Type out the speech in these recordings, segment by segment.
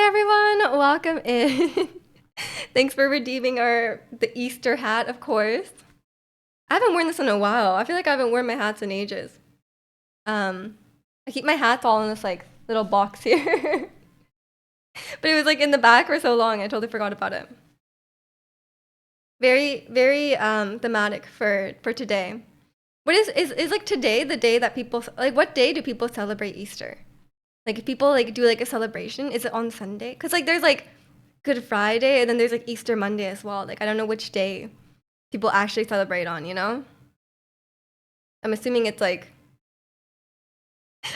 everyone, welcome in. Thanks for redeeming the Easter hat, of course. I haven't worn this in a while. I feel like I haven't worn my hats in ages. Um, I keep my hats all in this like little box here, but it was like in the back for so long, I totally forgot about it. Very thematic for today. What is like today the day that people like? What day do people celebrate Easter? Like if people like do like a celebration, is it on Sunday? Cause like there's like Good Friday and then there's like Easter Monday as well. Like I don't know which day people actually celebrate on, you know? I'm assuming it's like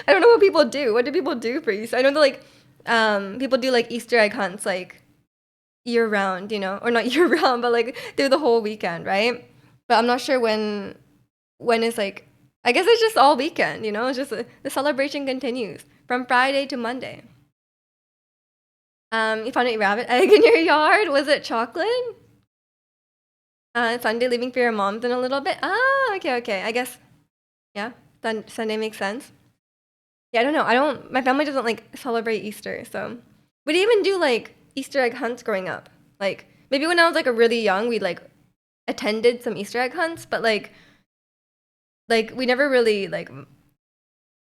I don't know what people do. What do people do for Easter? I know that like people do like Easter egg hunts like year round, you know? Or not year round, but like through the whole weekend, right? But I'm not sure when is like I guess it's just all weekend, you know? It's just the celebration continues from Friday to Monday. You found a rabbit egg in your yard? Was it chocolate? Sunday leaving for your mom's in a little bit. Ah, okay. I guess yeah. Sunday makes sense. Yeah, I don't know. I don't. My family doesn't like celebrate Easter, so we didn't even do like Easter egg hunts growing up. Like maybe when I was like a really young, we like attended some Easter egg hunts, but like we never really like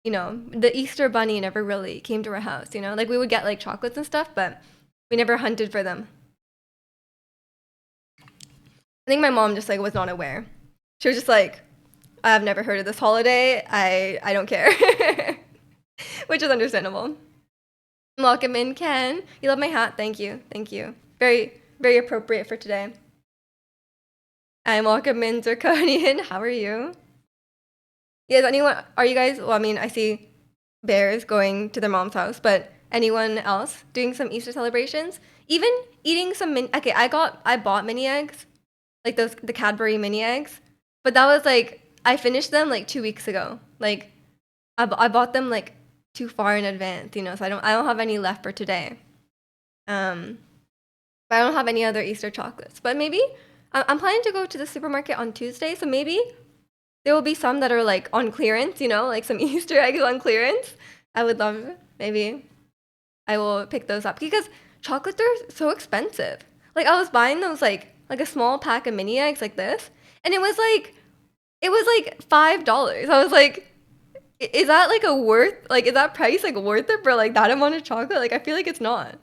the Easter bunny never really came to our house. You know, like we would get like chocolates and stuff, but we never hunted for them. I think my mom just like was not aware. She was just like, I've never heard of this holiday. I don't care, which is understandable. Welcome in, Ken. You love my hat. Thank you. Very appropriate for today. I'm welcome in, Zirconian. How are you? Yes, anyone? Are you guys? Well, I mean, I see bears going to their mom's house, but anyone else doing some Easter celebrations? Even eating some okay, I bought mini eggs, like the Cadbury mini eggs, but that was like I finished them like 2 weeks ago. Like I bought them like too far in advance, you know, so I don't have any left for today. Um, but I don't have any other Easter chocolates. But maybe I'm planning to go to the supermarket on Tuesday, so maybe there will be some that are like on clearance, you know, like some Easter eggs on clearance. I would love it. Maybe I will pick those up because chocolates are so expensive. Like I was buying those like a small pack of mini eggs like this, and it was like $5. I was like, is that like a worth like is that price like worth it for like that amount of chocolate? Like I feel like it's not.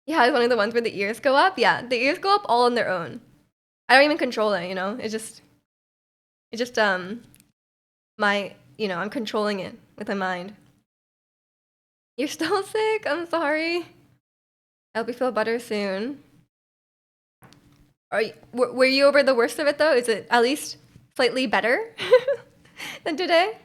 Yeah, it's one of the ones where the ears go up. Yeah, the ears go up all on their own. I don't even control it, you know? It just my I'm controlling it with my mind. You're still sick? I'm sorry. I hope you feel better soon. Were you over the worst of it though? Is it at least slightly better than today?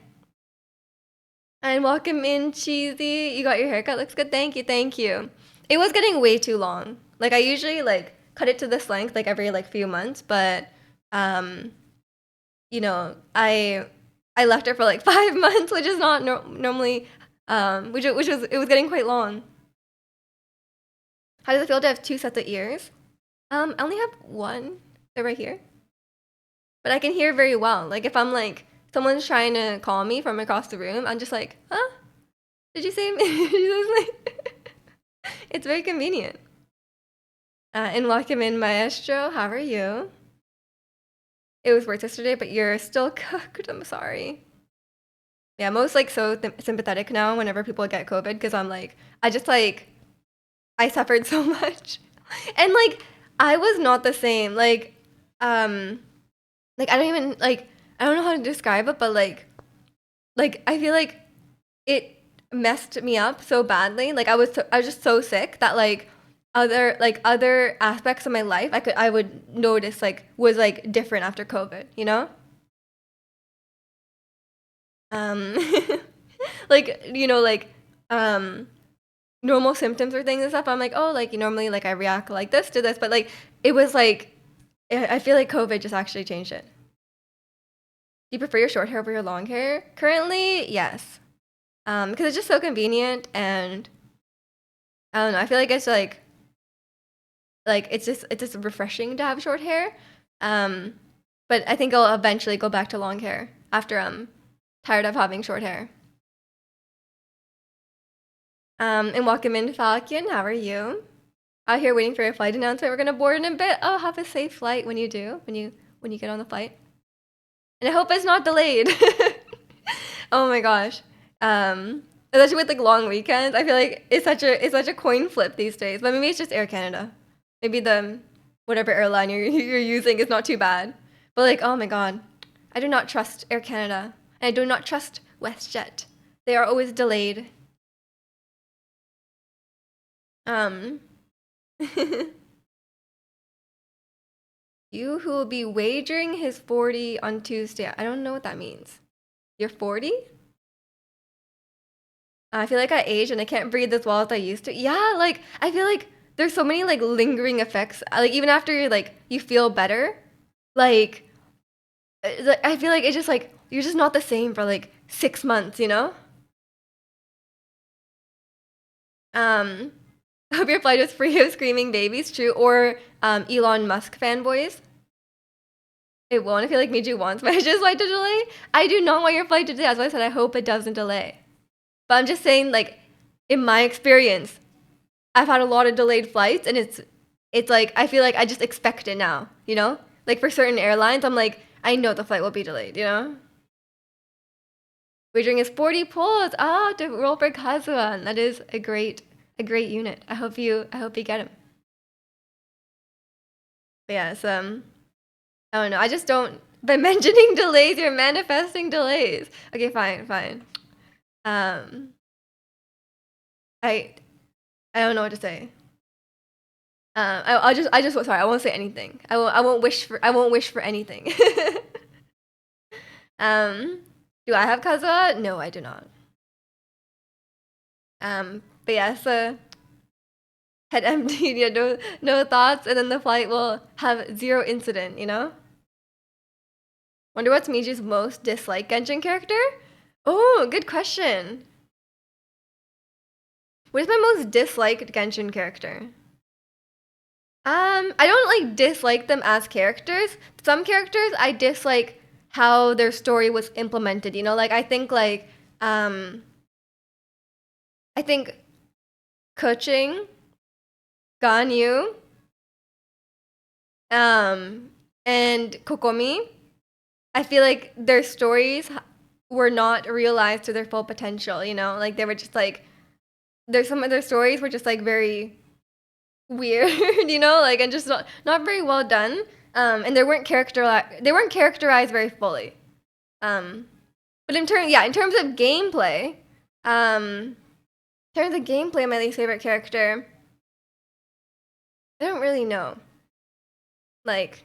And welcome in, Cheesy. You got your haircut. Looks good. Thank you. It was getting way too long. Like I usually like cut it to this length like every like few months, but um, I left it for like 5 months, which is not normally which was it was getting quite long. How does it feel to have two sets of ears? I only have one. They're right here, but I can hear very well. Like if I'm like someone's trying to call me from across the room, I'm just like, huh? Did you say me? Did you say it's very convenient. And welcome in, Maestro. How are you? It was work yesterday, but you're still cooked. I'm sorry. Yeah, I'm most like so sympathetic now whenever people get COVID because I'm like, I just like, I suffered so much. And like, I was not the same. Um, like I don't even like, I don't know how to describe it, but like I feel like it messed me up so badly. Like I was just so sick that other aspects of my life I would notice like was like different after COVID, you know? Um like um normal symptoms or things and stuff. I'm like, oh, like normally like I react like this to this, but like it was like I feel like COVID just actually changed it. Do you prefer your short hair over your long hair? Currently, yes. Because it's just so convenient and I don't know. I feel like it's like it's just refreshing to have short hair. Um, but I think I'll eventually go back to long hair after I'm tired of having short hair. And welcome in, Falcon. How are you? Out here waiting for your flight announcement. We're gonna board in a bit. Oh, have a safe flight when you do, when you get on the flight. And I hope it's not delayed. Oh my gosh. Especially with like long weekends, I feel like it's such a coin flip these days. But maybe it's just Air Canada. Maybe the whatever airline you're using is not too bad. But like, oh my god, I do not trust Air Canada, and I do not trust WestJet. They are always delayed. Um, you who will be wagering his 40 on Tuesday. I don't know what that means. You're 40? I feel like I age and I can't breathe as well as I used to. Yeah, like I feel like there's so many like lingering effects. Like even after you're like you feel better, like I feel like it's just like you're just not the same for like 6 months, you know? Um, I hope your flight was free of screaming babies, true, or Elon Musk fanboys. It won't. I feel like Miju wants my just flight to delay. I do not want your flight to delay. That's why I said I hope it doesn't delay. But I'm just saying, like, in my experience, I've had a lot of delayed flights, and it's like I feel like I just expect it now. You know, like for certain airlines, I'm like I know the flight will be delayed. You know, wagering is 40 pulls. Ah, to roll for Kazuan. That is a great unit. I hope you get him. But yes, I don't know. I just don't. By mentioning delays, you're manifesting delays. Okay, fine, fine. Um, I I don't know what to say. I just sorry. I won't say anything. I won't wish for anything. um, do I have Kazuha? No, I do not. But yeah, so head empty. Yeah, no thoughts, and then the flight will have zero incident. You know. Wonder what's Miju's most disliked Genshin character? Oh, good question. What is my most disliked Genshin character? I don't like dislike them as characters. Some characters I dislike how their story was implemented. You know, like I think Keqing, Ganyu, and Kokomi. I feel like their stories were not realized to their full potential. You know, like they were just like there's some of their stories were just like very weird, you know, like and just not very well done. And they weren't characterized very fully. Um, but in terms of gameplay, my least favorite character, I don't really know. Like,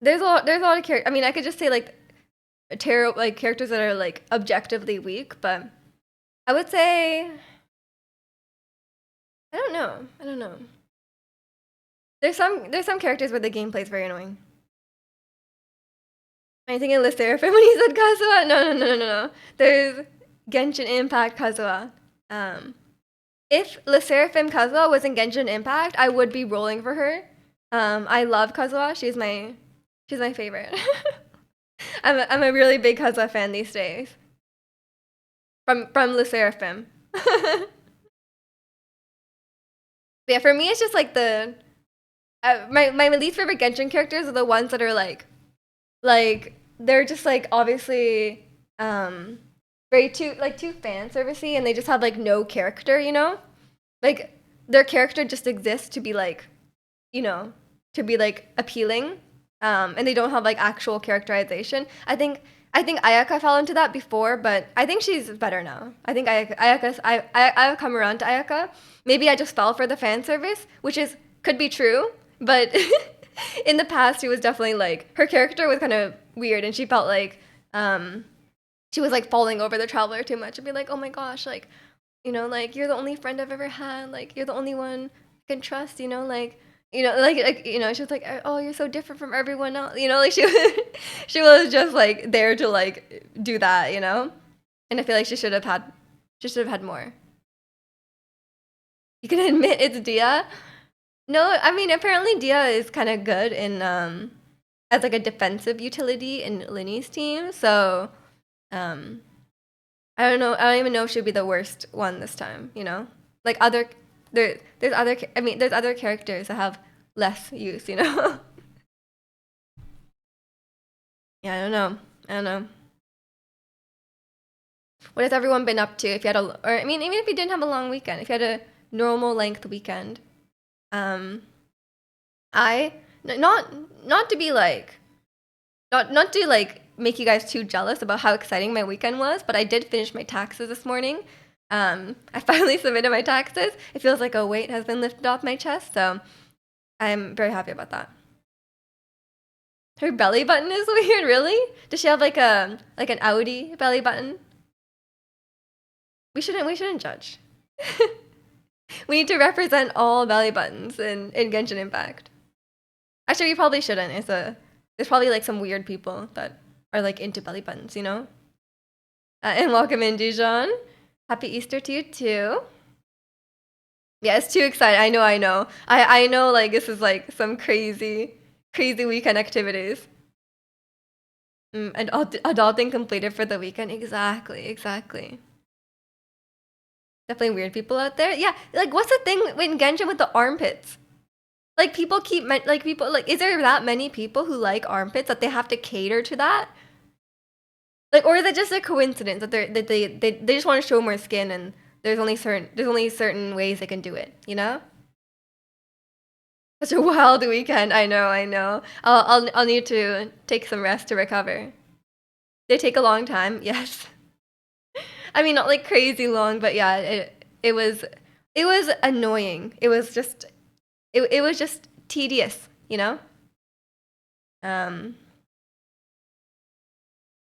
there's a lot of characters. I mean, I could just say like terrible like characters that are like objectively weak, but I would say I don't know. I don't know. There's some characters where the gameplay is very annoying. Am I thinking List Seraphim when he said Kazuha? No, no, no, no, no, no. There's Genshin Impact Kazuha. Um, if Le Seraphim Kazuha was in Genshin Impact, I would be rolling for her. I love Kazuha. She's my favorite. I'm a really big Kazuha fan these days. From Le Seraphim. But yeah, for me it's just like my least favorite Genshin characters are the ones that are like they're just like obviously very too fan servicey and they just have like no character, you know? Like their character just exists to be like, you know, to be like appealing. And they don't have like actual characterization. I think Ayaka fell into that before, but I think she's better now. I think I've come around to Ayaka. Maybe I just fell for the fan service, which is could be true, but in the past she was definitely like her character was kind of weird and she felt like she was like falling over the traveler too much and be like, oh my gosh, like, you know, like you're the only friend I've ever had, like you're the only one I can trust, you know, like you know, she was like, oh, you're so different from everyone else, you know, like she was just like there to like do that, you know, and I feel like she should have had more. You can admit it's Dia. No, I mean apparently Dia is kind of good in as like a defensive utility in Linny's team, so um I don't know. I don't even know if she'd be the worst one this time. You know, like there's other. I mean, there's other characters that have less use. You know. Yeah, I don't know. I don't know. What has everyone been up to? If you had or I mean, even if you didn't have a long weekend, if you had a normal length weekend, um, I not to be like not to like make you guys too jealous about how exciting my weekend was, but I did finish my taxes this morning. I finally submitted my taxes. It feels like a weight has been lifted off my chest, so I'm very happy about that. Her belly button is weird, really? Does she have like an Audi belly button? We shouldn't judge. We need to represent all belly buttons in Genshin Impact. Actually, we probably shouldn't. There's probably like some weird people that are like into belly buttons, you know? And welcome in, Dijon. Happy Easter to you too. Yeah, it's too exciting. I know. I know like this is like some crazy weekend activities. And adulting completed for the weekend. Exactly. Definitely weird people out there. Yeah, like what's the thing in Genshin with the armpits? Like people keep like people like is there that many people who like armpits that they have to cater to that? Like or is it just a coincidence that they just want to show more skin and there's only certain ways they can do it, you know? Such a wild weekend. I know. I'll need to take some rest to recover. They take a long time, yes. I mean, not like crazy long, but yeah, it was annoying. It was just tedious, you know? Um,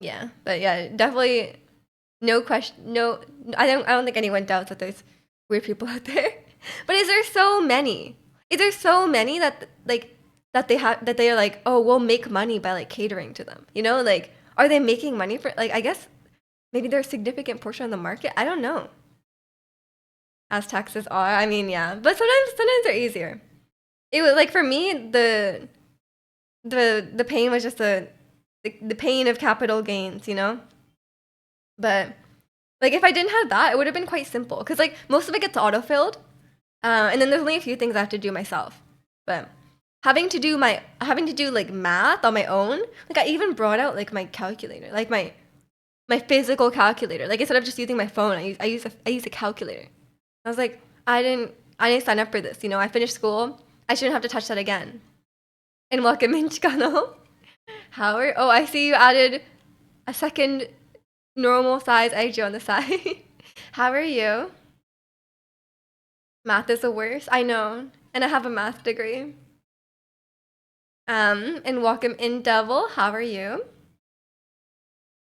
yeah, but yeah, definitely no question. No, I don't think anyone doubts that there's weird people out there. But is there so many? Is there so many that like that they are like, oh, we'll make money by like catering to them? You know, like are they making money for like I guess maybe they're a significant portion of the market. I don't know. As taxes are, I mean, yeah, but sometimes they're easier. It was like for me the pain was just the pain of capital gains, you know. But like if I didn't have that, it would have been quite simple because like most of it gets autofilled, and then there's only a few things I have to do myself. But having to do like math on my own, like I even brought out like my calculator, like my physical calculator. Like instead of just using my phone, I use a calculator. I was like, I didn't sign up for this. You know, I finished school. I shouldn't have to touch that again. And welcome in, Chicano. Howard. Oh, I see you added a second normal size IG on the side. How are you? Math is the worst. I know. And I have a math degree. And welcome in, Devil. How are you?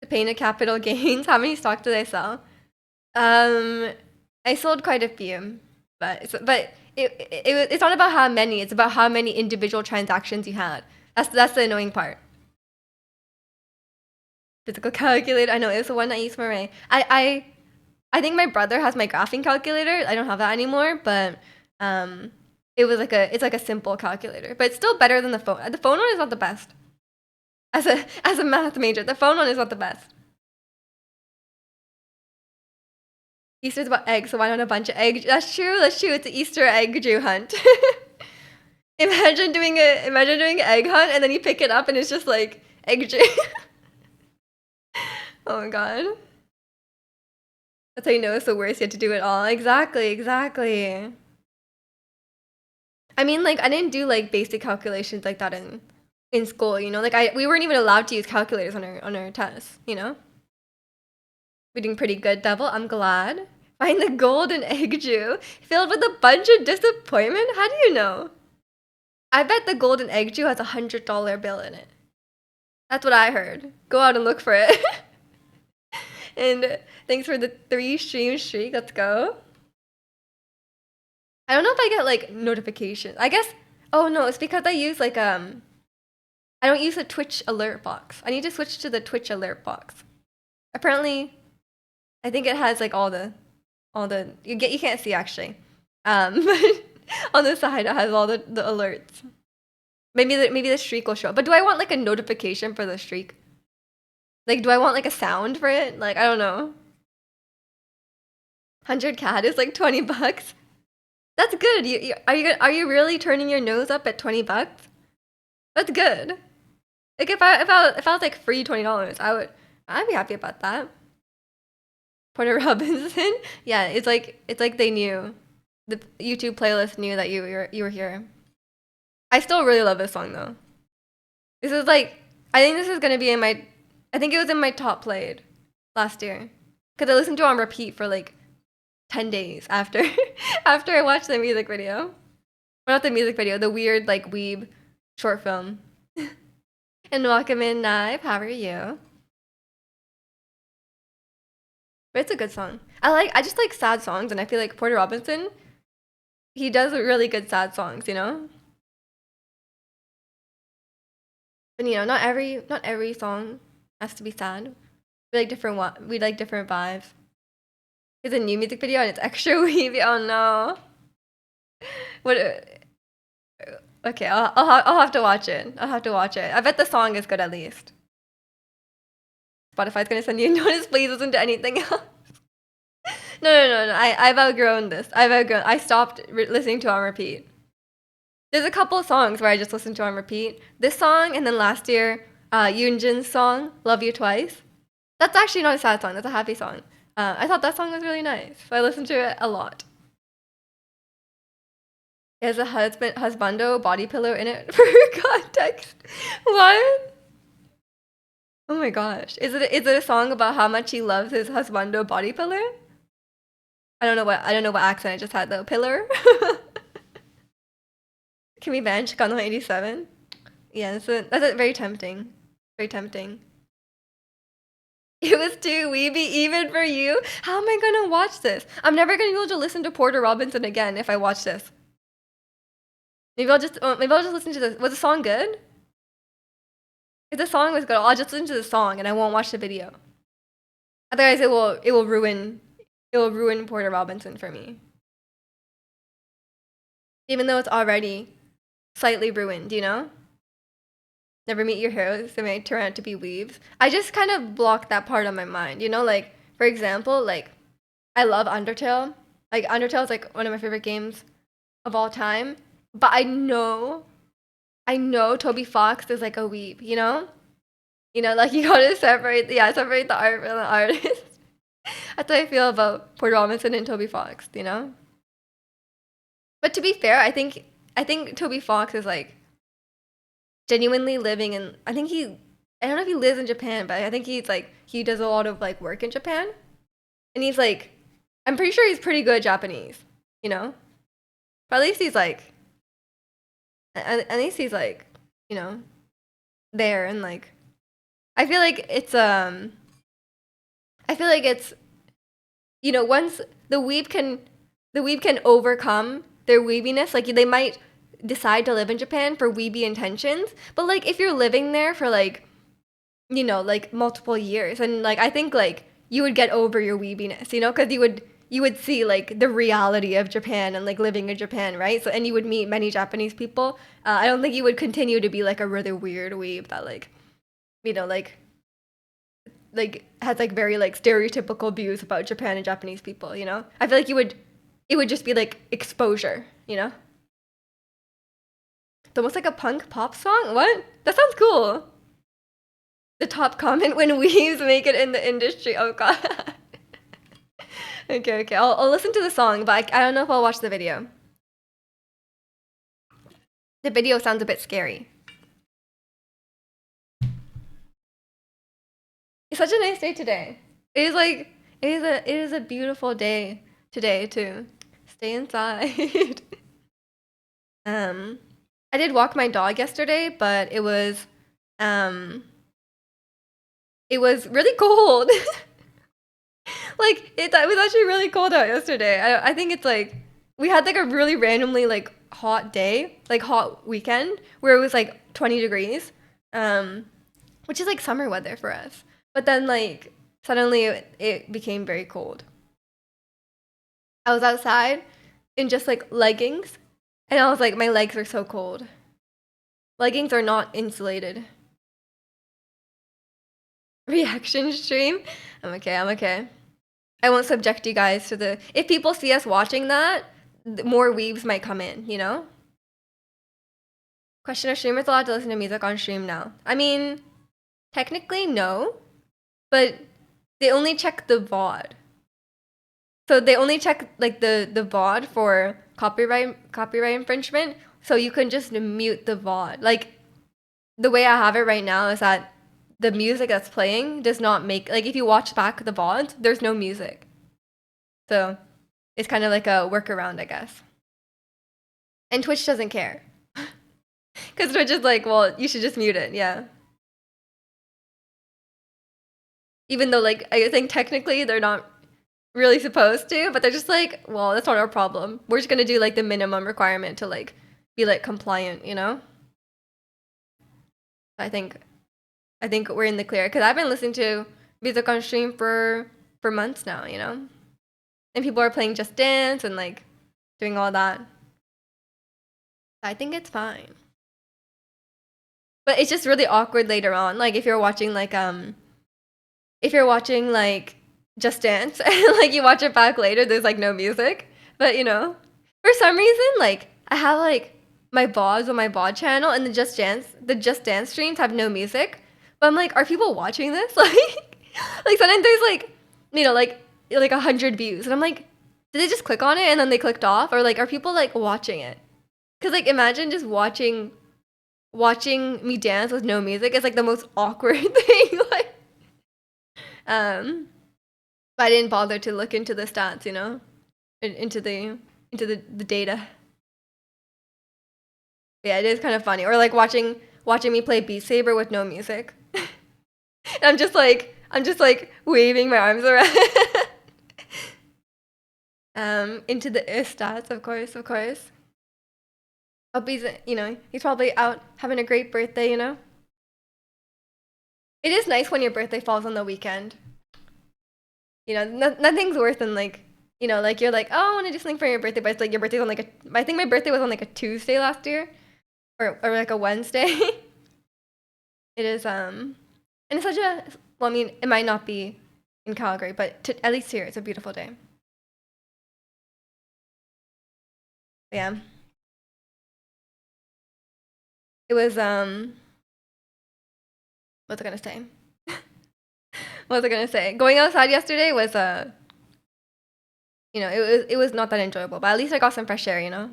The pain of capital gains. How many stocks did I sell? Um, I sold quite a few, but it's not about how many. It's about how many individual transactions you had. That's the annoying part. Physical calculator. I know it's the one I use for my. I think my brother has my graphing calculator. I don't have that anymore, but it's like a simple calculator, but it's still better than the phone. The phone one is not the best. As a math major, the phone one is not the best. Easter's about eggs, so why not a bunch of eggs? That's true. It's an Easter egg Jew hunt. Imagine doing an egg hunt and then you pick it up and it's just like egg Jew. Oh my god. That's how you know it's the worst. You have to do it all. Exactly. I mean, like I didn't do like basic calculations like that in school. You know, like we weren't even allowed to use calculators on our tests. You know, we're doing pretty good, Devil. I'm glad. Find the golden egg Jew filled with a bunch of disappointment. How do you know? I bet the golden egg Jew has $100 bill in it. That's what I heard. Go out and look for it. And thanks for the 3 stream streak. Let's go. I don't know if I get like notifications. I guess. Oh no, it's because I use like I don't use the Twitch alert box. I need to switch to the Twitch alert box. Apparently, I think it has like all the you can't see actually. But on the side it has all the alerts. Maybe the streak will show up. But do I want like a notification for the streak? Like do I want like a sound for it? Like I don't know. 100 cat is like 20 bucks. That's good. Are you really turning your nose up at 20 bucks? That's good. Like if I was like free $20, I'd be happy about that. Porter Robinson. Yeah, it's like they knew. The YouTube playlist knew that you were here. I still really love this song though. This is like I think this is gonna be in my I think it was in my top played last year. Cause I listened to it on repeat for like 10 days after after I watched the music video. Well, not the music video, the weird like weeb short film. And welcome in Knife, how are you? But it's a good song. I just like sad songs and I feel like Porter Robinson, he does really good sad songs, you know? And you know, not every song has to be sad. We like different vibes. It's a new music video and it's extra weavy. Oh no. What? Okay, I'll have to watch it. I'll have to watch it. I bet the song is good at least. Spotify's gonna send you a notice. Please listen to anything else. No. I've outgrown this. I stopped listening to it on repeat. There's a couple of songs where I just listened to on repeat. This song and then last year, Yoonjin's song "Love You Twice." That's actually not a sad song. That's a happy song. I thought that song was really nice, so I listened to it a lot. It has a husbando body pillow in it for context. What? Oh my gosh. Is it a song about how much he loves his husbando body pillow? I don't know what accent I just had though. Pillar? Can we ban Chicano 87? Yeah, that's very tempting. Very tempting. It was too weeby even for you. How am I gonna watch this? I'm never gonna be able to listen to Porter Robinson again if I watch this. Maybe I'll just listen to this. Was the song good? If the song was good, I'll just listen to the song and I won't watch the video. Otherwise, it will ruin Porter Robinson for me. Even though it's already slightly ruined, you know? Never meet your heroes, they may turn out to be weaves. I just kind of blocked that part on my mind, you know? Like, for example, like, I love Undertale. Like, Undertale is like one of my favorite games of all time. But I know Toby Fox is like a weeb, you know? You know, like you gotta separate the art from the artist. That's how I feel about Porter Robinson and Toby Fox, you know? But to be fair, I think Toby Fox is like genuinely living in I don't know if he lives in Japan, but I think he's like he does a lot of like work in Japan. And he's like I'm pretty sure he's pretty good at Japanese, you know? But at least he's like you know, there and like I feel like it's you know, once the weeb can overcome their weebiness, like they might decide to live in Japan for weeby intentions, but like if you're living there for like you know, like multiple years and like I think like you would get over your weebiness, you know, because you would see like the reality of Japan and like living in Japan, right? So and you would meet many Japanese people. I don't think you would continue to be like a really weird weeb that like, you know, like has like very like stereotypical views about Japan and Japanese people. You know, I feel like it would just be like exposure. You know, it's almost like a punk pop song. What? That sounds cool. The top comment when weaves make it in the industry. Oh god. Okay. I'll listen to the song, but I don't know if I'll watch the video. The video sounds a bit scary. It's such a nice day today. It is a beautiful day today to stay inside. I did walk my dog yesterday, but it was really cold. Like it was actually really cold out yesterday. I think it's like we had like a really randomly like hot day, like hot weekend where it was like 20 degrees, which is like summer weather for us. But then like suddenly it became very cold. I was outside in just like leggings, and I was like, my legs are so cold. Leggings are not insulated. Reaction stream. I'm okay. I won't subject you guys to the. If people see us watching that, more weaves might come in. You know. Question: Are streamers allowed to listen to music on stream now? I mean, technically no, but they only check the VOD. So they only check like the VOD for copyright infringement. So you can just mute the VOD. Like the way I have it right now is that the music that's playing does not make like if you watch back the VOD, there's no music. So it's kind of like a workaround, I guess. And Twitch doesn't care. Because Twitch is like, well, you should just mute it, yeah. Even though like I think technically they're not really supposed to, but they're just like, well, that's not our problem. We're just gonna do like the minimum requirement to like be like compliant, you know? I think we're in the clear because I've been listening to music on stream for months now, you know? And people are playing Just Dance and like doing all that. I think it's fine. But it's just really awkward later on. Like if you're watching like Just Dance and like you watch it back later, there's like no music. But you know, for some reason, like I have like my VODs on my VOD channel and the Just Dance streams have no music. But I'm like, are people watching this? Like sometimes there's like, you know, like 100 views. And I'm like, did they just click on it and then they clicked off? Or like, are people like watching it? Because like imagine just watching me dance with no music is like the most awkward thing. Like, but I didn't bother to look into the stats, you know, into the data. Yeah, it is kind of funny. Or like watching me play Beat Saber with no music. And I'm just like waving my arms around. Into the stats, of course. Hope he's, you know, he's probably out having a great birthday, you know. It is nice when your birthday falls on the weekend. You know, nothing's worse than like, you know, like you're like, oh, I want to do something for your birthday, but it's like your birthday's on like I think my birthday was on like a Tuesday last year, or like a Wednesday. It is and it's such a well, I mean, it might not be in Calgary, but at least here it's a beautiful day. Yeah. It was what's I gonna say? What was I gonna say? Going outside yesterday was you know, it was not that enjoyable, but at least I got some fresh air, you know.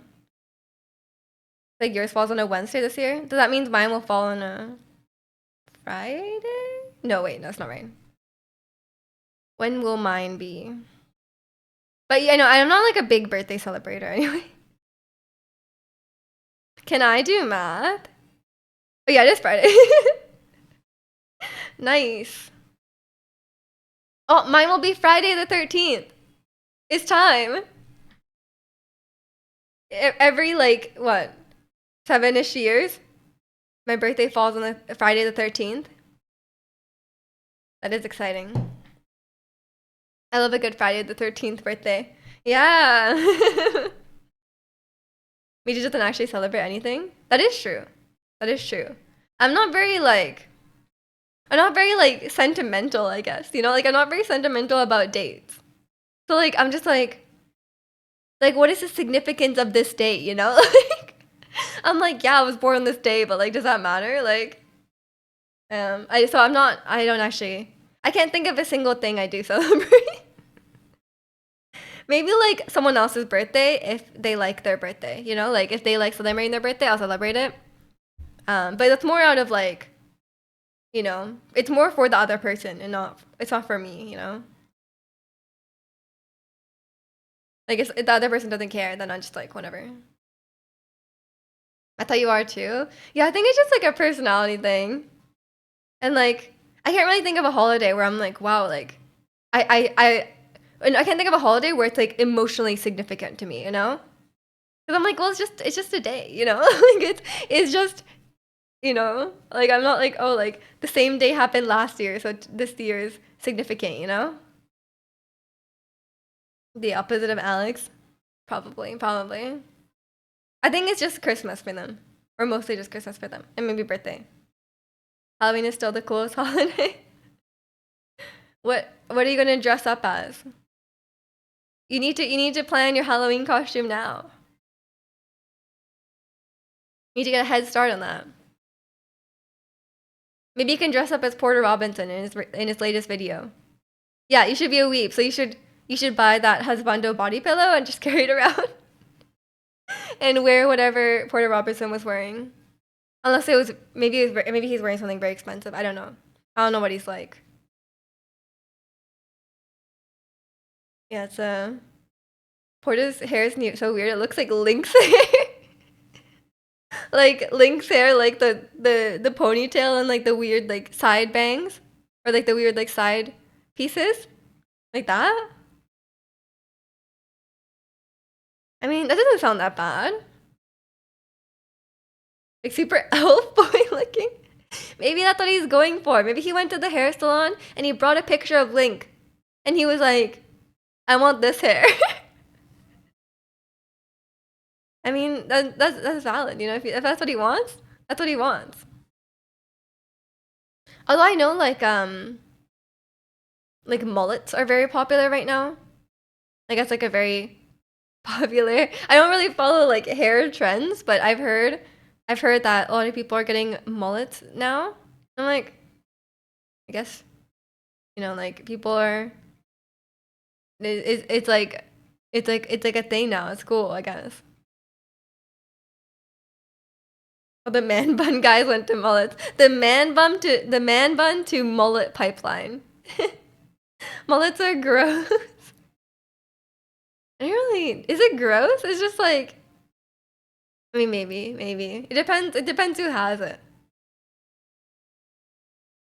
Like yours falls on a Wednesday this year. Does that mean mine will fall on a Friday? No, wait, no, that's not right. When will mine be? But yeah, no, I'm not like a big birthday celebrator anyway. Can I do math? Oh yeah, it is Friday. Nice. Oh, mine will be Friday the 13th. It's time. Every like what, 7-ish years, my birthday falls on the Friday the 13th. That is exciting. I love a good Friday the 13th birthday. Yeah. Miji doesn't actually celebrate anything. That is true. I'm not very like sentimental, I guess. You know, like I'm not very sentimental about dates. So like I'm just like what is the significance of this date, you know? Like I'm like, yeah, I was born on this day, but like does that matter? Like I can't think of a single thing I do celebrate. Maybe like someone else's birthday if they like their birthday, you know? Like if they like celebrating their birthday, I'll celebrate it. But that's more out of like, you know, it's more for the other person and it's not for me, you know? Like if the other person doesn't care, then I'm just like, whatever. I thought you are too. Yeah, I think it's just like a personality thing. And like, I can't really think of a holiday where I'm like, wow, like, and I can't think of a holiday where it's like emotionally significant to me, you know? Because I'm like, well, it's just a day, you know? Like it's just, you know? Like I'm not like, oh, like the same day happened last year, so this year is significant, you know? The opposite of Alex, probably. I think it's just Christmas for them, or mostly just Christmas for them, and maybe birthday. Halloween is still the coolest holiday. What are you gonna dress up as? You need to plan your Halloween costume now. You need to get a head start on that. Maybe you can dress up as Porter Robinson in his latest video. Yeah, you should be a weep. So you should buy that husbando body pillow and just carry it around and wear whatever Porter Robinson was wearing. Unless maybe he's wearing something very expensive. I don't know. I don't know what he's like. Yeah, it's Porter's hair is so weird. It looks like Link's hair. Like Link's hair, like the ponytail and like the weird like side bangs, or like the weird like side pieces, like that. I mean, that doesn't sound that bad. Like super elf boy looking. Maybe that's what he's going for. Maybe he went to the hair salon and he brought a picture of Link, and he was like, "I want this hair." I mean, that's valid. You know, if that's what he wants, that's what he wants. Although I know like mullets are very popular right now. Like that's like a very popular. I don't really follow like hair trends, but I've heard that a lot of people are getting mullets now. I'm like, I guess, like people are. It's like it's like a thing now. It's cool, I guess. Oh, the man bun guys went to mullets. The man bun to mullet pipeline. Mullets are gross. Is it gross? It's just like, I mean, maybe. It depends who has it.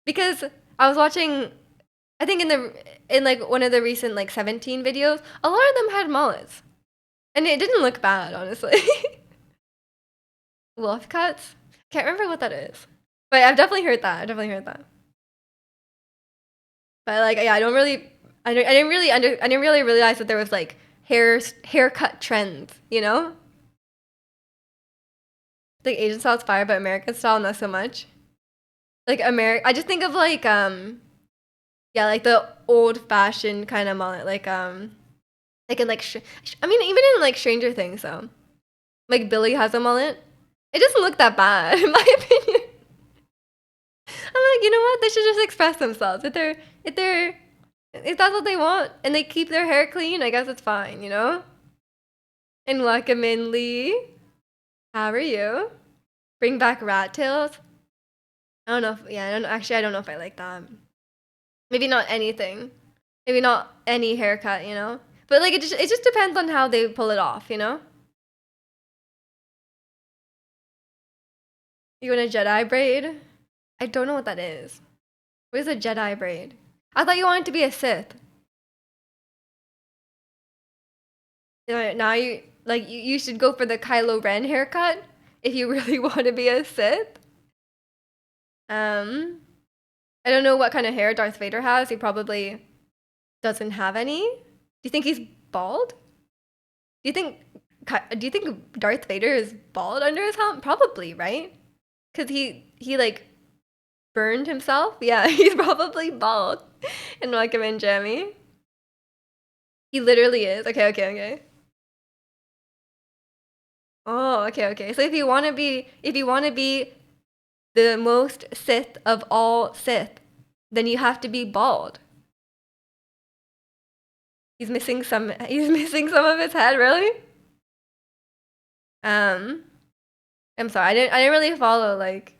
Because I was watching, I think in like one of the recent like 17 videos, a lot of them had mullets. And it didn't look bad, honestly. Wolf cuts? Can't remember what that is. But I've definitely heard that. But like, yeah, I didn't really realize that there was like haircut trends, you know? Like Asian style is fire, but American style not so much. Like I just think of like yeah, like the old fashioned kind of mullet, like in like I mean even in like Stranger Things though. Like Billy has a mullet. It doesn't look that bad in my opinion. I'm like, you know what? They should just express themselves. If that's what they want and they keep their hair clean, I guess it's fine, you know? And welcome in, Lee. How are you? Bring back rat tails. I don't know if, yeah, I don't actually I don't know if I like that. Maybe not anything. Maybe not any haircut, you know? But like it just depends on how they pull it off, you know? You want a Jedi braid? I don't know what that is. What is a Jedi braid? I thought you wanted to be a Sith. Now you should go for the Kylo Ren haircut if you really want to be a Sith. I don't know what kind of hair Darth Vader has. He probably doesn't have any. Do you think he's bald? Do you think Darth Vader is bald under his helmet? Probably, right? Cuz he like burned himself. Yeah, he's probably bald. And welcome in, Jamie. He literally is. Okay. Oh, okay. So if you want to be the most Sith of all Sith, then you have to be bald. He's missing some of his head, really? I'm sorry. I didn't really follow like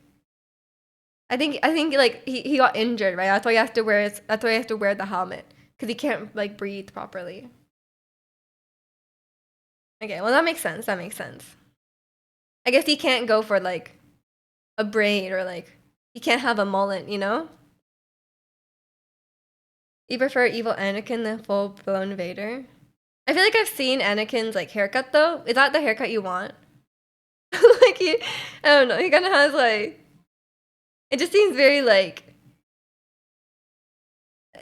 I think like he got injured, right? That's why he has to wear the helmet cuz he can't like breathe properly. Okay, well that makes sense. I guess he can't go for like a braid or like he can't have a mullet, you know? You prefer evil Anakin than full-blown Vader? I feel like I've seen Anakin's like haircut though. Is that the haircut you want? Like I don't know. He kind of has like it just seems very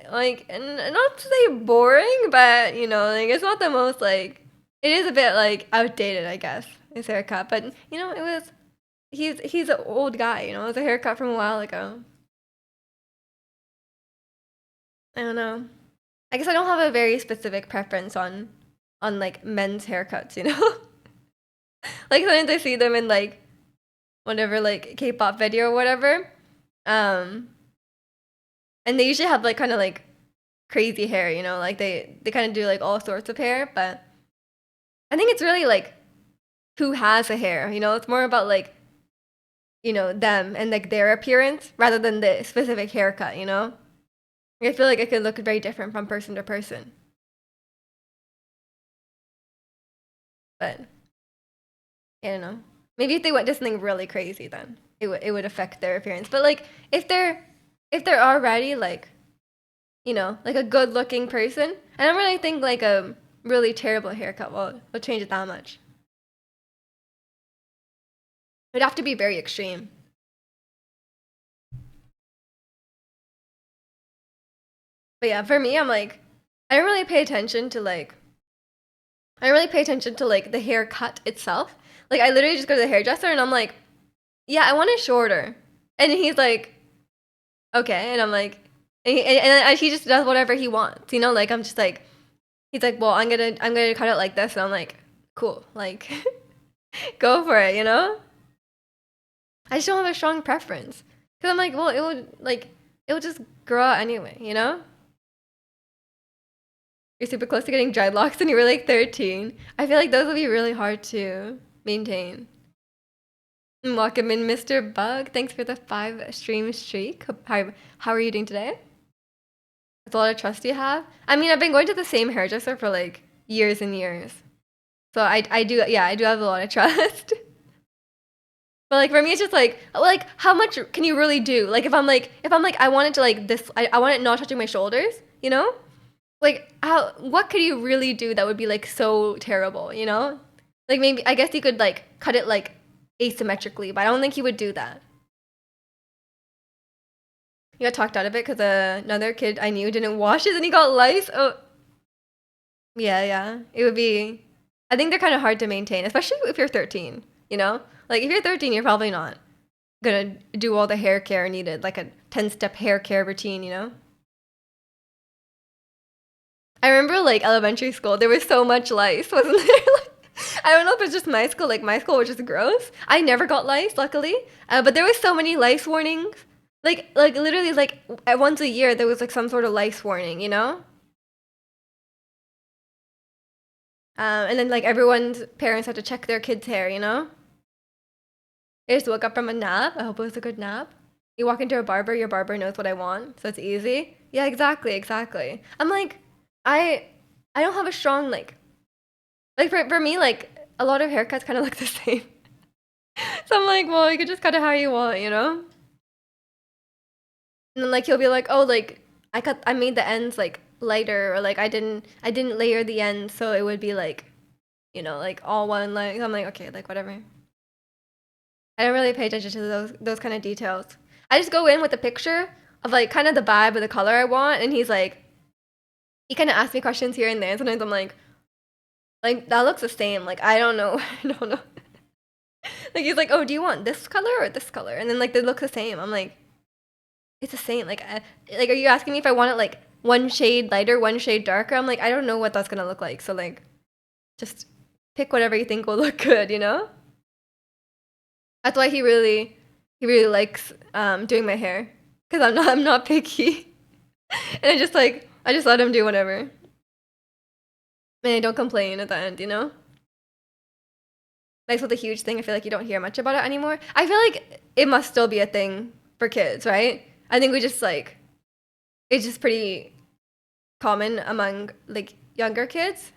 and not to say boring, but like it's not the most like it is a bit like outdated, I guess, his haircut. But it was he's an old guy, it was a haircut from a while ago. I don't know. I guess I don't have a very specific preference on on like men's haircuts, you know? Like sometimes I see them in like whatever like K-pop video or whatever. Um and they usually have like kind of like crazy hair, you know? Like they kind of do like all sorts of hair, but I think it's really like who has a hair, you know? It's more about like, you know, them and like their appearance rather than the specific haircut, you know? I feel like it could look very different from person to person. But I don't know. Maybe if they went to something really crazy, then it would affect their appearance. But like if they're already like, you know, like a good looking person, I don't really think like a really terrible haircut will change it that much. It'd have to be very extreme. But yeah, for me, I'm like, I don't really pay attention to like, I don't really pay attention to like the haircut itself. Like I literally just go to the hairdresser and I'm like, yeah, I want it shorter. And he's like, okay. And I'm like, and he just does whatever he wants, you know? Like I'm just like, he's like, well, I'm gonna cut it like this. And I'm like, cool, like, go for it, you know? I just don't have a strong preference because I'm like, well, it would just grow out anyway, you know? You're super close to getting dreadlocks and you were like 13. I feel like those would be really hard to maintain. Welcome in, Mr. Bug. Thanks for the 5 stream streak. How are you doing today? That's a lot of trust you have. I mean, I've been going to the same hairdresser for like years and years. So I do, yeah, I do have a lot of trust. But like for me, it's just like how much can you really do? Like if I'm like I want it to like this, I want it not touching my shoulders, you know? Like what could you really do that would be like so terrible, you know? Like maybe I guess you could like cut it like asymmetrically, but I don't think he would do that. He got talked out of it because another kid I knew didn't wash it and he got lice. Oh, yeah, yeah. It would be. I think they're kind of hard to maintain, especially if you're 13. You know, like if you're 13, you're probably not gonna do all the hair care needed, like a 10-step hair care routine. You know. I remember like elementary school, there was so much lice, wasn't there? I don't know if it's just my school. Like my school was just gross. I never got lice, luckily, but there was so many lice warnings. Like literally like once a year there was like some sort of lice warning, you know. And then like everyone's parents had to check their kids' hair, you know. I just woke up from a nap. I hope it was a good nap. You walk into a barber, your barber knows what I want, so it's easy. Yeah, exactly, exactly. I'm like, I I don't have a strong like for me like a lot of haircuts kind of look the same. So I'm like, well, you could just cut it how you want, you know? And then like he'll be like, "Oh, like I made the ends like lighter or like I didn't layer the ends so it would be like, you know, like all one length." I'm like, "Okay, like whatever." I don't really pay attention to those kind of details. I just go in with a picture of like kind of the vibe of the color I want and he's like he kind of asks me questions here and there and sometimes I'm like that looks the same. Like I don't know. I don't know. Like he's like, "Oh, do you want this color or this color?" And then like they look the same. I'm like, "It's the same." Like are you asking me if I want it like one shade lighter, one shade darker? I'm like, I don't know what that's gonna look like. So like, just pick whatever you think will look good. You know? That's why he really likes doing my hair because I'm not picky, and I just let him do whatever, and I don't complain at the end. You know? Like with a huge thing, I feel like you don't hear much about it anymore. I feel like it must still be a thing for kids, right? I think we just like it's just pretty common among like younger kids.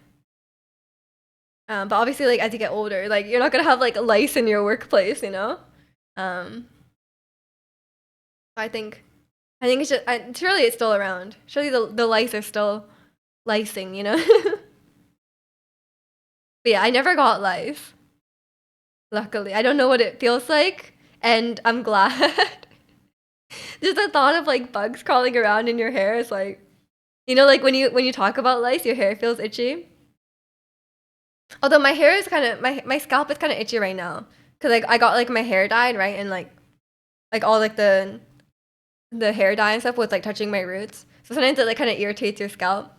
But obviously, like as you get older, like you're not gonna have like lice in your workplace, you know. Um, I think, I think surely it's still around. Surely the lice are still licing, you know. But yeah, I never got lice. Luckily, I don't know what it feels like, and I'm glad. Just the thought of like bugs crawling around in your hair is like, you know, like when you talk about lice, your hair feels itchy. Although my hair is kind of my scalp is kind of itchy right now because like I got like my hair dyed right and like all like the hair dye and stuff was like touching my roots. So sometimes it like kind of irritates your scalp.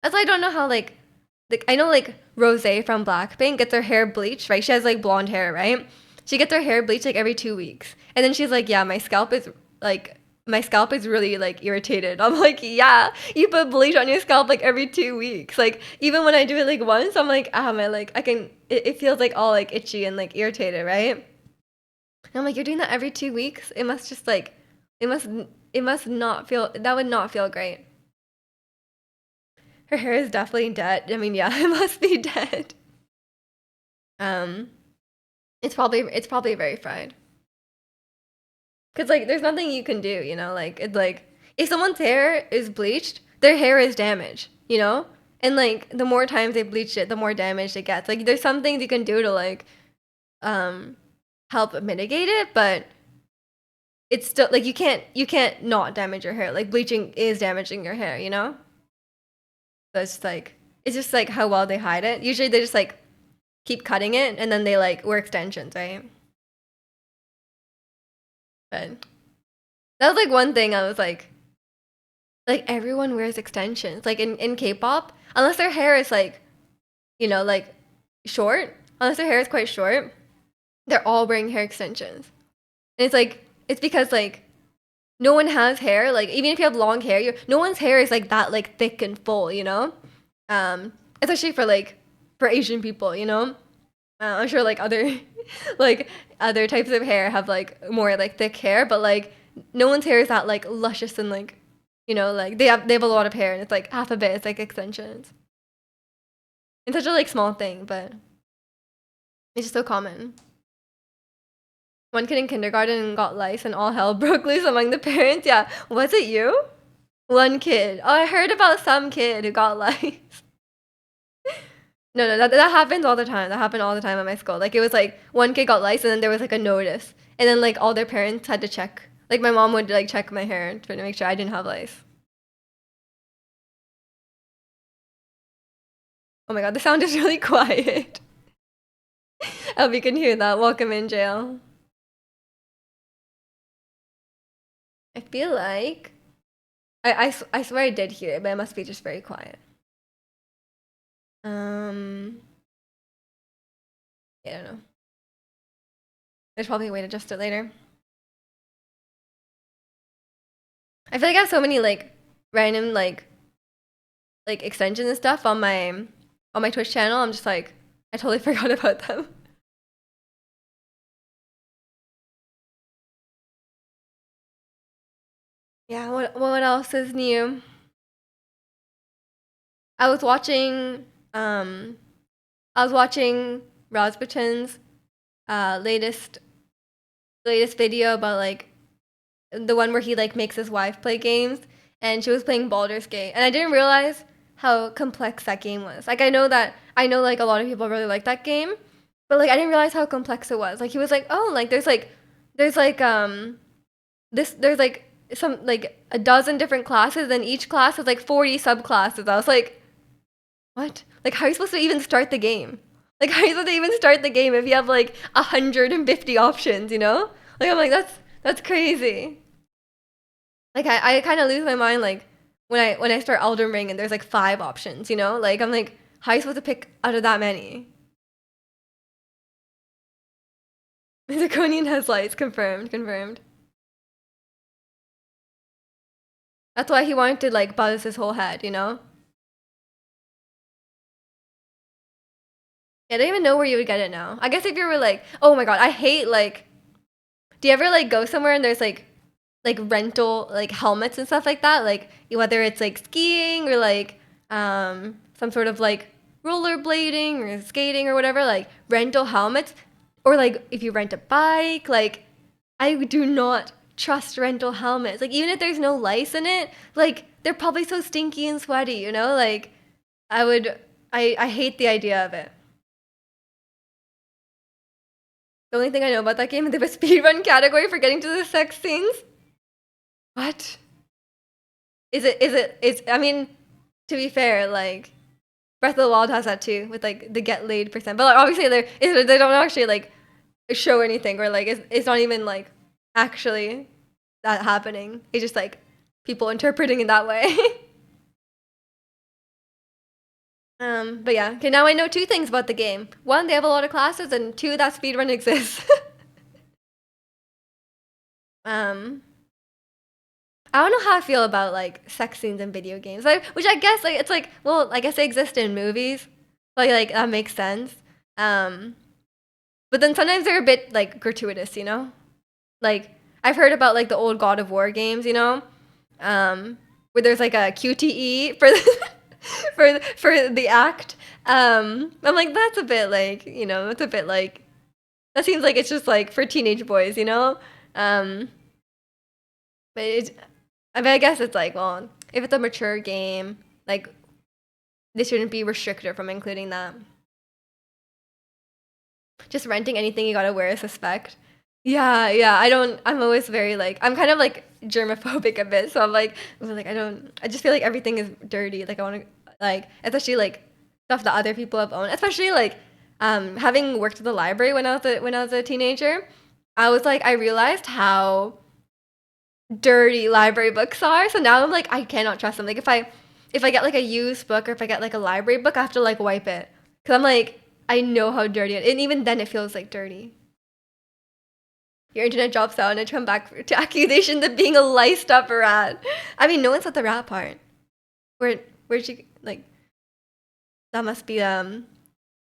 That's why I don't know how like like I know like Rose from Blackpink gets her hair bleached, right? She has like blonde hair, right? She gets her hair bleached like every 2 weeks. And then she's like, yeah, like my scalp is really like irritated. I'm like, yeah, you put bleach on your scalp like every 2 weeks. Like even when I do it like once, I'm like, my like it feels like all like itchy and like irritated, right? And I'm like, you're doing that every 2 weeks? It must just like it must it must not feel that would not feel great. Her hair is definitely dead. I mean, yeah, it must be dead. Um, it's probably very fried. Cause like there's nothing you can do, you know. Like it's like if someone's hair is bleached, their hair is damaged, you know. And like the more times they bleach it, the more damage it gets. Like there's some things you can do to like um help mitigate it, but it's still like you can't not damage your hair. Like bleaching is damaging your hair, you know. So it's just like how well they hide it. Usually they just like keep cutting it and then they like wear extensions, right? But that was like one thing I was like everyone wears extensions. Like in K-pop, unless their hair is like, like short, unless their hair is quite short, they're all wearing hair extensions. And it's because like no one has hair. Like even if you have long hair, no one's hair is like that like thick and full, you know? Especially for Asian people, you know? I'm sure like other like other types of hair have like more like thick hair, but like no one's hair is that like luscious and like like they have a lot of hair and it's like half of it is like extensions. It's such a like small thing, but it's just so common. One kid in kindergarten got lice and all hell broke loose among the parents. Yeah, was it you? One kid. Oh, I heard about some kid who got lice. No, that happens all the time. That happened all the time at my school. Like it was like one kid got lice and then there was like a notice. And then like all their parents had to check. Like my mom would like check my hair to make sure I didn't have lice. Oh my god, the sound is really quiet. I hope you can hear that. Welcome in, jail. I feel like I swear I did hear it, but it must be just very quiet. Um, yeah, I don't know. There's probably a way to adjust it later. I feel like I have so many like random like extensions and stuff on my Twitch channel. I'm just like I totally forgot about them. Yeah, what else is new? I was watching um I was watching Rasputin's latest video about like the one where he like makes his wife play games and she was playing Baldur's Gate and I didn't realize how complex that game was. Like I know like a lot of people really like that game, but like I didn't realize how complex it was. Like he was like, "Oh, like there's like there's like some like a dozen different classes and each class has like 40 subclasses." I was like, "What? Like how are you supposed to even start the game? Like how are you supposed to even start the game if you have like 150 options, you know?" Like I'm like that's crazy. Like I kind of lose my mind like when I start Elden Ring and there's like 5 options, you know? Like I'm like, how are you supposed to pick out of that many? Zirconian has lights, confirmed. That's why he wanted to like buzz his whole head, you know? Yeah, I don't even know where you would get it now. I guess if you were like, oh my god, I hate like, do you ever like go somewhere and there's like rental like helmets and stuff like that? Like whether it's like skiing or like some sort of like rollerblading or skating or whatever, like rental helmets. Or like if you rent a bike, like I do not trust rental helmets. Like even if there's no lice in it, like they're probably so stinky and sweaty, you know? Like I would I hate the idea of it. The only thing I know about that game is they have a speedrun category for getting to the sex scenes. What? It's I mean, to be fair, like Breath of the Wild has that too, with like the get laid percent. But like, obviously they don't actually like show anything or like it's not even like actually that happening. It's just like people interpreting it that way. But yeah, okay, now I know two things about the game. One, they have a lot of classes, and two, that speedrun exists. um, I don't know how I feel about like sex scenes in video games, like, which I guess like it's like, well, I guess they exist in movies, like that makes sense. Um, but then sometimes they're a bit like gratuitous, you know? Like I've heard about like the old God of War games, you know, where there's like a QTE for the, for the act. I'm like that's a bit like it's a bit like that seems like it's just like for teenage boys, you know. Um, but I mean, I guess it's like well, if it's a mature game, like they shouldn't be restricted from including that. Just renting anything you gotta wear is suspect. Yeah, yeah. I don't. I'm always very like. I'm kind of like germophobic a bit. So I'm like I don't. I just feel like everything is dirty. Like I want to like, especially like stuff that other people have owned. Especially like, having worked at the library when I was a teenager, I was like I realized how dirty library books are. So now I'm like I cannot trust them. Like if I get like a used book or if I get like a library book, I have to like wipe it because I'm like I know how dirty it. And even then, it feels like dirty. Your internet drops out and I come back to accusations of being a liced up rat. I mean, no one said the rat part. Where'd she like? That must be that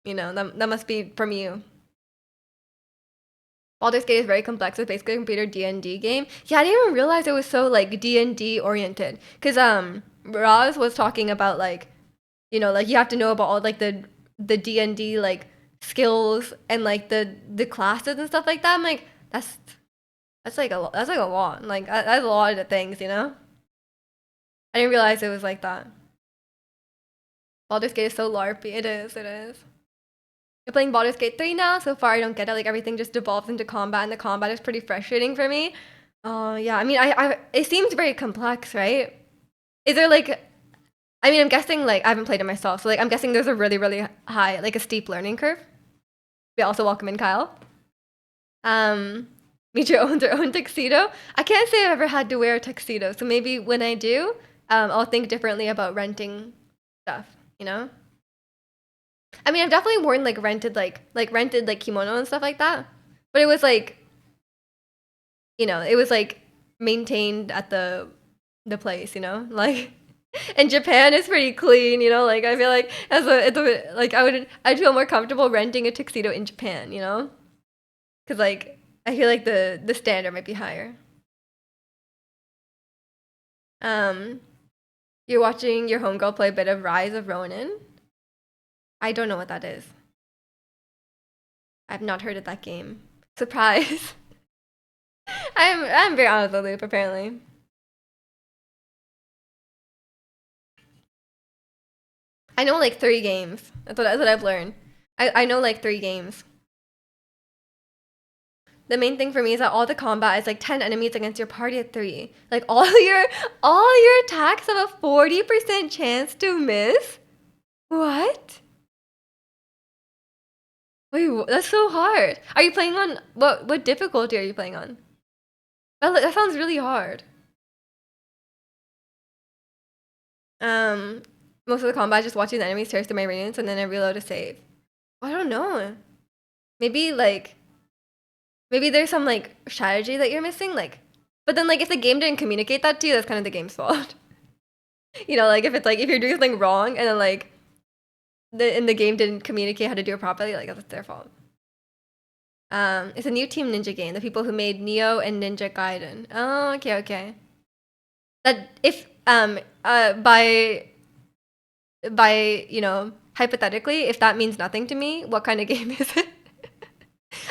must be from you. Baldur's Gate is very complex. It's basically a computer D&D game. Yeah, I didn't even realize it was so like D&D oriented. Cause Roz was talking about like, like you have to know about all like the D&D like skills and like the classes and stuff like that. I'm like, that's like that's like a lot. Like that's a lot of the things, you know? I didn't realize it was like that. Baldur's Gate is so LARPy. It is, it is. You're playing Baldur's Gate 3 now? So far I don't get it. Like everything just devolves into combat and the combat is pretty frustrating for me. Oh yeah. I mean I it seems very complex, right? Is there like I mean I'm guessing like I haven't played it myself, so like I'm guessing there's a really, really high, like a steep learning curve. We also welcome in Kyle. Mitra owns her own tuxedo. I can't say I've ever had to wear a tuxedo, so maybe when I do, I'll think differently about renting stuff. You know? I mean, I've definitely worn like rented like kimono and stuff like that, but it was like it was like maintained at the place. Like. And Japan is pretty clean, like I feel like it's a bit like I'd feel more comfortable renting a tuxedo in Japan, because like I feel like the standard might be higher. Um, you're watching your homegirl play a bit of Rise of Ronin. I don't know what that is. I've not heard of that game. Surprise! I'm very out of the loop apparently. I know like 3 games. That's what I've learned. I know like 3 games. The main thing for me is that all the combat is like 10 enemies against your party at 3. Like all your attacks have a 40% chance to miss? What? Wait, that's so hard. Are you playing on what difficulty are you playing on? That sounds really hard. Um, most of the combat is just watching the enemies tear through my radiance and then I reload to save. I don't know. Maybe like maybe there's some like strategy that you're missing, like but then like if the game didn't communicate that to you, that's kind of the game's fault. Like if it's like if you're doing something wrong and then like the game didn't communicate how to do it properly, like that's their fault. It's a new Team Ninja game. The people who made Neo and Ninja Gaiden. Oh, okay, okay. That if by hypothetically, if that means nothing to me, what kind of game is it?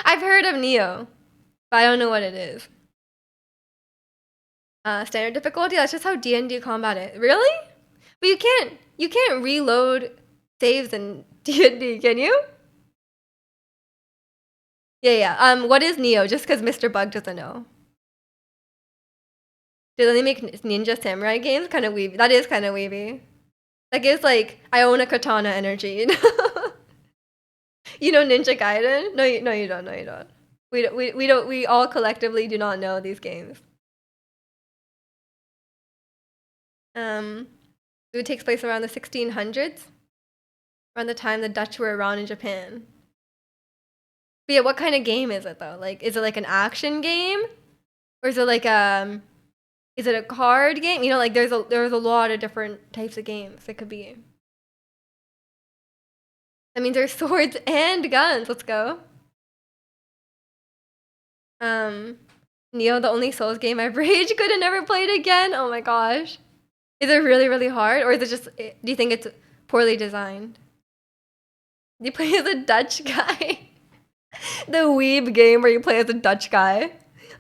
I've heard of Neo, but I don't know what it is. Standard difficulty. That's just how D&D combat is. Really? But you can't reload saves in D&D, can you? Yeah, yeah. What is Neo? Just because Mr. Bug doesn't know. Do they only make ninja samurai games? Kind of weavy. That is kind of weavy. That gives like I own a katana energy. You know Ninja Gaiden? No, no, you don't. No, you don't. We don't. We all collectively do not know these games. It takes place around the 1600s. around the time the Dutch were around in Japan. But yeah, what kind of game is it though? Like, is it like an action game, or is it like is it a card game? You know, like there's a lot of different types of games it could be. I mean, there's swords and guns. Let's go. Um, Neo, the only Souls game I've rage could have never played again. Oh my gosh. Is it really, really hard? Or is it just, do you think it's poorly designed? Do you play as a Dutch guy? The weeb game where you play as a Dutch guy.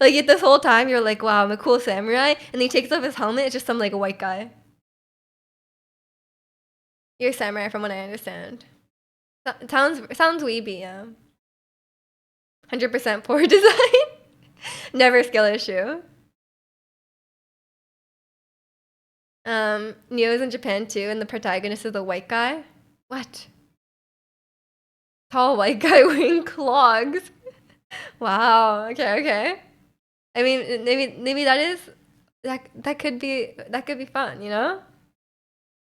Like, this whole time you're like, wow, I'm a cool samurai. And he takes off his helmet, it's just some, like, white guy. You're a samurai from what I understand. Sounds weeby, yeah. 100% poor design. Never skill issue. Neo's in Japan too, and the protagonist is a white guy. What? Tall white guy wearing clogs. Wow. Okay. Okay. I mean, maybe that could be fun, you know.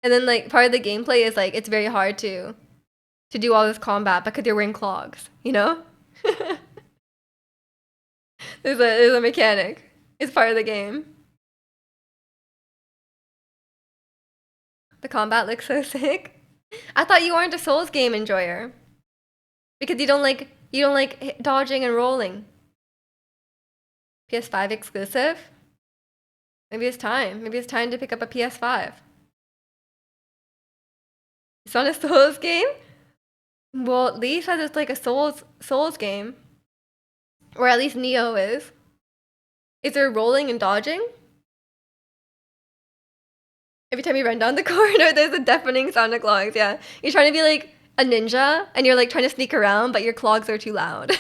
And then like part of the gameplay is like it's very hard to do all this combat because you're wearing clogs, you know. there's a mechanic. It's part of the game. The combat looks so sick. I thought you weren't a Souls game enjoyer. Because you don't like dodging and rolling. PS5 exclusive? Maybe it's time. Maybe it's time to pick up a PS5. It's not a Souls game? Well, at least it's like a Souls game. Or at least Neo is. Is there rolling and dodging? Every time you run down the corridor, there's a deafening sound of clogs. Yeah. You're trying to be like a ninja and you're like trying to sneak around, but your clogs are too loud.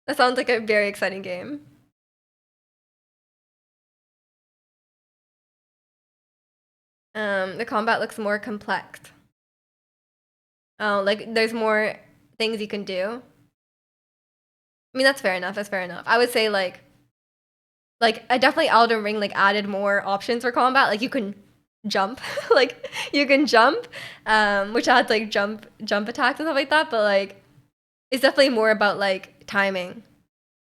That sounds like a very exciting game. The combat looks more complex. Oh, like there's more things you can do. I mean, that's fair enough. That's fair enough. I would say like I definitely Elden Ring like added more options for combat. Like you can jump, like you can jump, which adds like jump attacks and stuff like that. But like it's definitely more about like timing,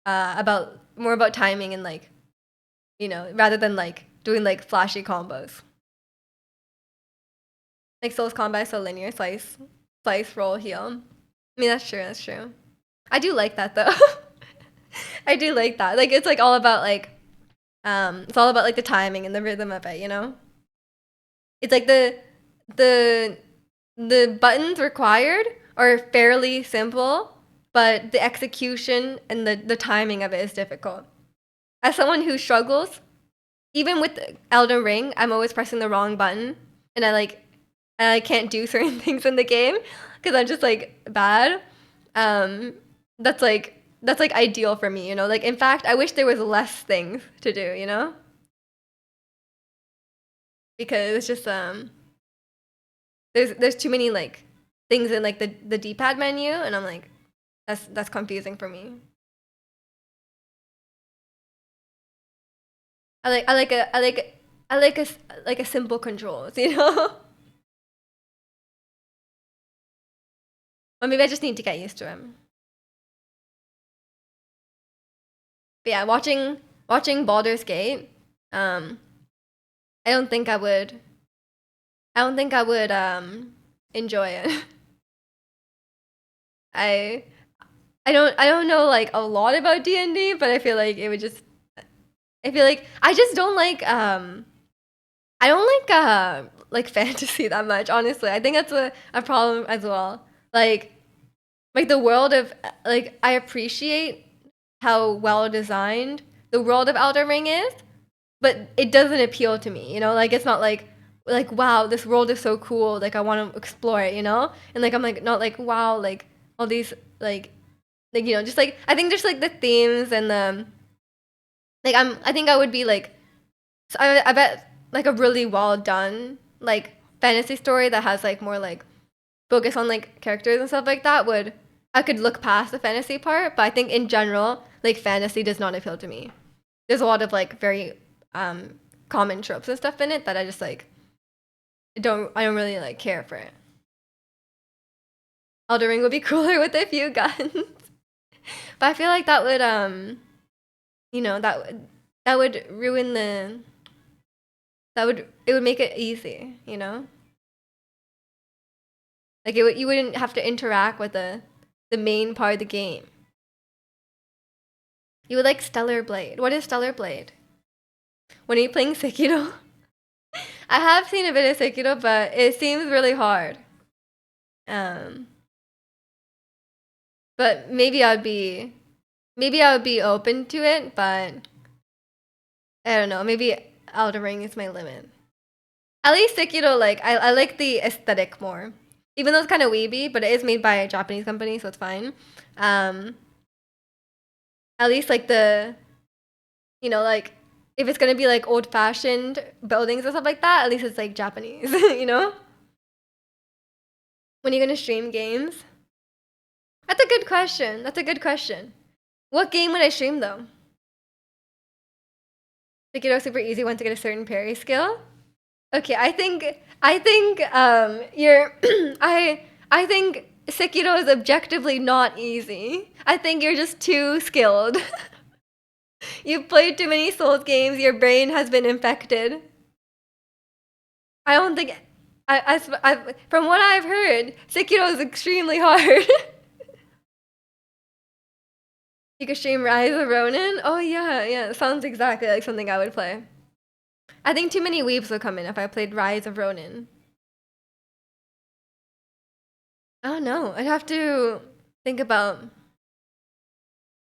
more about timing and like you know rather than like doing like flashy combos. Like Souls combat is so linear, slice, roll, heal. I mean that's true. That's true. I do like that though. I do like that. Like it's like all about like it's all about like the timing and the rhythm of it, you know? It's like the buttons required are fairly simple, but the execution and the timing of it is difficult. As someone who struggles, even with Elden Ring, I'm always pressing the wrong button and I can't do certain things in the game because I'm just like bad. That's like ideal for me, you know? Like in fact, I wish there was less things to do, you know? Because it's just there's too many like things in like the D-pad menu and I'm like that's confusing for me. I like a simple controls, you know? Or maybe I just need to get used to him. But yeah, watching Baldur's Gate, I don't think I would enjoy it. I I don't know like a lot about D&D, but I feel like it would just I feel like I just don't I don't like fantasy that much, honestly. I think that's a problem as well. Like the world of like I appreciate how well designed the world of Elden Ring is, but it doesn't appeal to me, you know? Like it's not like wow, this world is so cool, like I want to explore it, you know? And like I'm like not like wow, like all these like you know, just like I think just like the themes and the like I think I would be like I bet like a really well done like fantasy story that has like more like focus on like characters and stuff like that would I could look past the fantasy part, but I think in general like fantasy does not appeal to me. There's a lot of like very common tropes and stuff in it that I just like I don't really like care for it. Elden Ring would be cooler with a few guns. But I feel like that would that would ruin the it would make it easy, you know? Like you wouldn't have to interact with the main part of the game. You would like Stellar Blade. What is Stellar Blade? When are you playing Sekiro? I have seen a bit of Sekiro, but it seems really hard. Um, but maybe I would be open to it, but I don't know. Maybe Elden Ring is my limit. At least Sekiro, like I like the aesthetic more. Even though it's kind of weeby, but it is made by a Japanese company, so it's fine. Um, at least like like if it's gonna be like old fashioned buildings and stuff like that, at least it's like Japanese, you know? When are you gonna stream games? That's a good question. That's a good question. What game would I stream though? Sekiro super easy once to get a certain parry skill. Okay, I think you're I think Sekiro is objectively not easy. I think you're just too skilled. You've played too many Souls games, your brain has been infected. I don't think from what I've heard, Sekiro is extremely hard. You could stream Rise of Ronin? Oh yeah, yeah. Sounds exactly like something I would play. I think too many weeps would come in if I played Rise of Ronin. I don't know. I'd have to think about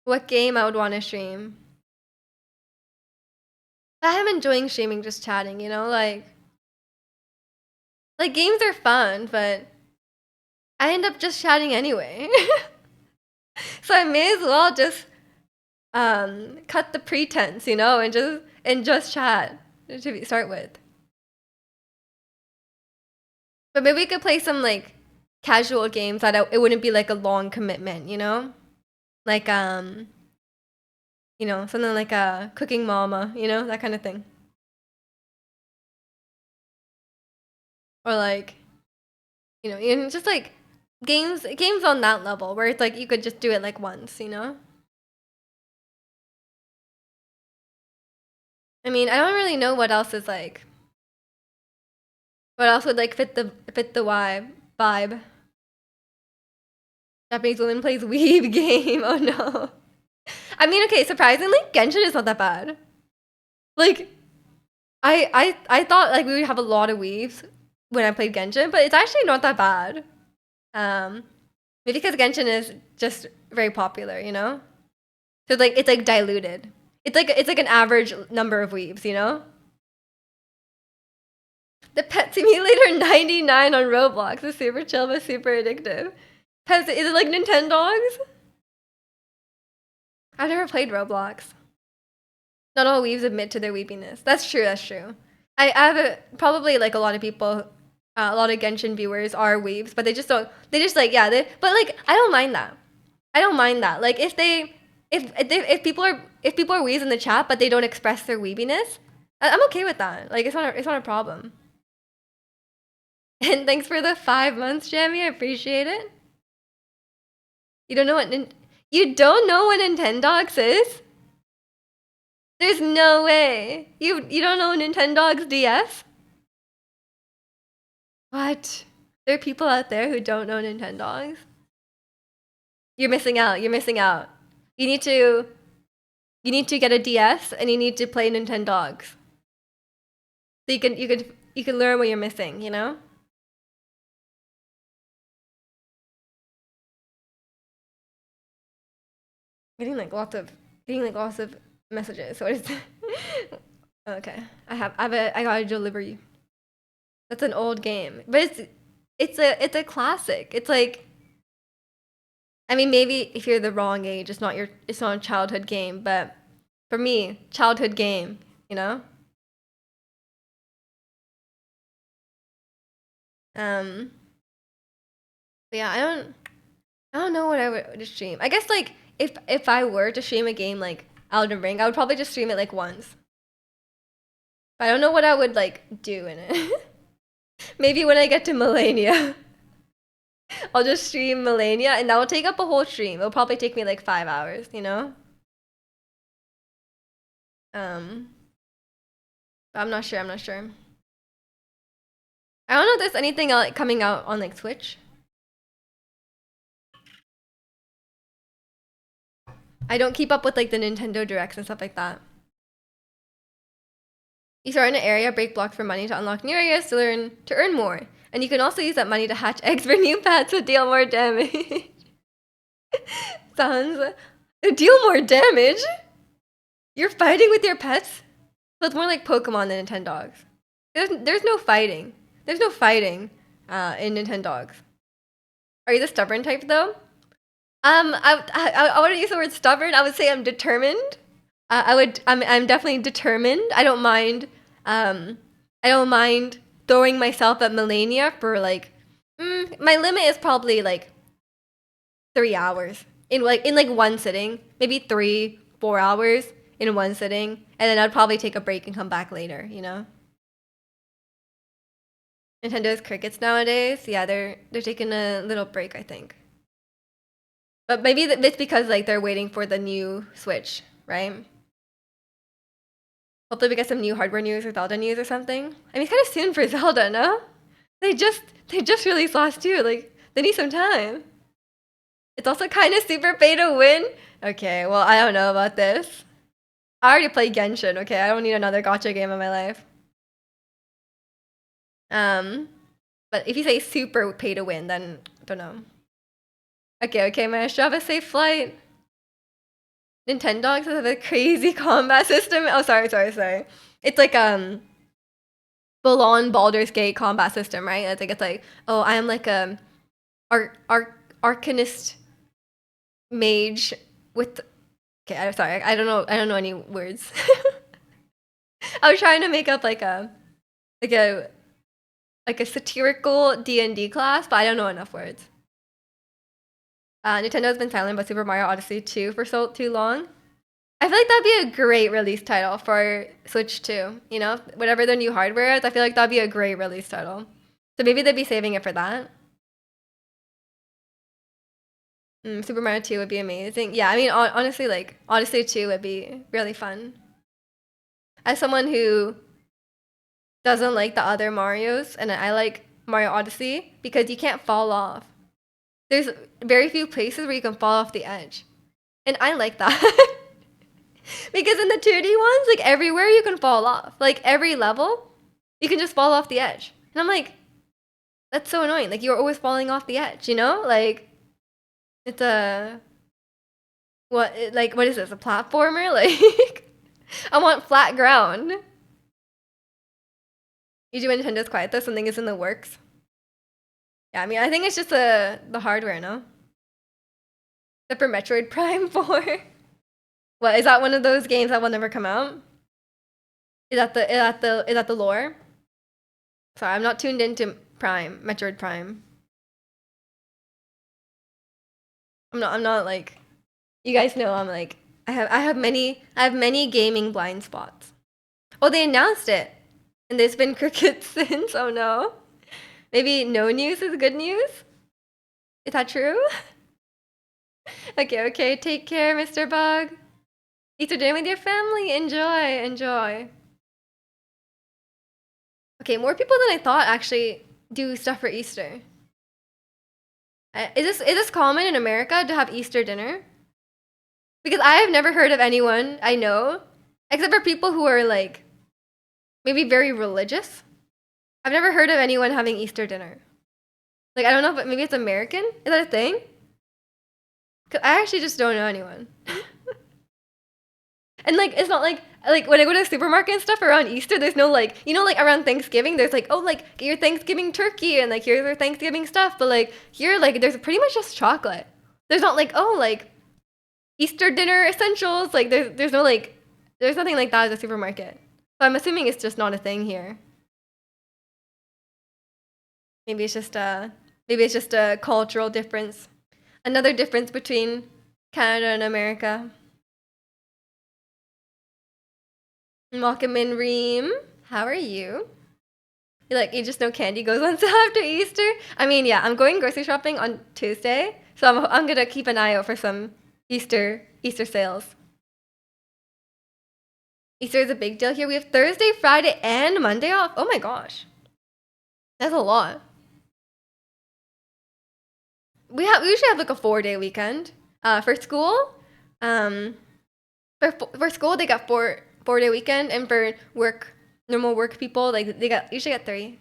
what game I would want to stream. I am enjoying streaming just chatting, like games are fun, but I end up just chatting anyway. So I may as well just cut the pretense, and just chat to start with. But maybe we could play some like casual games that it wouldn't be like a long commitment, like something like a Cooking Mama, that kind of thing, or like just like games on that level where it's like you could just do it like once. I mean, I don't really know what else is like. What else would like fit the vibe? Japanese woman plays weeb game. Oh no. I mean, okay, surprisingly, Genshin is not that bad. Like, I thought like we would have a lot of weaves when I played Genshin, but it's actually not that bad. Maybe because Genshin is just very popular. So it's like diluted. It's like an average number of weaves. The Pet Simulator 99 on Roblox is super chill but super addictive. Is it like Nintendogs? I've never played Roblox. Not all weaves admit to their weepiness. That's true. That's true. I have probably like a lot of people, a lot of Genshin viewers are weaves, but they just don't. They just like yeah. But like I don't mind that. I don't mind that. Like if people are weaves in the chat, but they don't express their weebiness, I'm okay with that. Like it's not a problem. And thanks for the 5 months, Jamie. I appreciate it. You don't know what you don't know what Nintendogs is? There's no way. You don't know Nintendogs DS? What? There are people out there who don't know Nintendogs? You're missing out. You're missing out. You need to get a DS and you need to play Nintendogs. So you can learn what you're missing. Getting like lots of messages. What is okay. I got a delivery. That's an old game. But it's a classic. It's like I mean maybe if you're the wrong age, it's not a childhood game, but for me, childhood game. Um but yeah, I don't know what I would stream. I guess like if I were to stream a game like Elden Ring, I would probably just stream it like once. But I don't know what I would like do in it. Maybe when I get to Millennia, I'll just stream Millennia, and that will take up a whole stream. It'll probably take me like 5 hours, you know? But I'm not sure. I'm not sure. I don't know if there's anything coming out on like Switch. I don't keep up with like the Nintendo Directs and stuff like that. You start in an area, break blocks for money to unlock new areas to earn more. And you can also use that money to hatch eggs for new pets to deal more damage. Sounds deal more damage? You're fighting with your pets? So it's more like Pokemon than Nintendogs. There's no fighting. There's no fighting in Nintendogs. Are you the stubborn type though? I wouldn't use the word stubborn. I would say I'm determined. I'm definitely determined. I don't mind throwing myself at Millennia for like my limit is probably like 3 hours in like one sitting, maybe 3-4 hours in one sitting, and then I'd probably take a break and come back later, you know. Nintendo's crickets nowadays, yeah, they're taking a little break, I think. But maybe it's because like they're waiting for the new Switch, right? Hopefully we get some new hardware news or Zelda news or something. I mean, it's kind of soon for Zelda, no? They just released last year. Like they need some time. It's also kind of super pay to win. Okay, well I don't know about this. I already played Genshin. Okay, I don't need another gacha game in my life. But if you say super pay to win, then don't know. Okay, Maestro, have a safe flight. Nintendogs have a crazy combat system. Oh, sorry. It's like full on Baldur's Gate combat system, right? It's like oh, I am like a arcanist mage with. Okay, I'm sorry. I don't know any words. I was trying to make up like a satirical D&D class, but I don't know enough words. Nintendo's been silent about Super Mario Odyssey 2 for so too long. I feel like that'd be a great release title for Switch 2. You know, whatever their new hardware is, I feel like that'd be a great release title. So maybe they'd be saving it for that. Super Mario 2 would be amazing. Yeah, I mean, honestly, like Odyssey 2 would be really fun. As someone who doesn't like the other Marios, and I like Mario Odyssey because you can't fall off. There's very few places where you can fall off the edge. And I like that. Because in the 2D ones, like everywhere you can fall off. Like every level, you can just fall off the edge. And I'm like, that's so annoying. Like you're always falling off the edge, you know? Like it's what is this? A platformer? Like I want flat ground. Usually when Nintendo's quiet though, something is in the works. Yeah, I mean, I think it's just the hardware, no? Except for Metroid Prime 4. What, is that one of those games that will never come out? Is that the lore? Sorry, I'm not tuned into Metroid Prime. I'm not like you guys know I'm like I have many gaming blind spots. Oh, they announced it. And there's been crickets since. Oh no. Maybe no news is good news? Is that true? Okay. Take care, Mr. Bug. Easter dinner with your family. Enjoy. Okay, more people than I thought actually do stuff for Easter. Is this common in America to have Easter dinner? Because I have never heard of anyone I know, except for people who are like maybe very religious. I've never heard of anyone having Easter dinner. Like I don't know, but maybe it's American. Is that a thing? 'Cause I actually just don't know anyone. And like it's not like when I go to the supermarket and stuff around Easter, there's no like like around Thanksgiving, there's like, oh like get your Thanksgiving turkey and like here's your Thanksgiving stuff, but like here like there's pretty much just chocolate. There's not like oh like Easter dinner essentials, like there's no like there's nothing like that at the supermarket. So I'm assuming it's just not a thing here. Maybe it's just a cultural difference. Another difference between Canada and America. Welcome in, Reem. How are you? Like you just know candy goes on sale after Easter. I mean, yeah, I'm going grocery shopping on Tuesday, so I'm gonna keep an eye out for some Easter sales. Easter is a big deal here. We have Thursday, Friday, and Monday off. Oh my gosh, that's a lot. We usually have like a 4 day weekend. For school, um, for school they got four day weekend, and for work, normal work people like they got usually got 3.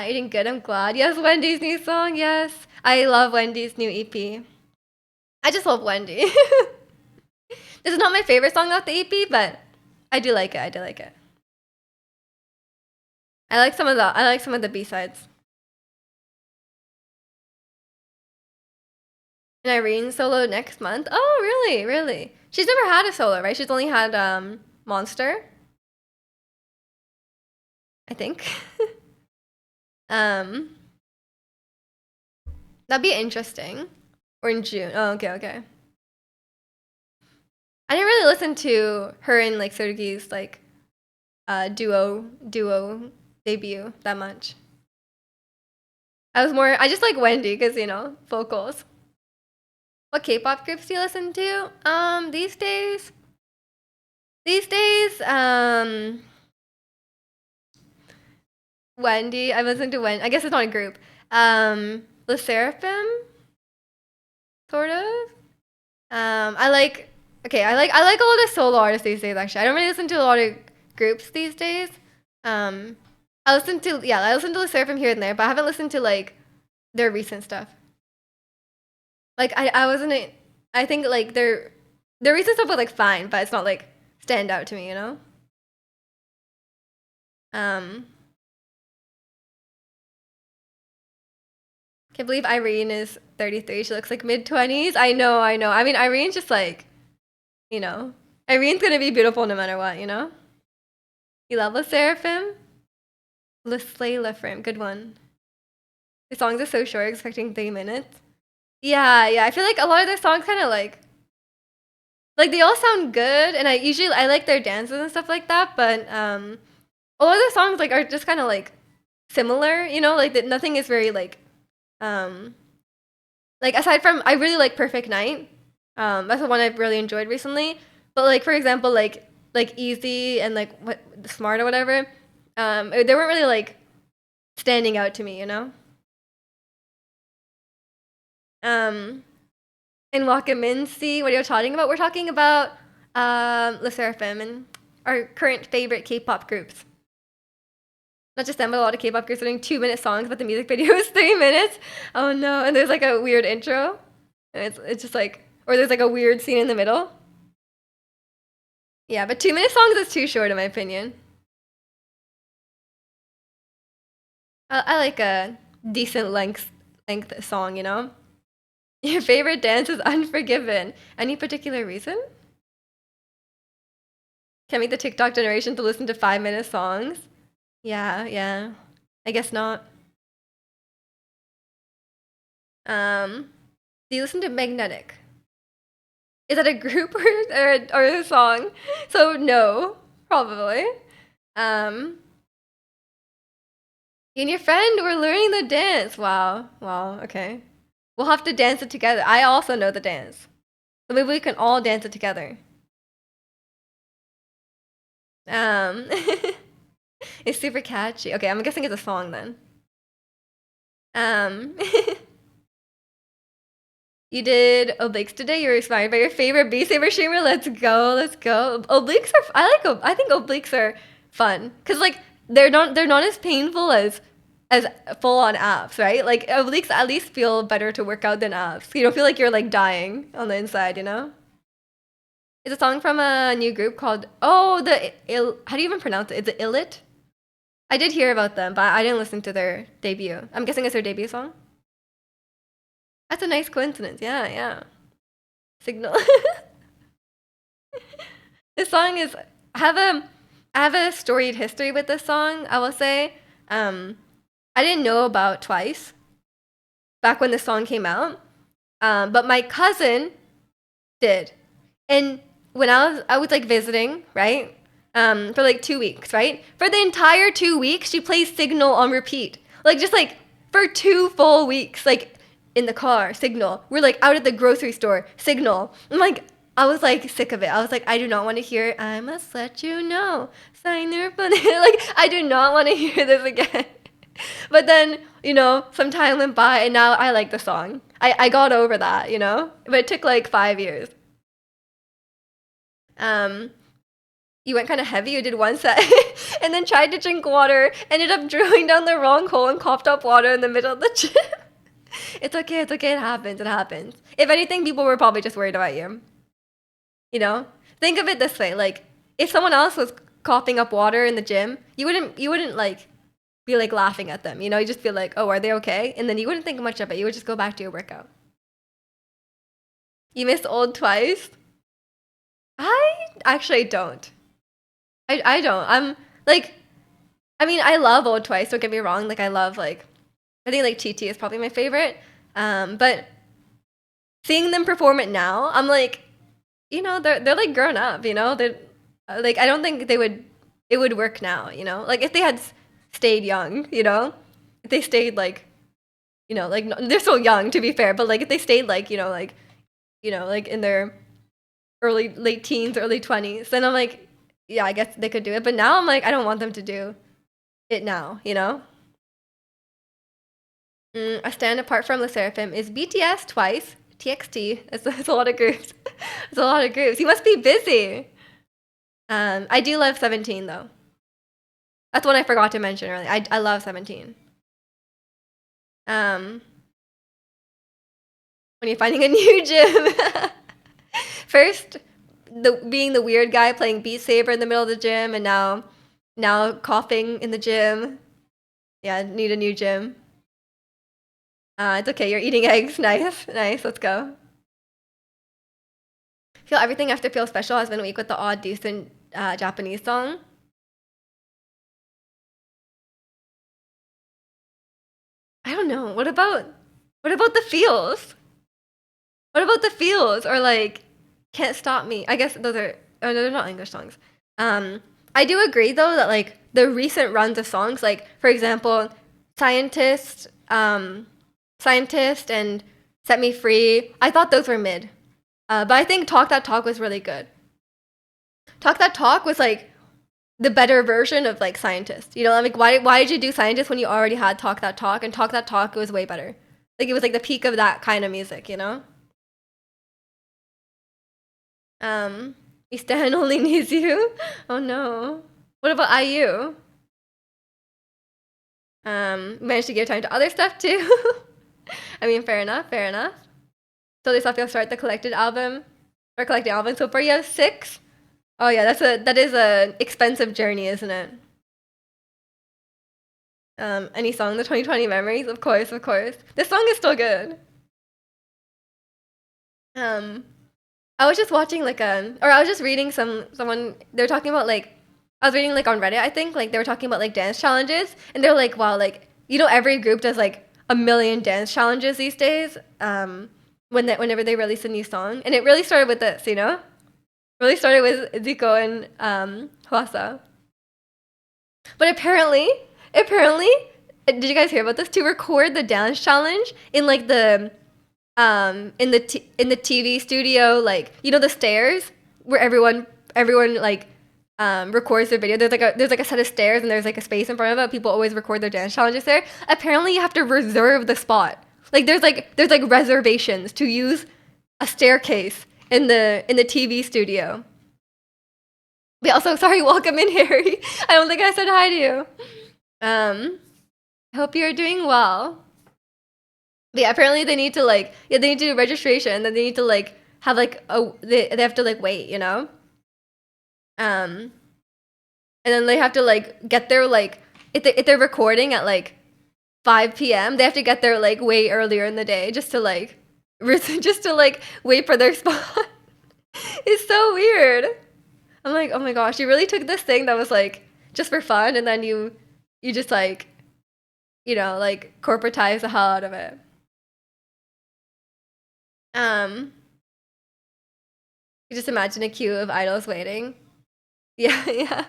Eating good. I'm glad. Yes, Wendy's new song. Yes, I love Wendy's new EP. I just love Wendy. This is not my favorite song off the EP, but I do like it. I do like it. I like some of the B sides. And Irene solo next month. Oh, really? Really? She's never had a solo, right? She's only had Monster, I think. um, that'd be interesting. Or in June. Oh, okay, okay. I didn't really listen to her and like Sergey's like duo debut that much. I just like Wendy because vocals. What K-pop groups do you listen to? These days, Wendy. I listen to Wendy. I guess it's not a group. The Seraphim, sort of. I like a lot of solo artists these days. Actually, I don't really listen to a lot of groups these days. I listen to the Seraphim here and there, but I haven't listened to like their recent stuff. Like I wasn't. I think like their recent stuff was like fine, but it's not like stand out to me. Um, can't believe Irene is 33. She looks like mid-20s. I know, I know. I mean, Irene's just like, you know, Irene's gonna be beautiful no matter what. You love the Seraphim, Le Slay Le Frame. Good one. The songs are so short, expecting 3 minutes. Yeah, yeah. I feel like a lot of their songs kind of like they all sound good, and I like their dances and stuff like that. But a lot of their songs like are just kind of like similar. Like that nothing is very um like aside from I really like Perfect Night. That's the one I've really enjoyed recently. But like for example, like Easy and like what Smart or whatever, they weren't really like standing out to me. Um, and Wakaminsi, what are you talking about? We're talking about Le Seraphim and our current favorite K-pop groups. Not just them, but a lot of K-pop groups are doing 2 minute songs, but the music video is 3 minutes. Oh no! And there's like a weird intro, and it's just like, or there's like a weird scene in the middle. Yeah, but 2 minute songs is too short in my opinion. I like a decent length song. Your favorite dance is Unforgiven. Any particular reason? Can't meet the TikTok generation to listen to 5 minute songs. Yeah, yeah. I guess not. Do you listen to Magnetic? Is that a group or a song? So no, probably. Um, you and your friend were learning the dance. Wow, wow. Okay, we'll have to dance it together. I also know the dance, so maybe we can all dance it together. Um, it's super catchy. Okay, I'm guessing it's a song then. Um, you did obliques today. You were inspired by your favorite Beat Saber streamer. Let's go, let's go. Obliques are. I think obliques are fun because like they're not as painful as full on abs, right? Like obliques at least feel better to work out than abs. You don't feel like you're like dying on the inside. It's a song from a new group called how do you even pronounce it? Is it Illit? I did hear about them, but I didn't listen to their debut. I'm guessing it's their debut song. That's a nice coincidence. Yeah, yeah. Signal. This song is I have a storied history with this song, I will say. I didn't know about Twice back when the song came out. But my cousin did. And when I was like visiting, right? for like 2 weeks, right? For the entire 2 weeks, she plays Signal on repeat. Like just like for 2 full weeks, like in the car, Signal. We're like out at the grocery store, Signal. I'm like, I was like sick of it. I was like, I do not want to hear I must let you know. Sign there for like I do not want to hear this again. But then, some time went by and now I like the song. I got over that, But it took like 5 years. You went kind of heavy. You did one set and then tried to drink water, ended up drilling down the wrong hole and coughed up water in the middle of the gym. It's okay. It's okay. It happens. It happens. If anything, people were probably just worried about you. Think of it this way. Like, if someone else was coughing up water in the gym, you wouldn't like be like laughing at them. You just feel like, oh, are they okay? And then you wouldn't think much of it. You would just go back to your workout. You missed old twice? I actually don't. I don't. I'm like, I mean, I love Old Twice. Don't get me wrong. Like, I love I think like TT is probably my favorite. But seeing them perform it now, I'm like, they're like grown up. They're like I don't think it would work now. Like if they had stayed young. If they stayed like, like they're so young to be fair, but like if they stayed like like in their late teens, early 20s, then I'm like, yeah, I guess they could do it. But now I'm like, I don't want them to do it now, I stand apart from Le Seraphim is BTS twice, TXT. It's a lot of groups. It's a lot of groups. You must be busy. I do love 17 though. That's one I forgot to mention earlier. I love 17. When you're finding a new gym. First, being the weird guy playing Beat Saber in the middle of the gym, and now coughing in the gym. Yeah, need a new gym. It's okay. You're eating eggs. Nice, nice. Let's go. Feel everything after Feel Special has been weak with the odd, decent Japanese song. I don't know. What about the feels? What about the feels or like Can't Stop Me? I guess those are no, they're not English songs. I do agree though that like the recent runs of songs, like for example, Scientist and Set Me Free, I thought those were mid. But I think Talk That Talk was really good. Talk That Talk was like the better version of like Scientist. Like why did you do Scientist when you already had Talk That Talk, and Talk That Talk was way better. Like it was like the peak of that kind of music, Stan only needs you. Oh no. What about IU? Managed to give time to other stuff too. I mean, fair enough, fair enough. So they thought they'll start the collected album or collecting albums. So far you have 6. Oh yeah, that is a expensive journey, isn't it? Any song, the 2020 Memories, of course, of course. This song is still good. I was just watching like or I was just reading someone they were talking about like I was reading like on Reddit, I think, like they were talking about like dance challenges, and they're like, wow, like every group does like a million dance challenges these days. Whenever they release a new song, and it really started with this, really started with Zico and Hwasa. But apparently, did you guys hear about this? To record the dance challenge in like the in the TV studio, like the stairs where everyone like records their video. There's like a set of stairs and there's like a space in front of it. People always record their dance challenges there. Apparently, you have to reserve the spot. Like there's reservations to use a staircase in the TV studio. But also, sorry, welcome in, Harry. I don't think I said hi to you. I hope you're doing well. But yeah, apparently they need to they need to do registration, and then they need to like have like they have to like wait, and then they have to like get there like if they're recording at like 5 p.m. they have to get there like way earlier in the day just to like wait for their spot. It's so weird. I'm like, oh my gosh, you really took this thing that was like just for fun, and then you just like like corporatize the hell out of it. You just imagine a queue of idols waiting. Yeah, yeah.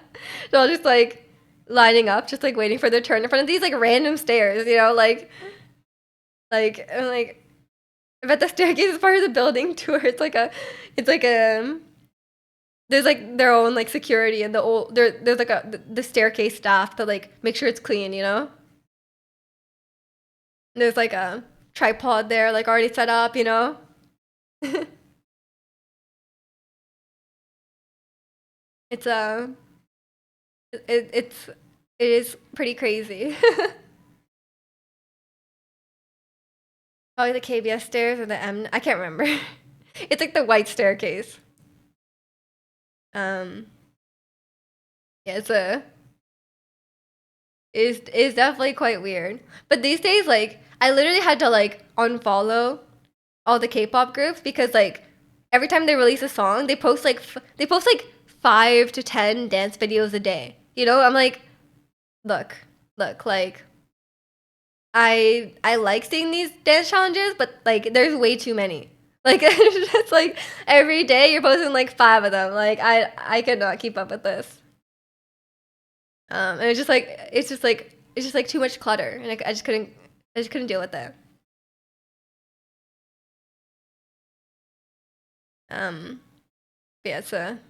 They're all just like lining up, just like waiting for their turn in front of these like random stairs, you know, like but the staircase is part of the building tour. It's like a there's like their own like security and there's like the staircase staff to like make sure it's clean, you know. And there's like a tripod there, like already set up, you know. It's it's it is pretty crazy. Probably the KBS stairs or the M. I can't remember. It's like the white staircase. Um, yeah, is definitely quite weird. But these days, like, I literally had to like unfollow all the K-pop groups because like every time they release a song, they post like 5 to 10 dance videos a day. You know, I'm like, look, like I like seeing these dance challenges, but like there's way too many. Like it's just like every day you're posting like 5 of them. Like I could not keep up with this. And it's just like too much clutter, and I just couldn't deal with it. Um, but yeah, sometimes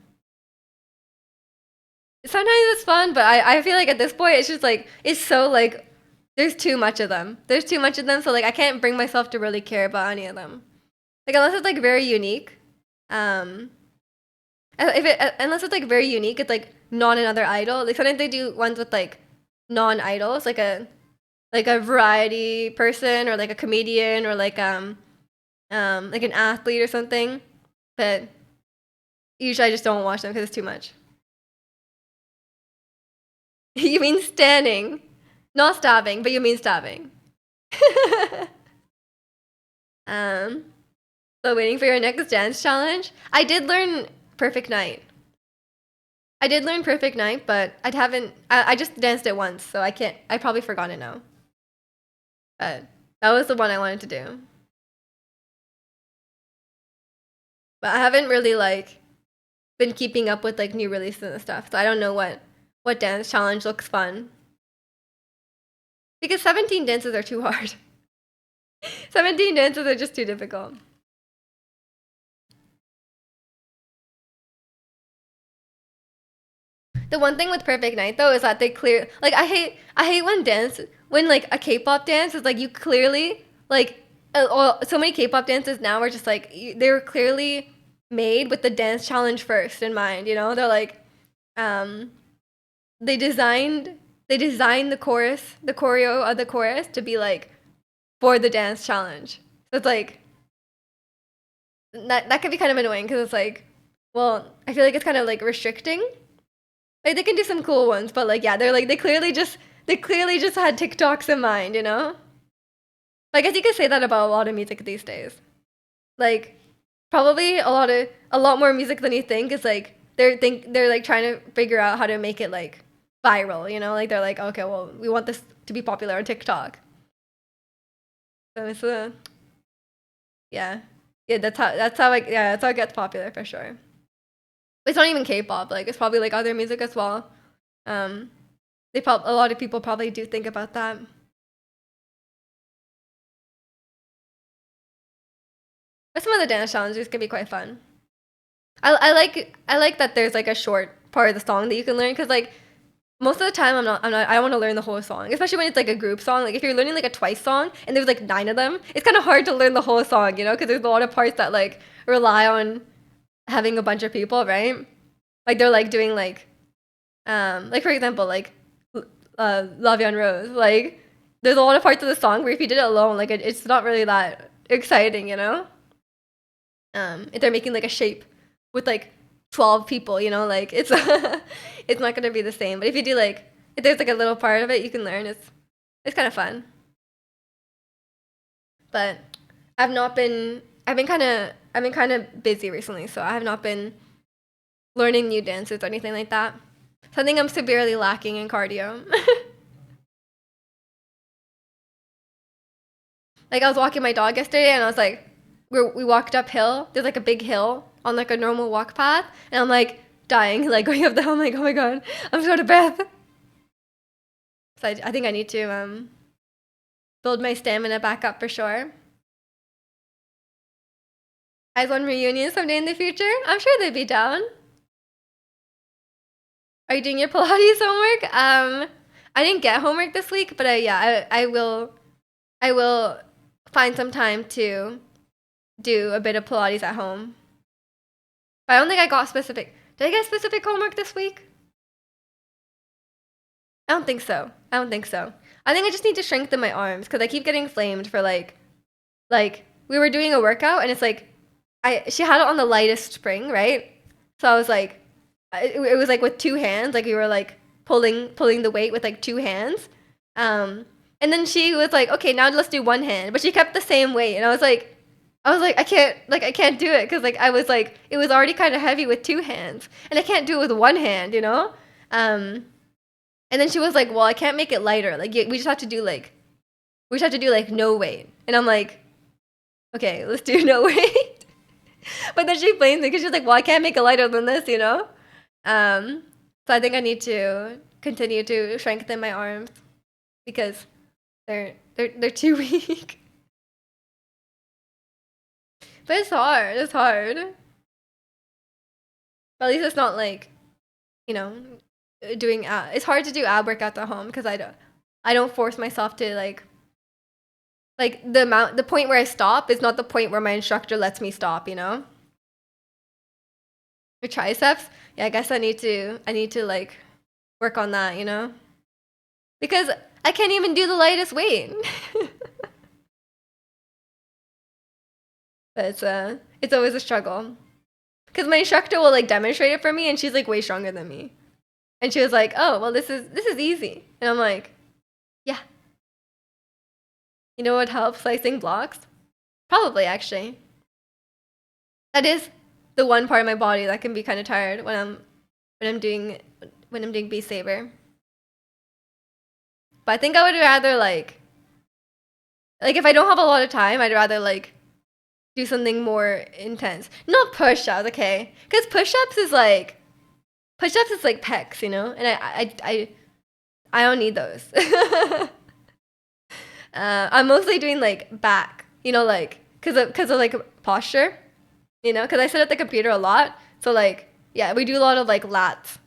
it's fun, but I feel like at this point it's just like it's so like there's too much of them. There's too much of them, so like I can't bring myself to really care about any of them. Like unless it's like very unique. Um, if it unless it's like very unique, it's like not another idol. Like sometimes they do ones with like non-idols, like a variety person or like a comedian or like an athlete or something. But usually I just don't watch them because it's too much. You mean standing, not stabbing, but you mean stabbing. um, so waiting for your next dance challenge. I did learn Perfect Night. I did learn Perfect Night, but I haven't. I just danced it once, so I can't. I probably forgot it now. But that was the one I wanted to do. But I haven't really like been keeping up with like new releases and stuff, so I don't know what dance challenge looks fun. Because 17 dances are too hard. 17 dances are just too difficult. The one thing with Perfect Night though is that they clear like I hate when like a K-pop dance is like you clearly like so many K-pop dances now are just like they were clearly made with the dance challenge first in mind, you know? They're like um they designed they designed the chorus, the choreo of the chorus to be like for the dance challenge. So it's like that could be kind of annoying because it's like, well, I feel like it's kind of like restricting. Like they can do some cool ones, but like yeah, they're like they clearly just had TikToks in mind, you know? Like I guess you could say that about a lot of music these days. Like probably a lot more music than you think is like they're like trying to figure out how to make it like viral, you know? Like they're like, okay, well, we want this to be popular on TikTok. So it's yeah. Yeah, that's how it gets popular for sure. It's not even K-pop. Like it's probably like other music as well. Um, a lot of people probably do think about that. But some of the dance challenges can be quite fun. I like that there's like a short part of the song that you can learn because like most of the time I don't want to learn the whole song, especially when it's like a group song. Like if you're learning like a Twice song and there's like 9 of them, it's kind of hard to learn the whole song, you know, because there's a lot of parts that like rely on having a bunch of people, right? Like they're like doing like for example La Vie en Rose. Like there's a lot of parts of the song where if you did it alone, like it's not really that exciting, you know. If they're making like a shape with like 12 people, you know, like it's it's not gonna be the same. But if you do like if there's like a little part of it you can learn, it's kind of fun. But I've been kind of busy recently, so I have not been learning new dances or anything like that. So I think I'm severely lacking in cardio. Like I was walking my dog yesterday, and I was like, we walked uphill. There's like a big hill on like a normal walk path, and I'm like dying, like going up the hill. I'm like, oh my god, I'm so out of breath. So I think I need to build my stamina back up for sure. Guys want reunion someday in the future? I'm sure they'd be down. Are you doing your Pilates homework? I didn't get homework this week, but I will find some time to do a bit of Pilates at home. But I don't think I got specific. Did I get specific homework this week? I don't think so. I think I just need to strengthen my arms because I keep getting flamed for like we were doing a workout and it's like she had it on the lightest spring, right? So I was like, it was like with two hands, like we were like pulling the weight with like two hands. And then she was like, okay, now let's do one hand, but she kept the same weight, and I was like, I can't do it because like I was like, it was already kind of heavy with two hands, and I can't do it with one hand, you know. And then she was like, well, I can't make it lighter. Like we just have to do like no weight, and I'm like, okay, let's do no weight. But then she blames me because she's like, well, I can't make it lighter than this, you know. So I think I need to continue to strengthen my arms because they're too weak. But it's hard. But at least it's not like, you know, doing it's hard to do ab workouts at home because I don't force myself to like the point where I stop is not the point where my instructor lets me stop, you know. Your triceps, yeah, I guess I need to like work on that, you know, because I can't even do the lightest weight. But it's always a struggle because my instructor will like demonstrate it for me, and she's like way stronger than me, and she was like, oh well, this is easy, and I'm like, yeah. You know what helps slicing blocks? Probably, actually. That is the one part of my body that can be kind of tired when I'm doing Beat Saber. But I think I would rather like if I don't have a lot of time, I'd rather like do something more intense. Not push-ups, okay? Because push-ups is like pecs, you know, and I don't need those. I'm mostly doing like back, you know, like because of like posture, you know, because I sit at the computer a lot. So like, yeah, we do a lot of like lats.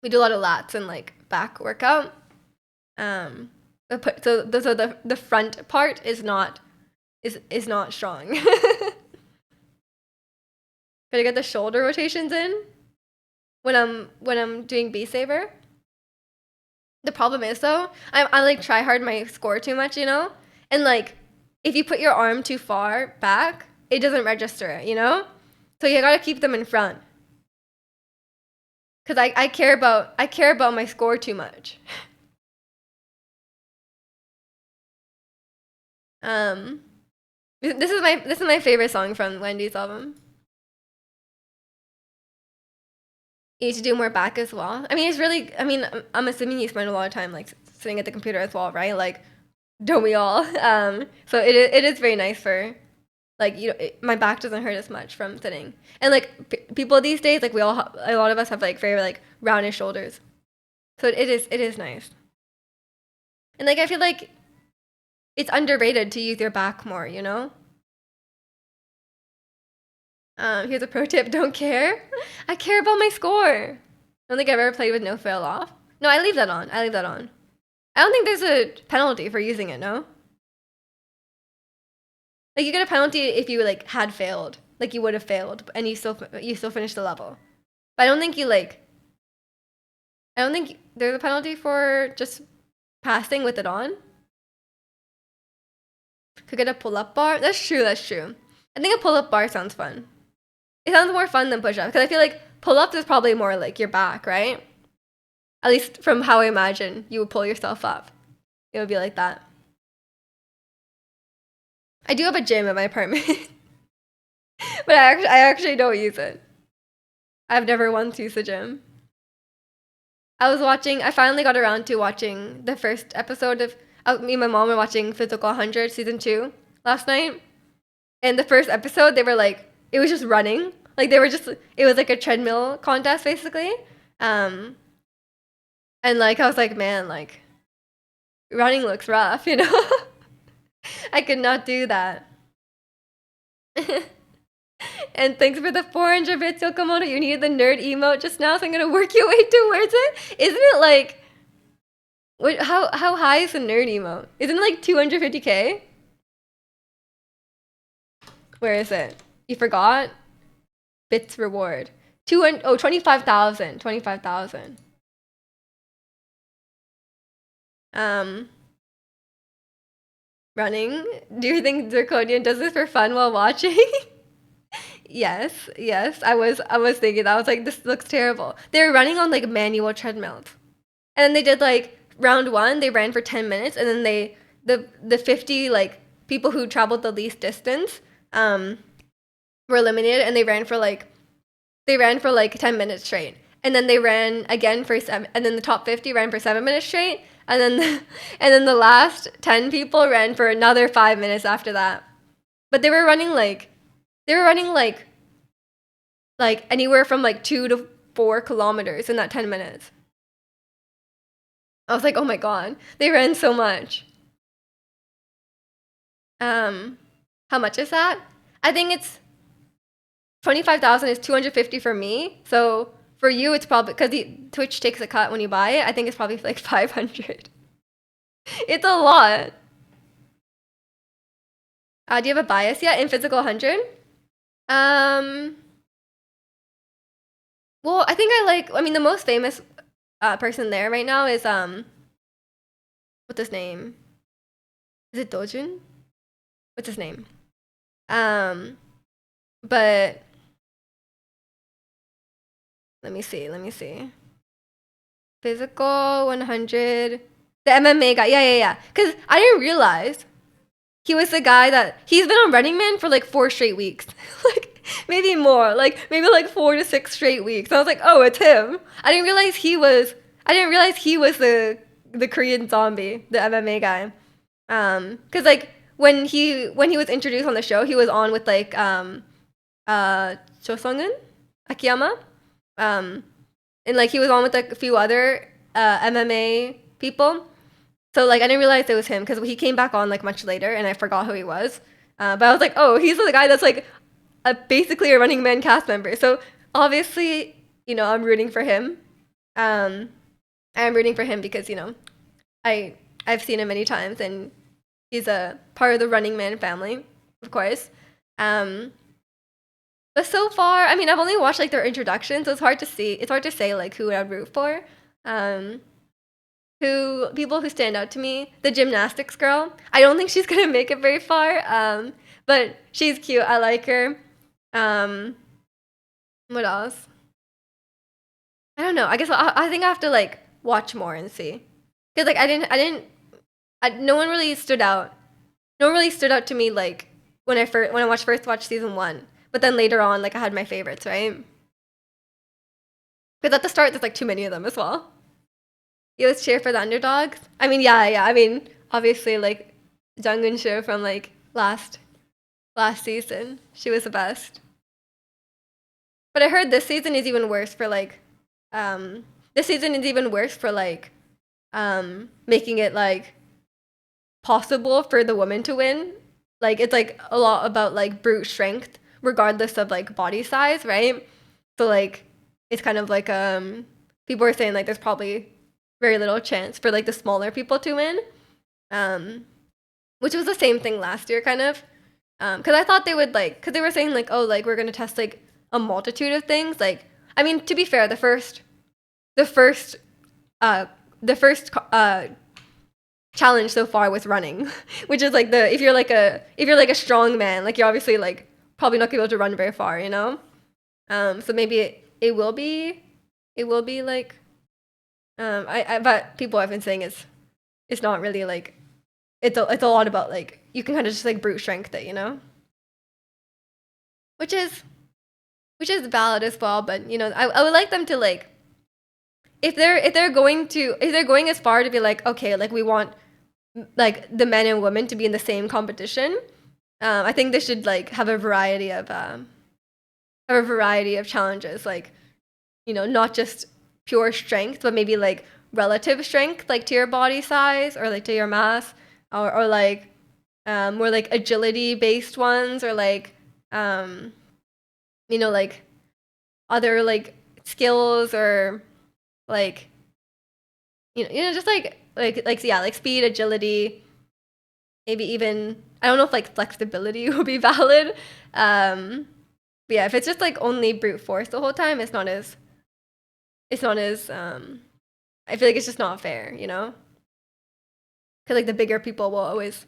We do a lot of lats and like back workout. So the front part is not strong. Gotta get the shoulder rotations in when I'm doing Beat Saber. The problem is though, I like try hard my score too much, you know? And like if you put your arm too far back, it doesn't register it, you know? So you gotta keep them in front. Cause I care about my score too much. This is my favorite song from Wendy's album. You need to do more back as well. I mean, it's really. I mean, I'm assuming you spend a lot of time like sitting at the computer as well, right? Like, don't we all? So it is very nice for, like, you know, my back doesn't hurt as much from sitting. And like people these days, like a lot of us have like very like roundish shoulders, so it is nice. And like I feel like it's underrated to use your back more, you know. Here's a pro tip: don't care. I care about my score. I don't think I've ever played with no fail off. No, I leave that on. I don't think there's a penalty for using it, no? Like you get a penalty if you like had failed. Like you would have failed and you still finished the level. But I don't think there's a penalty for just passing with it on. Could get a pull-up bar. That's true. I think a pull-up bar sounds fun. It sounds more fun than push-ups because I feel like pull-ups is probably more like your back, right? At least from how I imagine you would pull yourself up. It would be like that. I do have a gym in my apartment, but I actually don't use it. I've never once used the gym. I finally got around to watching the first episode of me and my mom were watching Physical 100 season 2 last night. And the first episode, they were like, it was just running Like they were just, it was like a treadmill contest basically. And like I was like, man, like running looks rough, you know? I could not do that. And thanks for the 400 bits, Yokomoto. You needed the nerd emote just now, so I'm gonna work your way towards it. Isn't it like, what? How high is the nerd emote? Isn't it like 250k? Where is it? You forgot? Bits reward. 200. Oh, 25,000. 25,000. Running. Do you think Draconian does this for fun while watching? Yes, yes. I was thinking that. I was like, this looks terrible. They were running on like manual treadmills. And then they did like round one, they ran for 10 minutes, and then the 50 like people who traveled the least distance were eliminated, and they ran for like 10 minutes straight. And then they ran again for 7, and then the top 50 ran for 7 minutes straight, and then the last 10 people ran for another 5 minutes after that. But they were running like anywhere from like 2 to 4 kilometers in that 10 minutes. I was like, oh my god, they ran so much. How much is that? I think it's 25,000 is 250 for me. So for you, it's probably because Twitch takes a cut when you buy it. I think it's probably like 500. It's a lot. Do you have a bias yet in physical 100? Well, I think I mean, the most famous person there right now is what's his name? Is it Dojun? What's his name? But let me see. Physical 100. The MMA guy. Yeah. Because I didn't realize he was the guy that he's been on Running Man for like 4 straight weeks. Like maybe more. Like maybe like 4 to 6 straight weeks. I was like, oh, it's him. I didn't realize he was the Korean zombie, the MMA guy. Because like when he was introduced on the show, he was on with like Cho Sung-eun, Akiyama, and like he was on with like a few other MMA people. So like I didn't realize it was him because he came back on like much later, and I forgot who he was. But I was like, oh, he's the guy that's like basically a Running Man cast member. So obviously, you know, I'm rooting for him. I'm rooting for him because, you know, I've seen him many times, and he's a part of the Running Man family, of course. But so far, I mean, I've only watched like their introduction, so it's hard to say like who I'd root for. People who stand out to me, the gymnastics girl. I don't think she's gonna make it very far. But she's cute. I like her. What else? I don't know. I guess I think I have to like watch more and see, because like no one really stood out. No one really stood out to me like when I first watched season 1. But then later on, like I had my favorites, right? Because at the start, there's like too many of them as well. You always cheer for the underdogs. I mean, yeah. I mean, obviously, like Jung Show from like last season, she was the best. But I heard this season is even worse for like, making it like possible for the woman to win. Like it's like a lot about like brute strength, regardless of like body size, right? So like it's kind of like people are saying like there's probably very little chance for like the smaller people to win, which was the same thing last year kind of, because I thought they would like, because they were saying like, oh, like we're gonna test like a multitude of things. Like I mean, to be fair, the first challenge so far was running, which is like if you're like a strong man, like you're obviously like probably not gonna be able to run very far, you know. So maybe it will be like but people have been saying it's not really like it's a lot about like you can kind of just like brute strength it, you know, which is valid as well. But you know, I would like them to like, if they're going as far to be like, okay, like we want like the men and women to be in the same competition, I think they should like have a variety of a variety of challenges, like, you know, not just pure strength, but maybe like relative strength, like to your body size or like to your mass, or like more like agility based ones, or like you know, like other like skills, or like just like yeah, like speed, agility, maybe even I don't know if like flexibility would be valid. But yeah, if it's just like only brute force the whole time, it's not as I feel like it's just not fair, you know? Because like the bigger people will always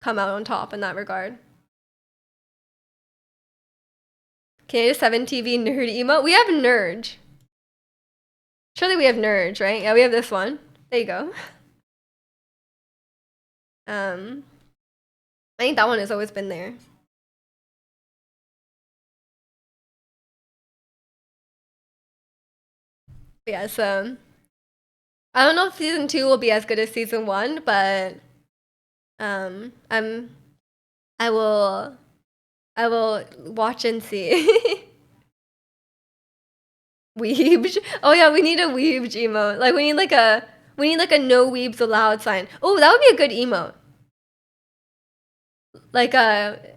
come out on top in that regard. Canada 7 TV nerd emo. We have Nerd. Surely we have Nerd, right? Yeah, we have this one. There you go. I think that one has always been there. But yeah, so I don't know if season 2 will be as good as season 1, but um, I'm I will I will watch and see. Weebs. Oh yeah, we need a weebs emote. Like we need like a no weebs allowed sign. Oh, that would be a good emote. Like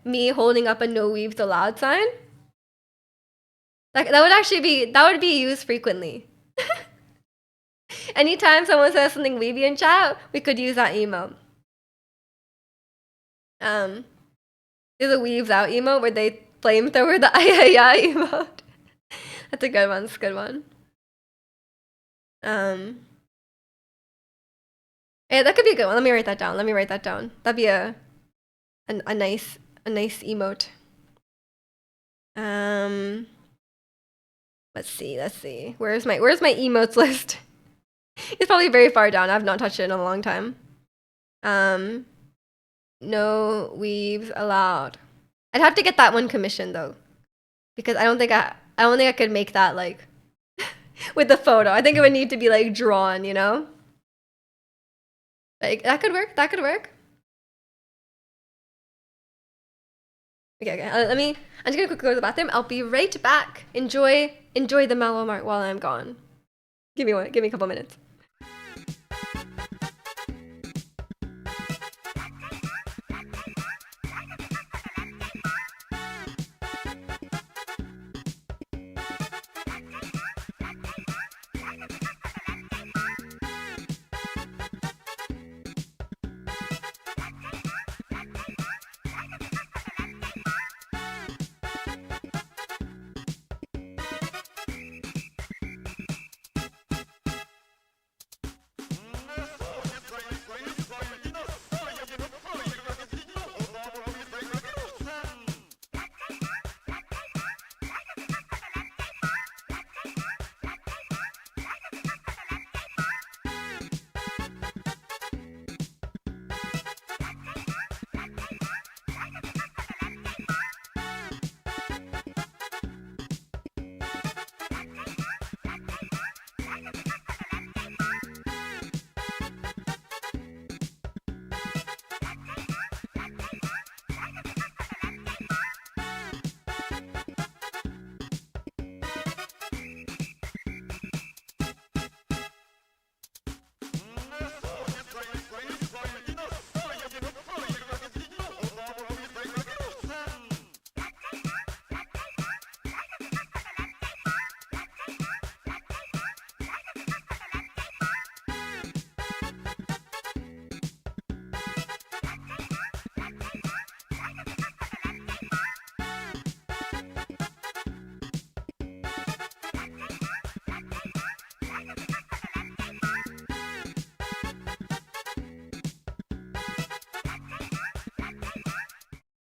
me holding up a no weebs allowed sign. Like that would be used frequently. Anytime someone says something weeby in chat, we could use that emote. There's a weaves out emote where they flamethrower the ay emote. That's a good one. That's a good one. Yeah, that could be a good one. Let me write that down. That'd be a nice emote. Let's see. Where's my emotes list? It's probably very far down. I've not touched it in a long time. No weaves allowed. I'd have to get that one commissioned though, because I don't think I could make that like with the photo. I think it would need to be like drawn, you know? Like that could work. Okay. I'm just gonna quickly go to the bathroom. I'll be right back. Enjoy the mellow mart while I'm gone. Give me a couple minutes.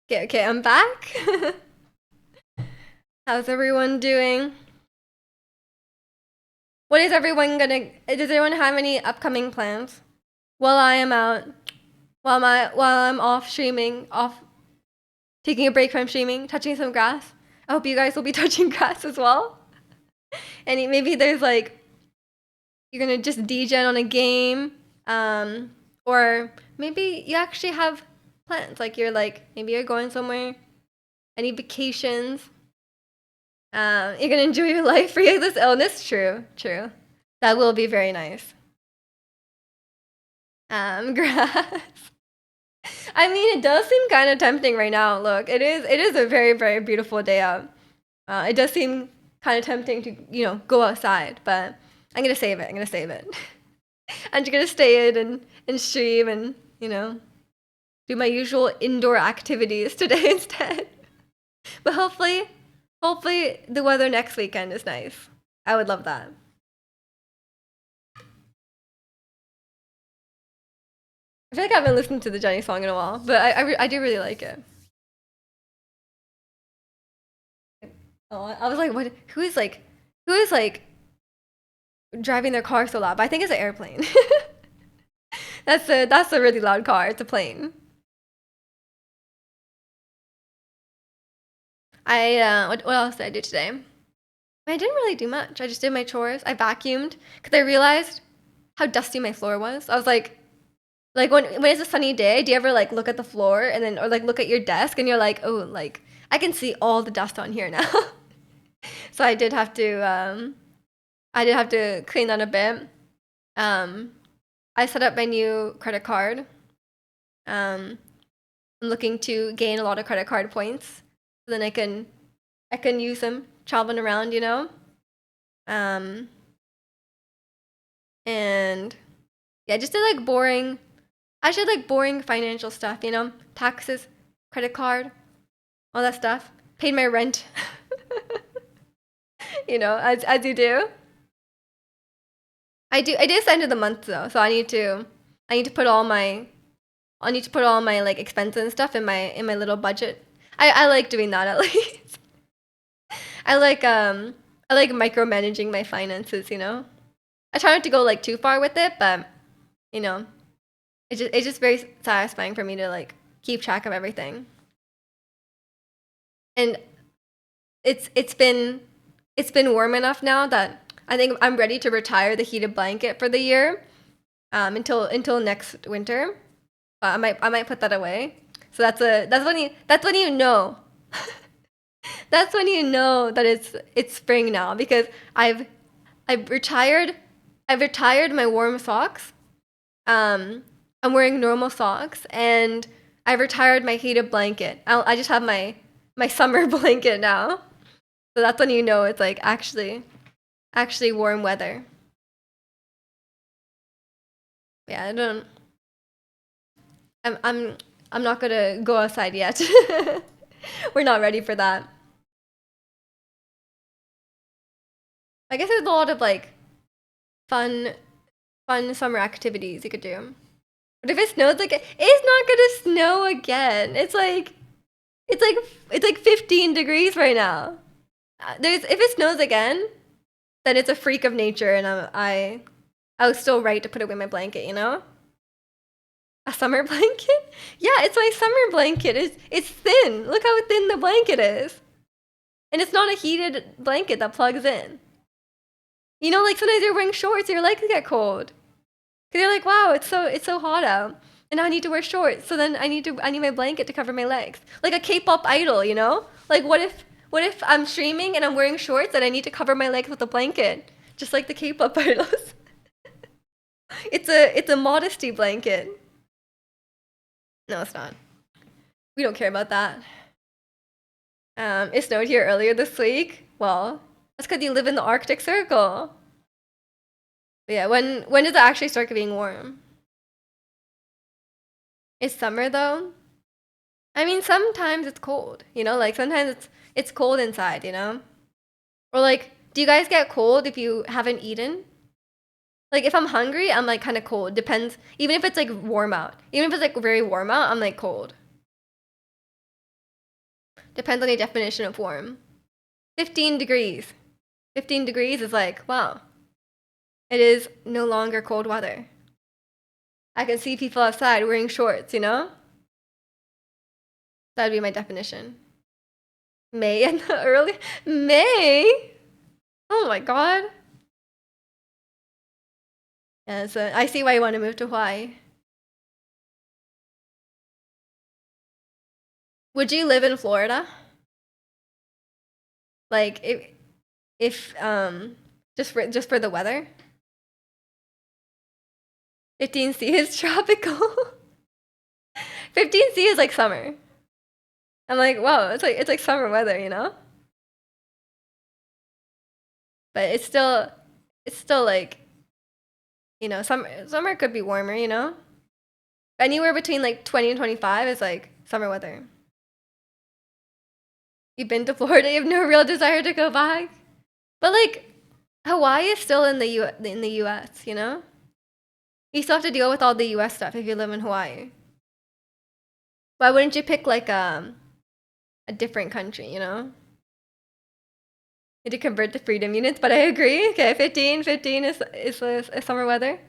Okay, I'm back. How's everyone doing? Does everyone have any upcoming plans? While I am out, while I'm off streaming, taking a break from streaming, touching some grass. I hope you guys will be touching grass as well. And maybe there's like, you're gonna just degen on a game, or maybe you actually have plans. Like maybe you're going somewhere. Any vacations? You're gonna enjoy your life free of this illness. True, true. That will be very nice. Grass. I mean, it does seem kind of tempting right now. Look, it is a very, very beautiful day out. It does seem kind of tempting to, go outside, but I'm gonna save it. I'm gonna save it. I'm just gonna stay in and stream and, do my usual indoor activities today instead. But hopefully the weather next weekend is nice. I would love that. I feel like I haven't listened to the Jenny song in a while, but I do really like it. Oh, I was like, what? Who is like driving their car so loud? But I think it's an airplane. That's a really loud car. It's a plane. What else did I do today? I didn't really do much. I just did my chores. I vacuumed because I realized how dusty my floor was. I was like when it's a sunny day, do you ever like look at the floor and then or like look at your desk and you're like, oh, like I can see all the dust on here now. So I did have to clean that a bit. I set up my new credit card. I'm looking to gain a lot of credit card points, so then I can use them traveling around. Um, and yeah, just did like boring. I did like boring financial stuff, taxes, credit card, all that stuff. Paid my rent, as you do. I did the end of the month though, so I need to put all my like expenses and stuff in my little budget. I like doing that at least. I like micromanaging my finances. I try not to go like too far with it, but you know, it's just very satisfying for me to like keep track of everything. And it's been warm enough now that I think I'm ready to retire the heated blanket for the year, until next winter. I might put that away. So that's when you know that's when you know that it's spring now because I've retired I've retired my warm socks. Um, I'm wearing normal socks and I've retired my heated blanket. I just have my summer blanket now. So that's when you know it's like actually warm weather. Yeah, I don't. I'm not gonna go outside yet. We're not ready for that. I guess there's a lot of like fun fun summer activities you could do. But if it snows like it's not gonna snow again. It's like 15 degrees right now. There's if it snows again, then it's a freak of nature, and I was still right to put away my blanket. A summer blanket? Yeah, it's my summer blanket. It's thin. Look how thin the blanket is. And it's not a heated blanket that plugs in. Like sometimes you're wearing shorts, your legs get cold. Cause you're like, wow, it's so hot out. And now I need to wear shorts. So then I need my blanket to cover my legs. Like a K-pop idol. Like what if I'm streaming and I'm wearing shorts and I need to cover my legs with a blanket? Just like the K-pop idols. It's a modesty blanket. No, it's not. We don't care about that. It snowed here earlier this week. Well, that's because you live in the Arctic Circle. But yeah, when does it actually start being warm? It's summer though. I mean, sometimes it's cold. Like sometimes it's cold inside. Or like, do you guys get cold if you haven't eaten? Like if I'm hungry, I'm like kind of cold. Depends. Even if it's like warm out. Even if it's like very warm out, I'm like cold. Depends on your definition of warm. 15 degrees. 15 degrees is like, wow, it is no longer cold weather. I can see people outside wearing shorts. That'd be my definition. May in the early May. Oh my god. Yeah, so I see why you want to move to Hawaii. Would you live in Florida? Like if just for the weather. 15C is tropical. 15C is like summer. I'm like, wow, it's like summer weather, you know? But it's still like, you know, summer could be warmer, you know? Anywhere between like 20 and 25 is like summer weather. You've been to Florida, you have no real desire to go back. But like Hawaii is still in the US, you know? You still have to deal with all the US stuff if you live in Hawaii. Why wouldn't you pick like a different country, you know? Need to convert the freedom units, but I agree. Okay, 15 is summer weather.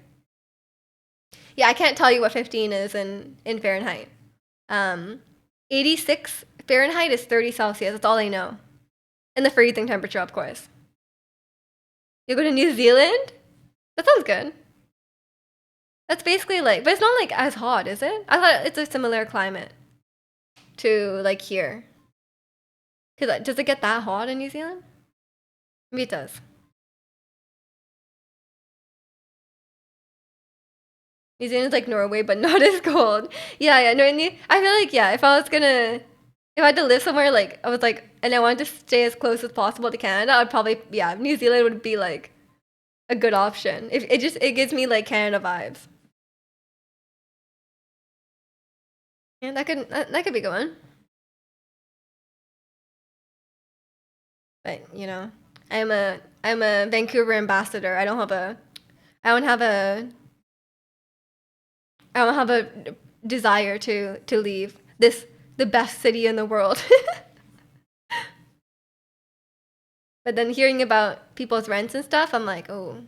Yeah, I can't tell you what 15 is in Fahrenheit. 86 Fahrenheit is 30 Celsius. That's all I know. And the freezing temperature, of course. You go to New Zealand? That sounds good. That's basically like, but it's not like as hot, is it? I thought it's a similar climate to like here. Cause does it get that hot in New Zealand? Maybe it does. New Zealand's like Norway, but not as cold. Yeah, no, I feel like, yeah, if I had to live somewhere, like, I was like, and I wanted to stay as close as possible to Canada, I'd probably, yeah, New Zealand would be like a good option. If it gives me like Canada vibes. Yeah, that could be good one. But, you know, I'm a Vancouver ambassador. I don't have a I don't have a desire to leave the best city in the world. But then hearing about people's rents and stuff, I'm like, oh,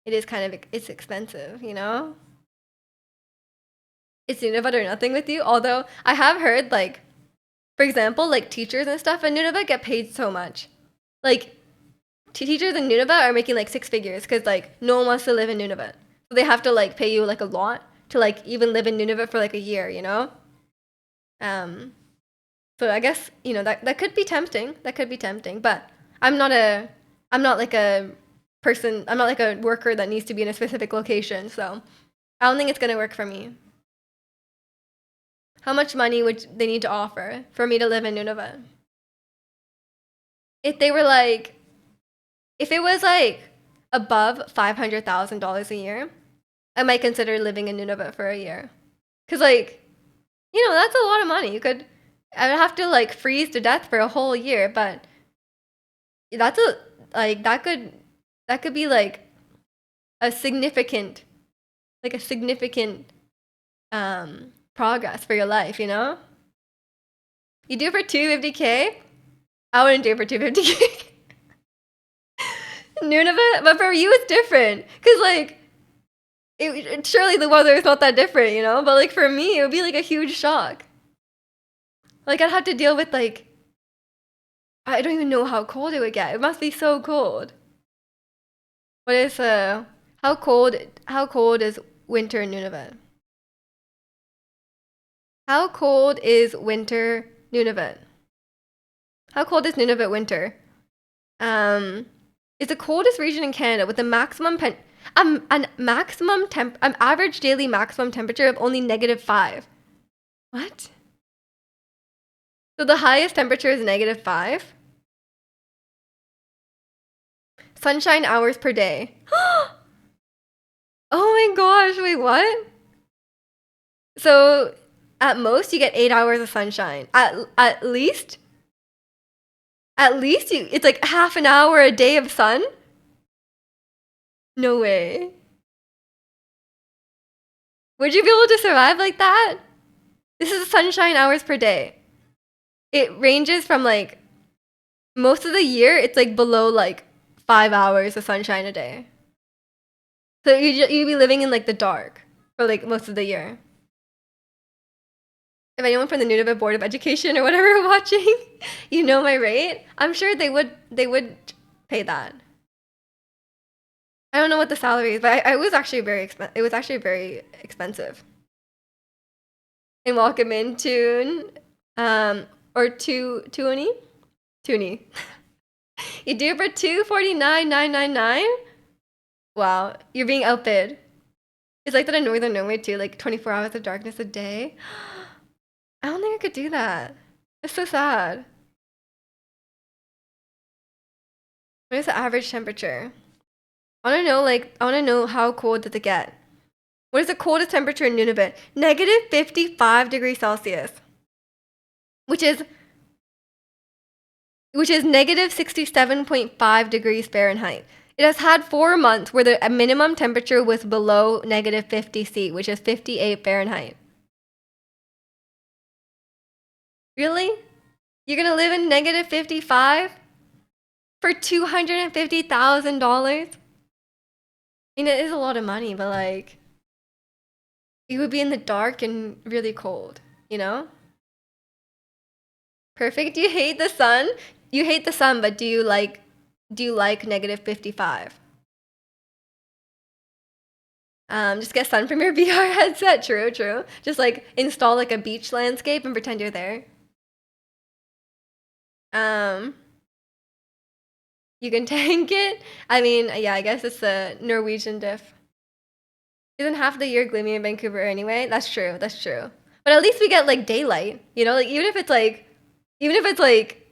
it is kind of it's expensive, you know? It's Nunavut or nothing with you. Although I have heard like, for example, like teachers and stuff in Nunavut get paid so much. Like teachers in Nunavut are making like six figures because like no one wants to live in Nunavut. So they have to like pay you like a lot to like even live in Nunavut for like a year, you know? Um, so I guess, you know, that could be tempting. That could be tempting. But I'm not a I'm not like a person I'm not like a worker that needs to be in a specific location. So I don't think it's gonna work for me. How much money would they need to offer for me to live in Nunavut? If they were like if it was like above $500,000 a year, I might consider living in Nunavut for a year. Cause like, you know, that's a lot of money. I would have to like freeze to death for a whole year, but that's a like that could be a significant a significant progress for your life, you know? You do it for 250K? I wouldn't do it for 250K. Nunavut, but for you it's different. Cause like surely the weather is not that different, you know? But like for me, it would be like a huge shock. Like I'd have to deal with like I don't even know how cold it would get. It must be so cold. What is how cold is winter in Nunavut? How cold is winter Nunavut? How cold is Nunavut winter? It's the coldest region in Canada with a an average daily maximum temperature of only -5. What? So the highest temperature is -5? Sunshine hours per day. Oh my gosh, wait, what? So at most you get 8 hours of sunshine. At least it's like half an hour a day of sun? No way. Would you be able to survive like that? This is sunshine hours per day. It ranges from like most of the year it's like below like 5 hours of sunshine a day. So you'd be living in like the dark for like most of the year. If anyone from the Nunavut Board of Education or whatever are watching, you know my rate. I'm sure they would pay that. I don't know what the salary is, but it was actually it was actually very expensive. And welcome in Tune, or Toonie. You do it for 249,999. Wow, you're being outbid. It's like that in Northern Norway too, like 24 hours of darkness a day. I don't think I could do that. It's so sad. What is the average temperature? I want to know, like, I want to know how cold does it get? What is the coldest temperature in Nunavut? Negative 55 degrees Celsius, which is negative 67.5 degrees Fahrenheit. It has had 4 months where the minimum temperature was below negative 50 C, which is 58 Fahrenheit. Really? You're gonna live in negative 55 for $250,000? I mean, it is a lot of money, but like, you would be in the dark and really cold, you know? Perfect. Do you hate the sun? You hate the sun, but do you like negative 55? Just get sun from your VR headset. True, true. Just like install like a beach landscape and pretend you're there. You can tank it. I mean, yeah, I guess it's the Norwegian diff. Isn't half the year gloomy in Vancouver anyway? That's true. That's true. But at least we get like daylight. You know, like even if it's like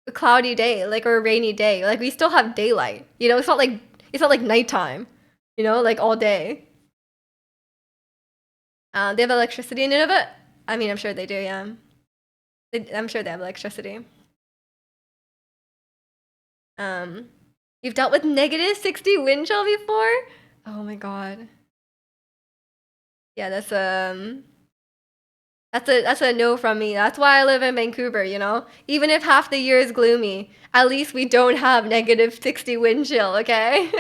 a cloudy day, like or a rainy day, like we still have daylight. You know, it's not like nighttime. You know, like all day. They have electricity in Nunavut. I mean, I'm sure they do. Yeah, I'm sure they have electricity. You've dealt with negative 60 wind chill before? Oh my god. Yeah, that's a no from me. That's why I live in Vancouver, you know? Even if half the year is gloomy, at least we don't have negative 60 wind chill, okay?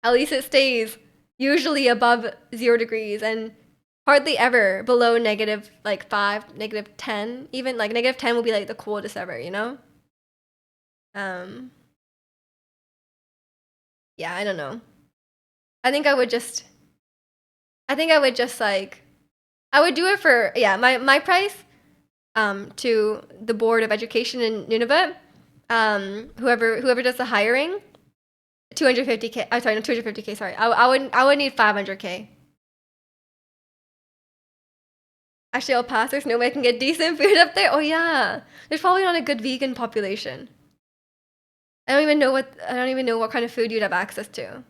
At least it stays usually above 0 degrees and hardly ever below negative like 5, negative 10. Even like negative 10 will be like the coldest ever, you know? Yeah, I don't know. I think I would just like I would do it for yeah, my price to the Board of Education in Nunavut, whoever does the hiring, 250K. I'm sorry, not 250K, sorry. I would need 500K. Actually, I'll pass. There's no way I can get decent food up there. Oh yeah. There's probably not a good vegan population. I don't even know what kind of food you'd have access to.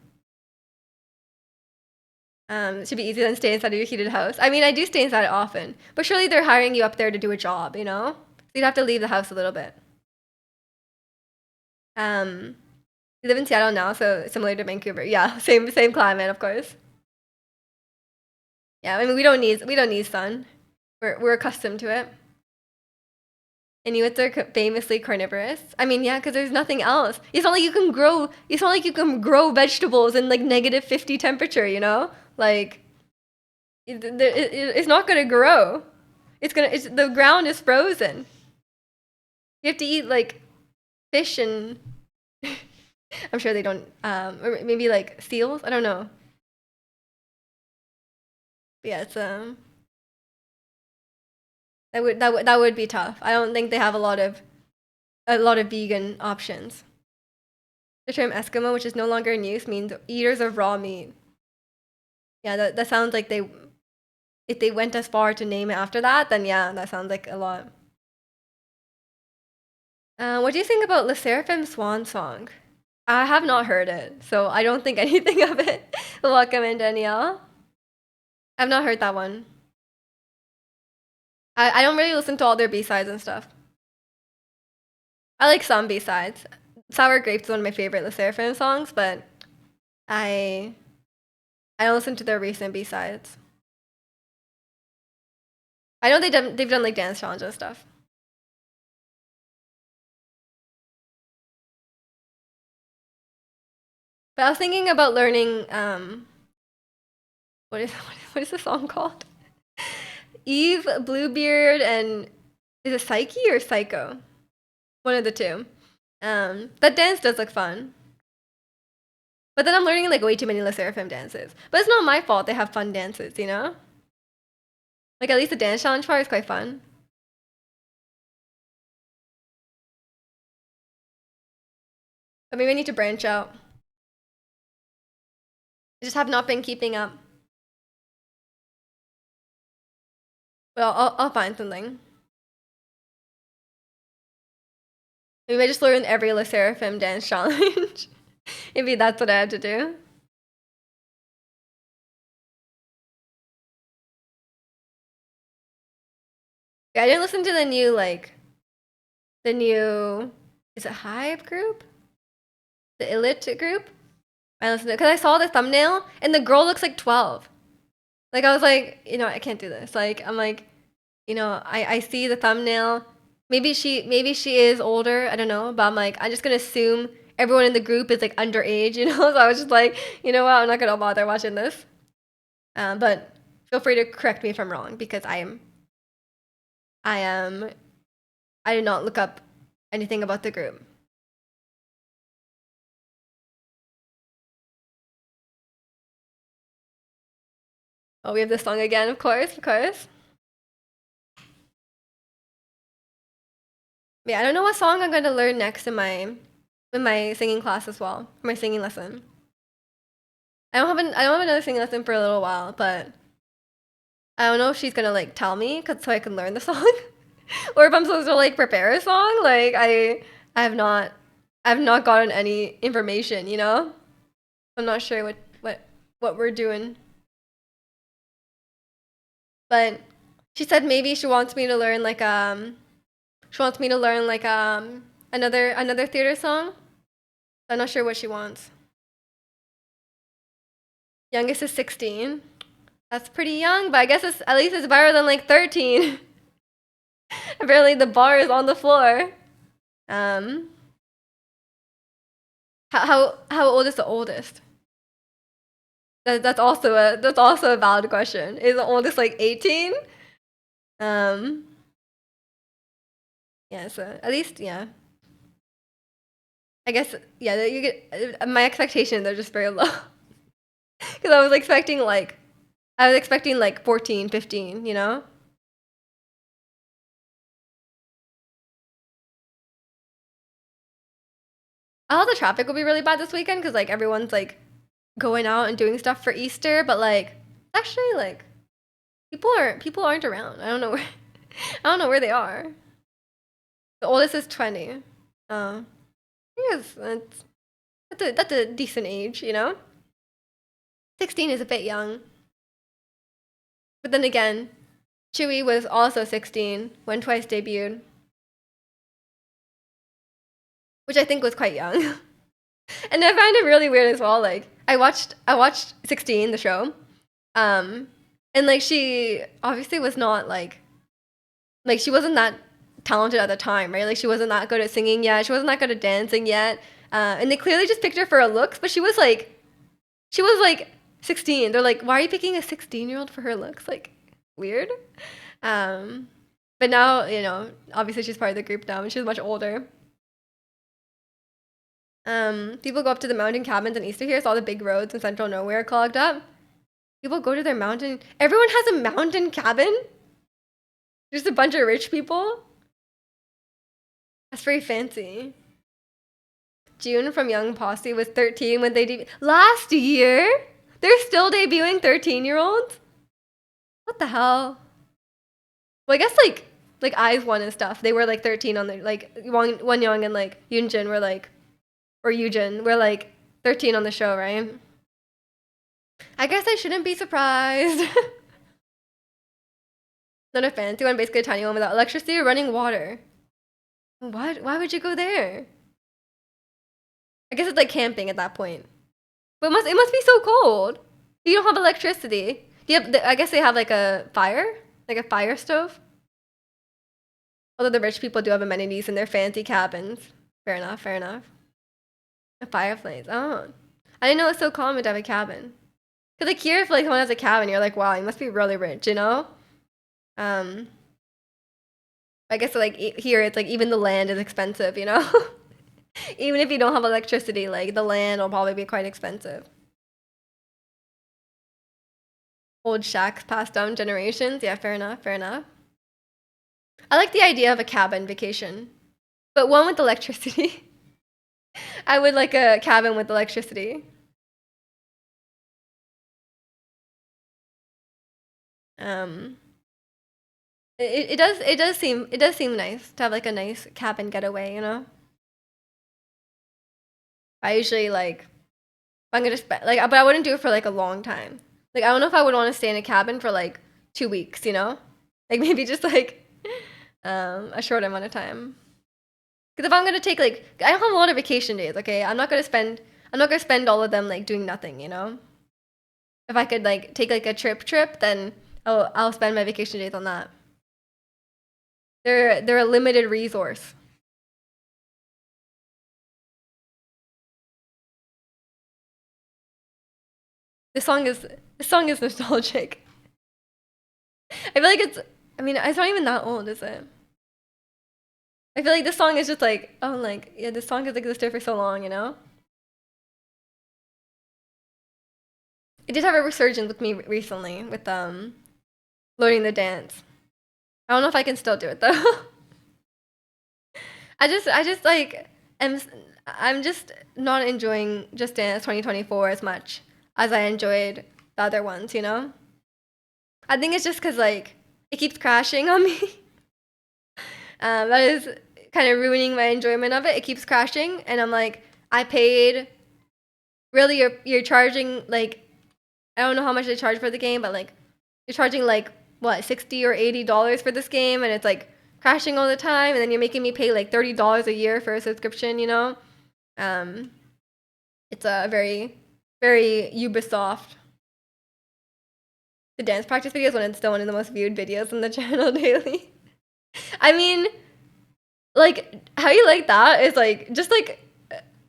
It should be easier than staying inside of your heated house. I mean, I do stay inside it often, but surely they're hiring you up there to do a job, you know? So you'd have to leave the house a little bit. You live in Seattle now, so similar to Vancouver. Yeah, same climate, of course. Yeah, I mean, we don't need sun. We're accustomed to it. Inuits are famously carnivorous. I mean, yeah, because there's nothing else. It's not like you can grow. It's not like you can grow vegetables in like negative 50 temperature. You know, like it's not gonna grow. The ground is frozen. You have to eat like fish and I'm sure they don't. Or maybe like seals. I don't know. But yeah, it's that would be tough. I don't think they have a lot of vegan options. The term Eskimo, which is no longer in use, means eaters of raw meat. Yeah, that sounds like if they went as far to name it after that, then yeah, that sounds like a lot. What do you think about Le Seraphim Swan Song? I have not heard it, so I don't think anything of it. Welcome in, Danielle. I've not heard that one. I don't really listen to all their B-sides and stuff. I like some B-sides. Sour Grapes is one of my favorite Le Seraphim songs, but I don't listen to their recent B-sides. I know they've done like dance challenges and stuff. But I was thinking about learning what is what is the song called? Eve, Bluebeard, and is it Psyche or Psycho? One of the two. That dance does look fun. But then I'm learning like way too many Le Seraphim dances. But it's not my fault they have fun dances, you know? Like at least the dance challenge part is quite fun. But maybe I need to branch out. I just have not been keeping up. But I'll find something. Maybe I just learn every Le Seraphim dance challenge. Maybe that's what I have to do. Yeah, I didn't listen to the new, is it Hive group? The Elite group? I listened to it because I saw the thumbnail and the girl looks like 12. Like, I was like, I can't do this. Like, I'm like, I see the thumbnail. Maybe she is older. I don't know. But I'm like, I'm just going to assume everyone in the group is like underage, So I was just like, you know what? I'm not going to bother watching this. But feel free to correct me if I'm wrong because I did not look up anything about the group. Oh, we have this song again, of course, of course. Yeah, I don't know what song I'm going to learn next in my singing class as well, my singing lesson. I don't have another singing lesson for a little while, but I don't know if she's gonna like tell me so I can learn the song, or if I'm supposed to like prepare a song. Like I have not gotten any information. I'm not sure what we're doing. But she said maybe she wants me to learn another theater song. I'm not sure what she wants. Youngest is 16. That's pretty young, but I guess at least it's better than like 13. Apparently the bar is on the floor. How old is the oldest? That's also a valid question. Is the oldest like 18? Yeah, so at least yeah. I guess yeah, you get my expectations are just very low. Cuz I was expecting like 14, 15, I thought the traffic will be really bad this weekend cuz like everyone's like going out and doing stuff for Easter, but like actually like people aren't around. I don't know where I don't know where they are. The oldest is 20. Yes, that's a decent age, 16 is a bit young. But then again, Chewie was also 16 when Twice debuted, which I think was quite young. And I find it really weird as well. Like I watched 16, the show, and like she obviously was not like she wasn't that talented at the time, right? Like she wasn't that good at singing yet. She wasn't that good at dancing yet. And they clearly just picked her for her looks, but she was like 16. They're like, why are you picking a 16-year-old for her looks? Like weird. But now, obviously she's part of the group now and she's much older. People go up to the mountain cabins in Easter here, so all the big roads in central nowhere are clogged up. People go to their mountain. Everyone has a mountain cabin? Just a bunch of rich people? That's very fancy. June from Young Posse was 13 when they debuted. Last year? They're still debuting 13-year-olds? What the hell? Well, I guess like Eyes One and stuff. They were like 13 on the like Won Young and like Yoonjin were like, or Yoojin were like 13 on the show, right? I guess I shouldn't be surprised. Not a fancy one, basically a tiny one without electricity or running water. What? Why would you go there? I guess it's like camping at that point. But it must be so cold. You don't have electricity. I guess they have like a fire stove. Although the rich people do have amenities in their fancy cabins. Fair enough, fair enough. A fireplace. Oh, I didn't know it's so common to have a cabin. Cause like here, if like someone has a cabin, you're like, wow, you must be really rich, I guess like here it's like even the land is expensive, Even if you don't have electricity, like the land will probably be quite expensive. Old shacks passed down generations. Yeah, fair enough, fair enough. I like the idea of a cabin vacation, but one with electricity. I would like a cabin with electricity. Um, it does seem nice to have like a nice cabin getaway, you know? I usually like if I'm gonna spend like, but I wouldn't do it for like a long time. Like I don't know if I would want to stay in a cabin for like 2 weeks, you know? Like maybe just like a short amount of time. Because if I'm gonna take like, I don't have a lot of vacation days. Okay, I'm not gonna spend all of them like doing nothing, you know? If I could like take like a trip, then I'll spend my vacation days on that. They're a limited resource. This song is nostalgic. I feel like I mean, it's not even that old, is it? I feel like this song is just like, oh, like, yeah, this song has existed for so long, you know? It did have a resurgence with me recently with learning the dance. I don't know if I can still do it though. I just like am I'm just not enjoying Just Dance 2024 as much as I enjoyed the other ones, you know? I think it's just because like it keeps crashing on me. That is kind of ruining my enjoyment of it. It keeps crashing, and I'm like, I paid. Really, you're charging like, I don't know how much they charge for the game, but like you're charging like what, $60 or $80 for this game, and it's like crashing all the time, and then you're making me pay like $30 a year for a subscription, you know? Um, it's a very Ubisoft. The dance practice videos when it's still one of the most viewed videos on the channel daily. I mean, like how you like that is like just like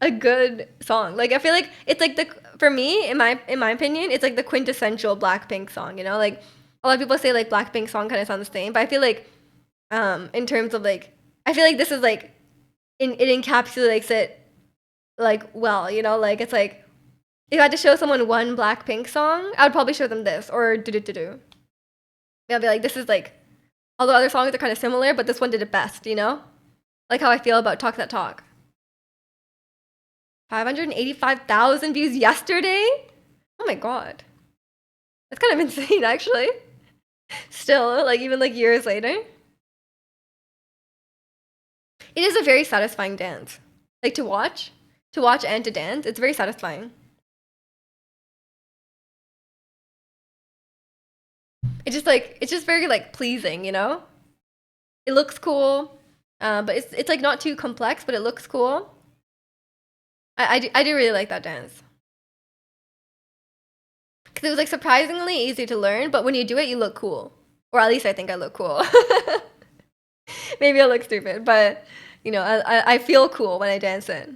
a good song. Like I feel like it's like the for me in my opinion, it's like the quintessential Blackpink song. You know, like a lot of people say like Blackpink song kind of sound the same, but I feel like in terms of like I feel like this is like it encapsulates it like well. You know, like it's like if I had to show someone one Blackpink song, I would probably show them this or do do do do. I'll be like, this is like although other songs are kind of similar, but this one did it best. You know, like how I feel about Talk That Talk. 585,000 views yesterday? Oh my god. That's kind of insane, actually. Still, like, even like years later. It is a very satisfying dance. Like, to watch and to dance, it's very satisfying. It's just very, like, pleasing, you know? It looks cool, but it's like, not too complex, but it looks cool. I do really like that dance. Because it was, like, surprisingly easy to learn, but when you do it, you look cool. Or at least I think I look cool. Maybe I look stupid, but you know, I feel cool when I dance it,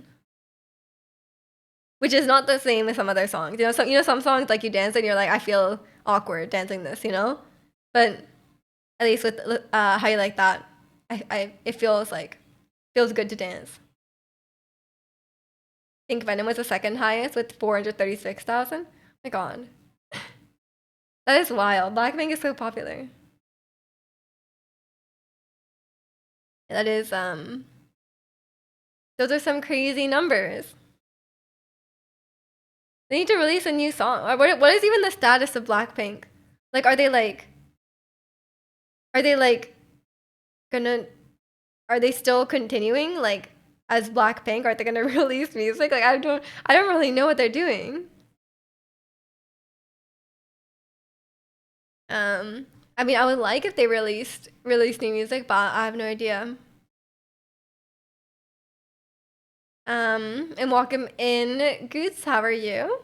which is not the same as some other songs. You know some songs like you dance and you're like, I feel awkward dancing this, you know, but at least with how you like that, I it feels good to dance. I think Venom was the second highest with 436,000. Oh my god, that is wild. Blackpink is so popular. That is those are some crazy numbers. They need to release a new song. What is even the status of Blackpink? Like, are they like gonna, are they still continuing like as Blackpink? Are they gonna release music? Like, I don't really know what they're doing. I mean, I would like if they released new music, but I have no idea. And welcome in, Goots. How are you?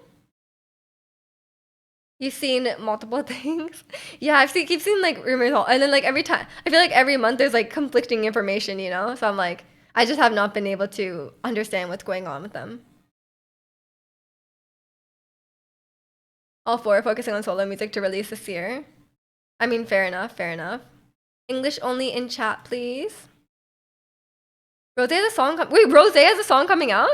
You've seen multiple things. Yeah, keep seeing like rumors all, and then like every time I feel like every month there's like conflicting information, you know? So I'm like, I just have not been able to understand what's going on with them. All four focusing on solo music to release this year. I mean, fair enough, fair enough. English only in chat, please. Rose has a song. Wait, Rose has a song coming out?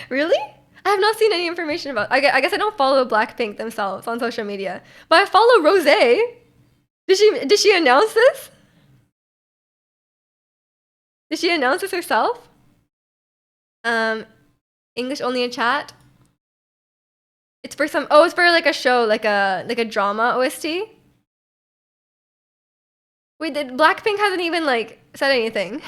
Really? I have not seen any information about. I guess I don't follow Blackpink themselves on social media, but I follow Rose. Did she announce this? Did she announce this herself? Um, English only in chat. It's for some. Oh, it's for like a show, like a drama OST. Wait, did Blackpink hasn't even like said anything.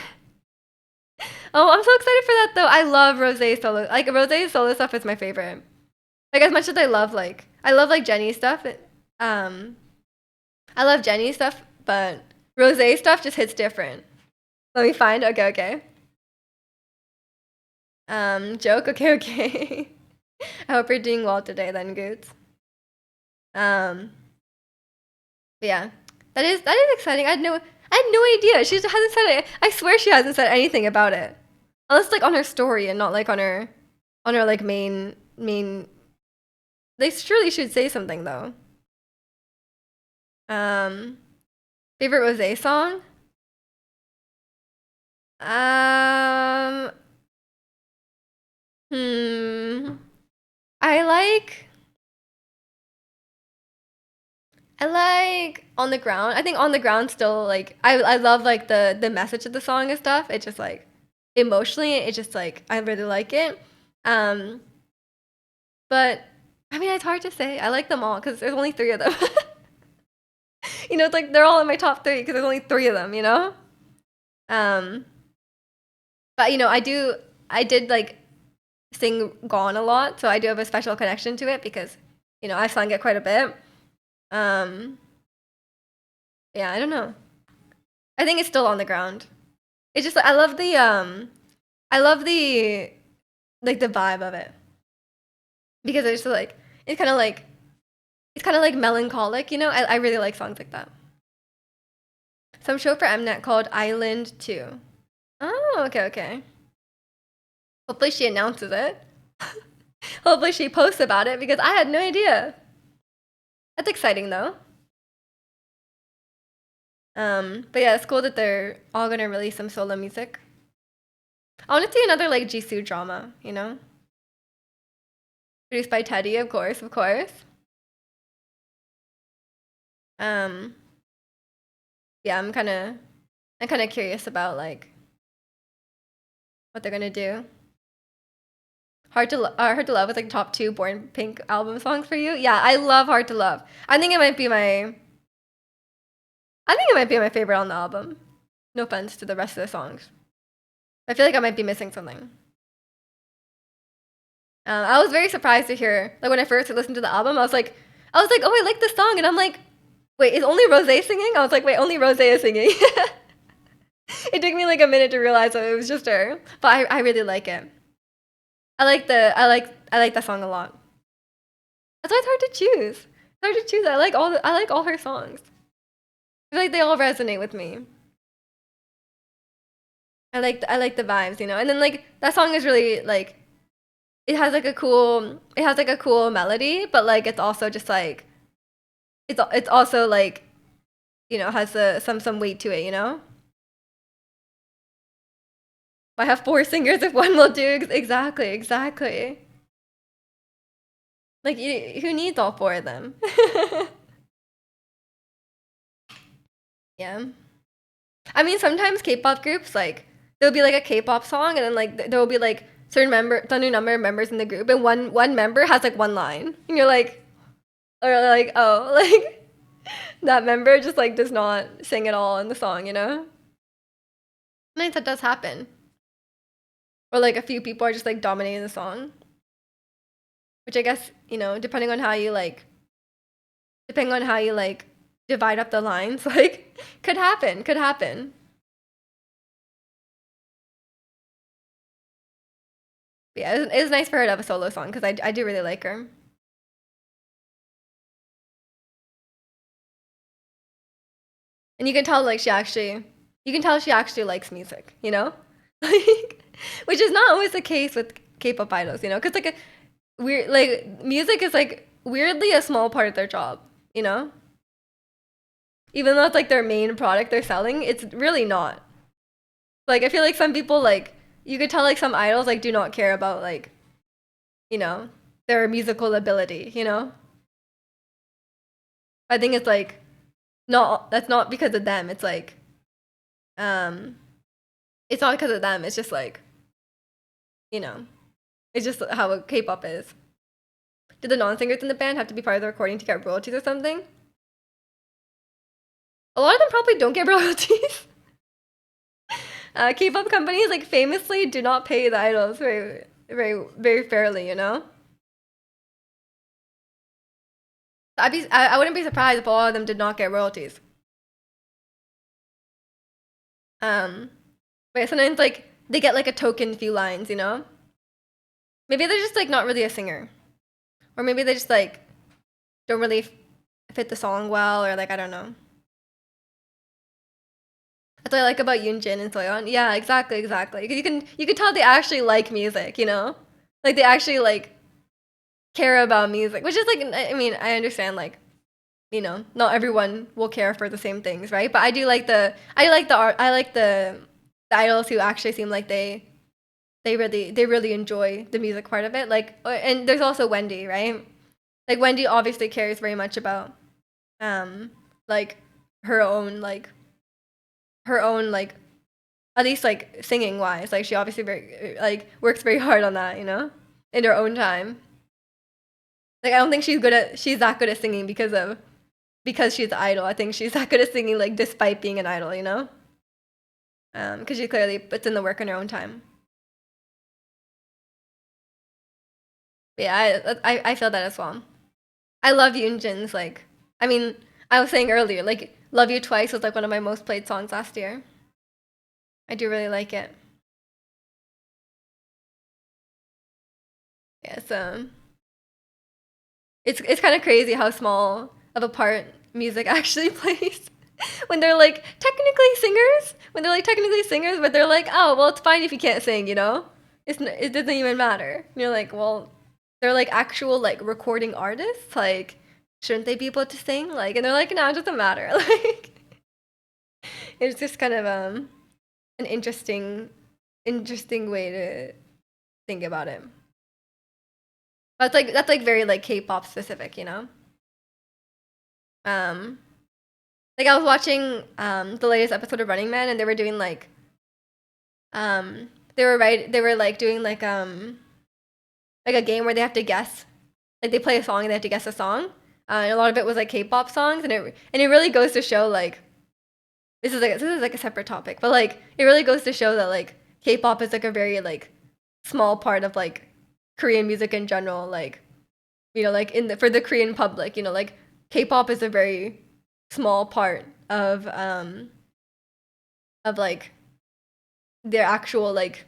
Oh, I'm so excited for that though. I love Rosé solo. Like Rosé solo stuff is my favorite. Like as much as I love like Jenny stuff. Um, I love Jenny stuff, but Rosé stuff just hits different. Let me find. Okay, okay. Joke. Okay, okay. I hope you're doing well today, then, Goots. Um, but yeah, that is exciting. I had no idea. She just hasn't said it. I swear she hasn't said anything about it, unless like on her story and not like on her like main. They surely should say something though. Um, favorite Rosé song? Um, hmm. I like I like On the Ground. I think On the Ground still like I love like the message of the song and stuff. It just like emotionally it just like I really like it. Um, but I mean it's hard to say. I like them all because there's only three of them. You know, it's like they're all in my top three because there's only three of them. You know. Um, but you know I did like sing Gone a lot, so I do have a special connection to it because you know I've sung it quite a bit. Um, yeah, I don't know. I think it's still On the Ground. It's just I love I love the like the vibe of it because it's just like it's kind of like it's kind of like melancholic, you know. I really like songs like that. Some show for Mnet called Island 2. Oh, okay, okay. Hopefully she announces it. Hopefully she posts about it because I had no idea. That's exciting though. But yeah, it's cool that they're all gonna release some solo music. I want to see another like Jisoo drama, you know, produced by Teddy, of course, of course. Um, yeah, I'm kind of curious about like what they're gonna do. Hard to Love was like top two Born Pink album songs for you. Yeah, I love Hard to Love. I think it might be my favorite on the album. No offense to the rest of the songs. I feel like I might be missing something. I was very surprised to hear like when I first listened to the album. I was like, oh, I like this song, and I'm like, wait, is only Rose singing? I was like, wait, only Rose is singing. It took me like a minute to realize that it was just her, but I really like it. I like that song a lot. That's why it's hard to choose. It's hard to choose. I like all her songs. I feel like they all resonate with me. I like the vibes, you know. And then like that song is really like it has like a cool melody, but like it's also just like it's also like you know has some weight to it, you know. I have four singers if one will do exactly exactly. Like who needs all four of them? Yeah. I mean, sometimes K-pop groups like there'll be like a K-pop song, and then like there will be like certain number of members in the group, and one member has like one line, and you're like, or like oh, like that member just like does not sing at all in the song, you know. Sometimes that does happen, or like a few people are just like dominating the song, which I guess you know depending on how you like divide up the lines, like could happen. But yeah, it's nice for her to have a solo song because I do really like her. And you can tell she actually likes music, you know? Like, which is not always the case with K-pop idols, you know? Because like weird, like music is like weirdly a small part of their job, you know? Even though it's like their main product they're selling, it's really not. Like I feel like some people like you could tell like some idols like do not care about like you know their musical ability, you know? I think it's like not that's not because of them. Um it's not because of them. It's just like you know, it's just how K-pop is. Did the non-singers in the band have to be part of the recording to get royalties or something? A lot of them probably don't get royalties. K-pop companies like famously do not pay the idols very, very, very fairly. You know, I wouldn't be surprised if a lot of them did not get royalties. Um, but sometimes like they get like a token few lines. You know, maybe they're just like not really a singer, or maybe they just like don't really fit the song well, or like I don't know. That's what I like about Yoonjin and Soyeon. Yeah, exactly, exactly. You can tell they actually like music, you know? Like they actually like care about music, which is like I mean, I understand like, you know, not everyone will care for the same things, right? But I like the art I like the idols who actually seem like they really enjoy the music part of it. Like and there's also Wendy, right? Like Wendy obviously cares very much about um like her own like her own like at least like singing wise, like she obviously very like works very hard on that, you know, in her own time. Like I don't think she's that good at singing because she's the idol. I think she's that good at singing like despite being an idol, you know, because she clearly puts in the work in her own time. But yeah, I feel that as well. I love Yoonjin's like I mean I was saying earlier like "Love You Twice" was like one of my most played songs last year. I do really like it. Yes, it's kind of crazy how small of a part music actually plays when they're like technically singers. When they're like technically singers, but they're like, oh well, it's fine if you can't sing, you know. It doesn't even matter. And you're like, well, they're like actual like recording artists. Like, shouldn't they be able to sing? Like, and they're like, no, it doesn't matter. Like, it's just kind of an interesting way to think about it. That's like very like K-pop specific, you know. Um, like I was watching the latest episode of Running Man, and they were doing like they were like doing like a game where they have to guess, like they play a song and they have to guess a song. And a lot of it was like K-pop songs, and it really goes to show like this is like a separate topic, but like it really goes to show that like K-pop is like a very like small part of like Korean music in general. Like you know, like in the for the Korean public, you know, like K-pop is a very small part of like their actual like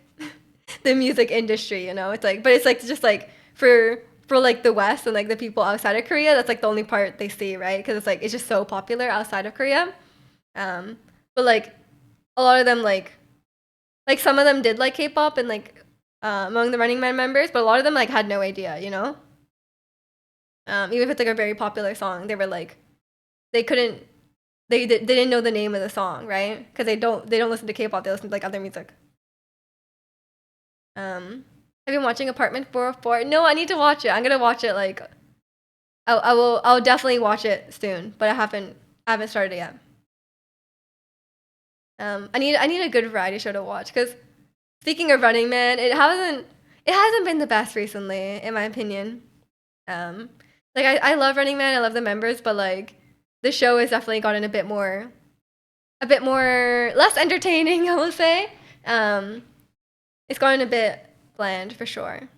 the music industry, you know. It's like but it's like just like for like the West and like the people outside of Korea, that's like the only part they see, right? Because it's like it's just so popular outside of Korea. Um, but like a lot of them like some of them did like K-pop and like among the Running Man members, but a lot of them like had no idea, you know. Even if it's like a very popular song, they were like they couldn't they didn't know the name of the song, right? Because they don't listen to K-pop, they listen to like other music. Have you been watching Apartment 404? No, I need to watch it. I'm gonna watch it like I'll definitely watch it soon, but I haven't started it yet. I need a good variety show to watch because speaking of Running Man, it hasn't been the best recently, in my opinion. Um, like I love Running Man, I love the members, but like the show has definitely gotten a bit more less entertaining, I will say. Um, it's gotten a bit bland for sure.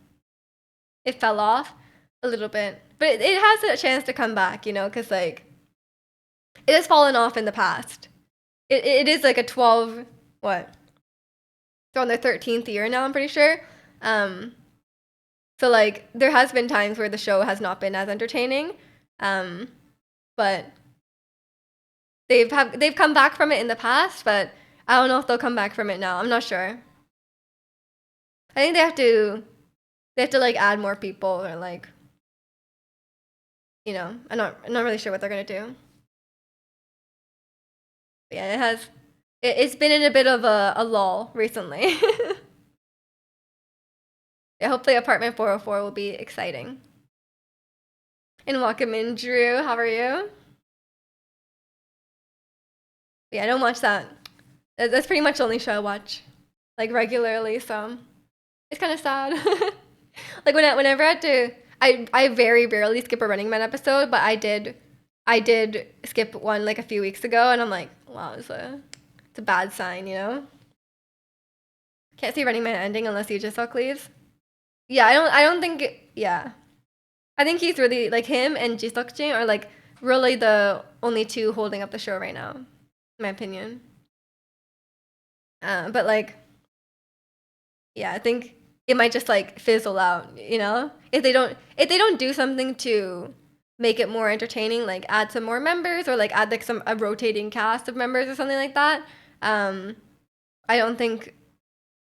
It fell off a little bit, but it has a chance to come back, you know, because like it has fallen off in the past. It is like a 12 what? They're on their 13th year now, I'm pretty sure. Um, so like there has been times where the show has not been as entertaining, um, but they've come back from it in the past. But I don't know if they'll come back from it now. I'm not sure. I think they have to like add more people or like you know I'm not really sure what they're gonna do. But yeah, it's been in a bit of a lull recently. Yeah, hopefully Apartment 404 will be exciting. And welcome in, Drew. How are you? Yeah, I don't watch that. That's pretty much the only show I watch, like regularly. So It's kind of sad. Like whenever I had to, I very rarely skip a Running Man episode, but I did skip one like a few weeks ago, and I'm like, wow, it's a bad sign, you know. Can't see Running Man ending unless you just saw Cleaves. Yeah, I don't think yeah. I think he's really like him and Ji Jin are like really the only two holding up the show right now, in my opinion. But like yeah, I think it might just like fizzle out, you know? If they don't do something to make it more entertaining, like add some more members or like add like some a rotating cast of members or something like that, um, I don't think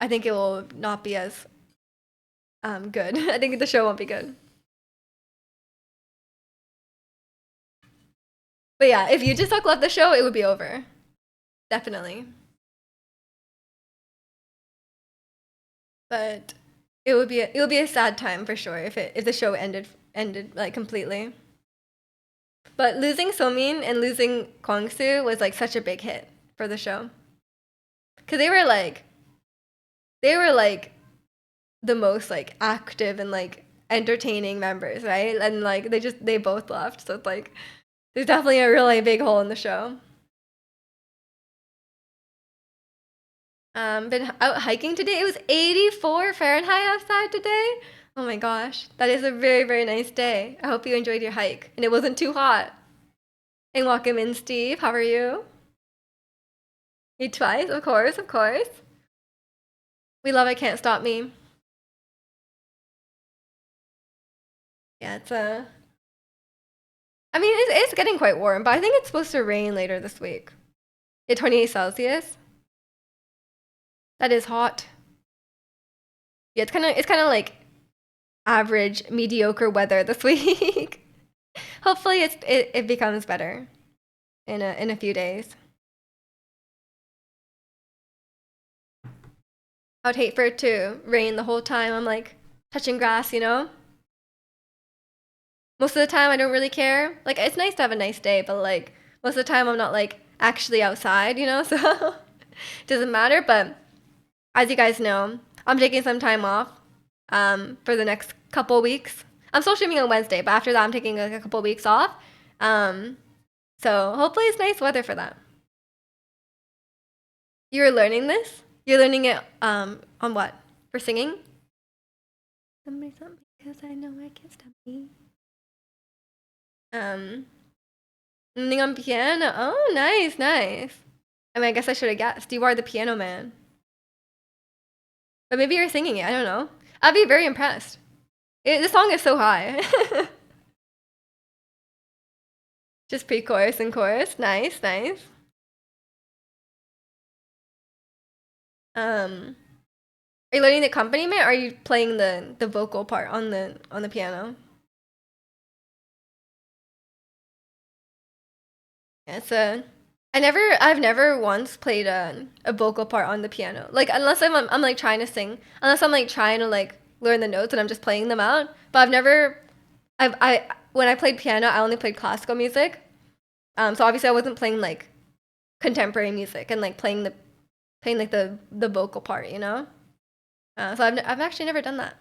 I think it will not be as good. I think the show won't be good. But yeah, if you just left the show, it would be over. Definitely. But it would be a sad time for sure if the show ended like completely. But losing Somin and losing Kwangsu was like such a big hit for the show. Cause they were like the most like active and like entertaining members, right? And like they both left. So it's like there's definitely a really big hole in the show. Been out hiking today. It was 84 Fahrenheit outside today. Oh my gosh. That is a very, very nice day. I hope you enjoyed your hike and it wasn't too hot. And welcome in, Steve. How are you? You twice? Of course, of course. We love It Can't Stop Me. Yeah, I mean, it's getting quite warm, but I think it's supposed to rain later this week. At 28 Celsius. That is hot. Yeah, it's kind of like average, mediocre weather this week. Hopefully, it becomes better in a few days. I would hate for it to rain the whole time. I'm like touching grass, you know. Most of the time, I don't really care. Like, it's nice to have a nice day, but like most of the time, I'm not like actually outside, you know. So it doesn't matter. But as you guys know, I'm taking some time off for the next couple weeks. I'm still streaming on Wednesday, but after that, I'm taking like a couple weeks off. Um, so hopefully, it's nice weather for that. You're learning this? You're learning it on what? For singing? Somebody something because I know I can't stop me. Um, learning on piano. Oh, nice, nice. I mean, I guess I should have guessed. You are the piano man. But maybe you're singing it. I don't know. I'd be very impressed. The song is so high. Just pre-chorus and chorus. Nice, nice. Are you learning the accompaniment or are you playing the vocal part on the piano? Yeah, I've never once played a vocal part on the piano. Like unless I'm like trying to sing, unless I'm like trying to like learn the notes and I'm just playing them out. But I when I played piano, I only played classical music. So obviously I wasn't playing like contemporary music and like playing like the vocal part, you know. So I've actually never done that.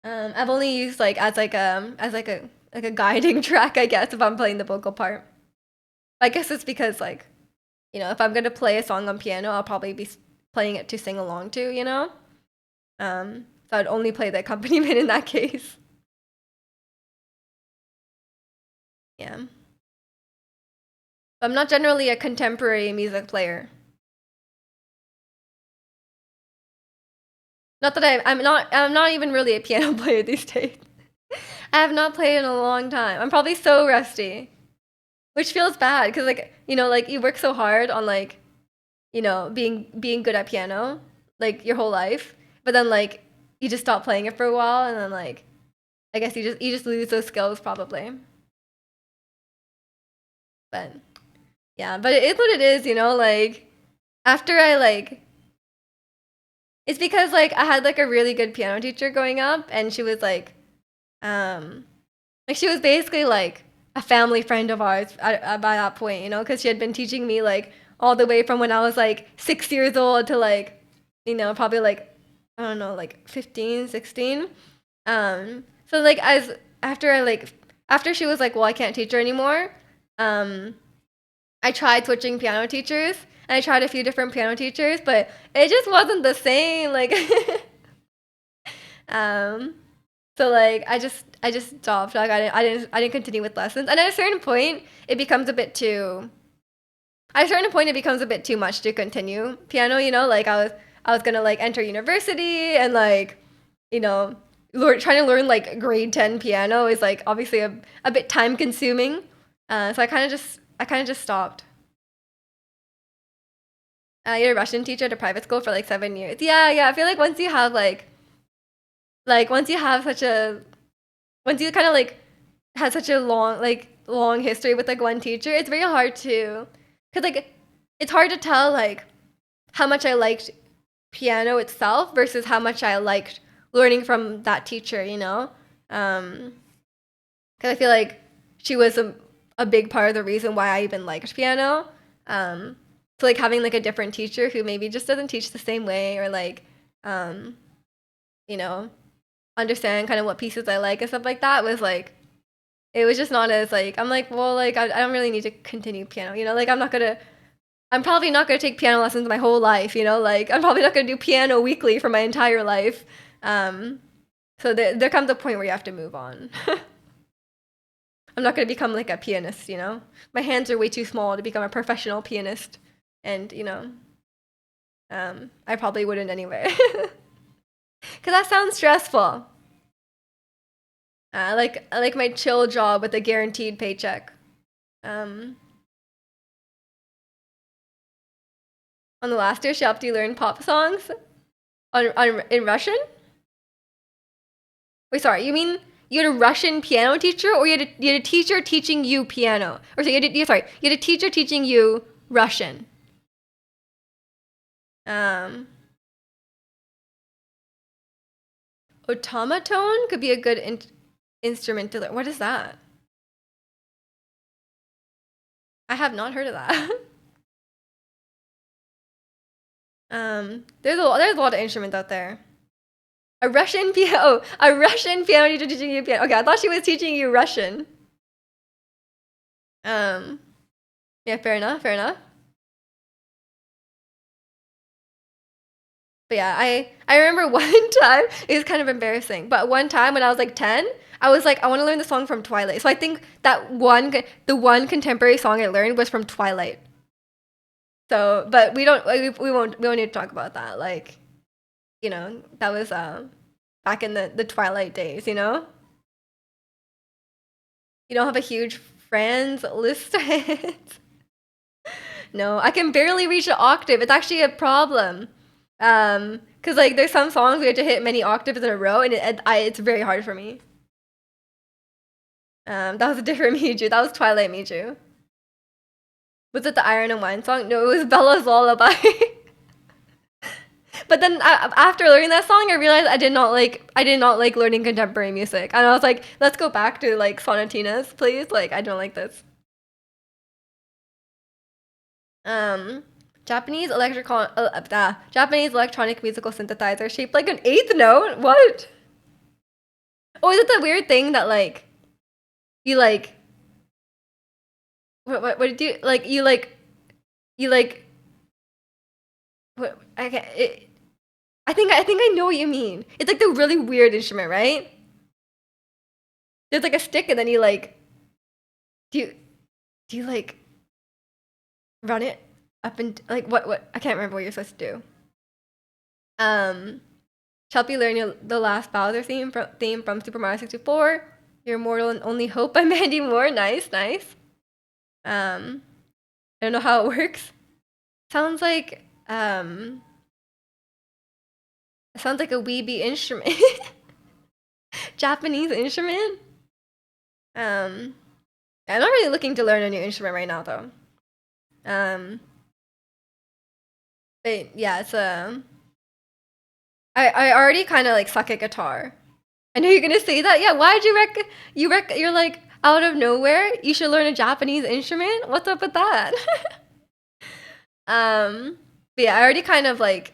I've only used like as like a guiding track, I guess, if I'm playing the vocal part. I guess it's because like, if I'm gonna play a song on piano, I'll probably be playing it to sing along to, you know. So I'd only play the accompaniment in that case. Yeah. I'm not generally a contemporary music player. Not that I'm not even really a piano player these days. I have not played in a long time. I'm probably so rusty, which feels bad because like you work so hard on like being good at piano like your whole life, but then like you just stop playing it for a while, and then like I guess you just lose those skills probably. But yeah, but it is what it is, like after I like it's because like I had like a really good piano teacher growing up, and she was um like she was basically like a family friend of ours by that point, because she had been teaching me like all the way from when I was like 6 years old to like probably like, I don't know, like 15, 16. So like as after I like after she was like, well, I can't teach her anymore. Um, I tried switching piano teachers, and I tried a few different piano teachers, but it just wasn't the same. Like, um, so like I just stopped. Like I didn't continue with lessons, and at a certain point, it becomes a bit too. At a certain point, it becomes a bit too much to continue piano. Like I was gonna like enter university and like, you know, trying to learn like grade 10 piano is like obviously a bit time consuming. So I kind of just stopped. You had a Russian teacher at a private school for like 7 years. Yeah, yeah. I feel like once you have such a once you kind of like had such a long history with like one teacher, it's very hard to, cause like it's hard to tell like how much I liked piano itself versus how much I liked learning from that teacher. Because I feel like she was a big part of the reason why I even liked piano. So like having like a different teacher who maybe just doesn't teach the same way or like um, you know, understand kind of what pieces I like and stuff like that was like it was just not as like I'm like, well, like I don't really need to continue piano, like I'm probably not gonna take piano lessons my whole life, like I'm probably not gonna do piano weekly for my entire life. Um, so there comes a point where you have to move on. I'm not gonna become like a pianist. My hands are way too small to become a professional pianist, and I probably wouldn't anyway. Cause that sounds stressful. I like my chill job with a guaranteed paycheck. Um, on the last year, she helped you learn pop songs in Russian. Wait, sorry. You mean you had a Russian piano teacher, or you had a teacher teaching you piano? Or so you had a teacher teaching you Russian. Um, automaton could be a good instrument to learn. What is that? I have not heard of that. There's a lot of instruments out there. A Russian piano teacher teaching you piano. Okay, I thought she was teaching you Russian. Um, yeah, fair enough, fair enough. But yeah, I remember one time, it was kind of embarrassing, but one time when I was like 10, I was like, I want to learn the song from Twilight. So I think the one contemporary song I learned was from Twilight. So, but we won't need to talk about that. Like, that was back in the Twilight days. You don't have a huge friends list. No, I can barely reach an octave. It's actually a problem. Cause like there's some songs we have to hit many octaves in a row, and it's very hard for me. That was a different Miju. That was Twilight Miju. Was it the Iron and Wine song? No, it was Bella's Lullaby. But then after learning that song, I realized I did not like learning contemporary music, and I was like, let's go back to like sonatinas, please. Like I don't like this. Um, Japanese electronic musical synthesizer shaped like an eighth note. What? Oh, is it the weird thing that like you like what did you like you like what I can't I think I know what you mean. It's like the really weird instrument, right? There's like a stick and then you like do you do you like run it up and like what I can't remember what you're supposed to do. Um Shelby learning the last Bowser theme from Super Mario 64. Your mortal and only hope by Mandy Moore. Nice, nice. Um I don't know how it works. Sounds like sounds like a weeby instrument. Japanese instrument. Um, I'm not really looking to learn a new instrument right now though. Um, but yeah, I already kind of like suck at guitar. I know you're gonna say that. Yeah, why'd you're like out of nowhere? You should learn a Japanese instrument. What's up with that? um, but yeah, I already kind of like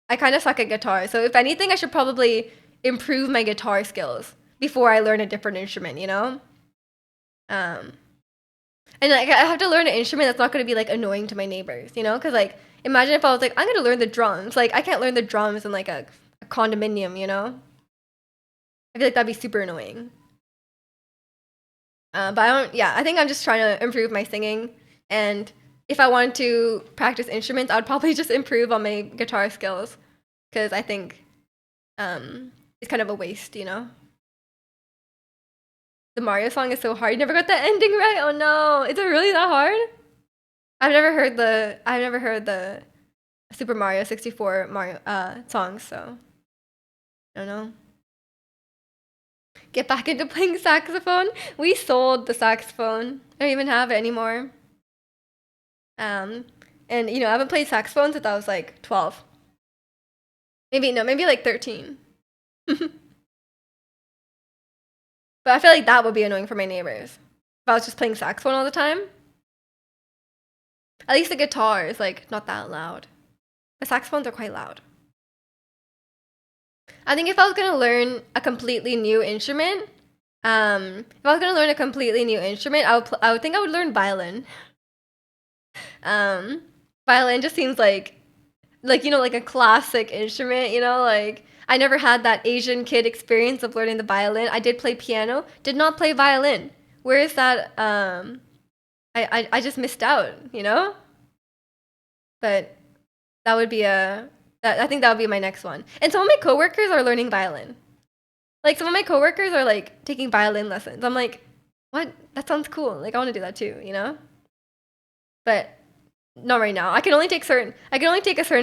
I kind of suck at guitar. So if anything, I should probably improve my guitar skills before I learn a different instrument, you know? Um, and like I have to learn an instrument that's not going to be like annoying to my neighbors, you know? Because like imagine if I was like I'm going to learn the drums. Like I can't learn the drums in like a condominium, you know? I feel like that'd be super annoying. But I don't. Yeah, I think I'm just trying to improve my singing, and if I wanted to practice instruments, I would probably just improve on my guitar skills, because I think it's kind of a waste, you know. The Mario song is so hard. You never got the ending right. Oh no, is it really that hard? I've never heard the Super Mario 64 Mario songs, so I don't know. Get back into playing saxophone. We sold the saxophone. I don't even have it anymore. Um, and I haven't played saxophone since I was like 12. Maybe like 13. But I feel like that would be annoying for my neighbors. If I was just playing saxophone all the time. At least the guitar is like not that loud. The saxophones are quite loud. I think if I was gonna learn a completely new instrument, I would think I would learn violin. Violin just seems like like a classic instrument, like I never had that Asian kid experience of learning the violin. I did play piano, did not play violin. Where is that? I just missed out, but that would be I think that would be my next one. And some of my coworkers are learning violin. Like some of my coworkers are like taking violin lessons. I'm like, what? That sounds cool. Like I want to do that too. But not right now. I can only take a certain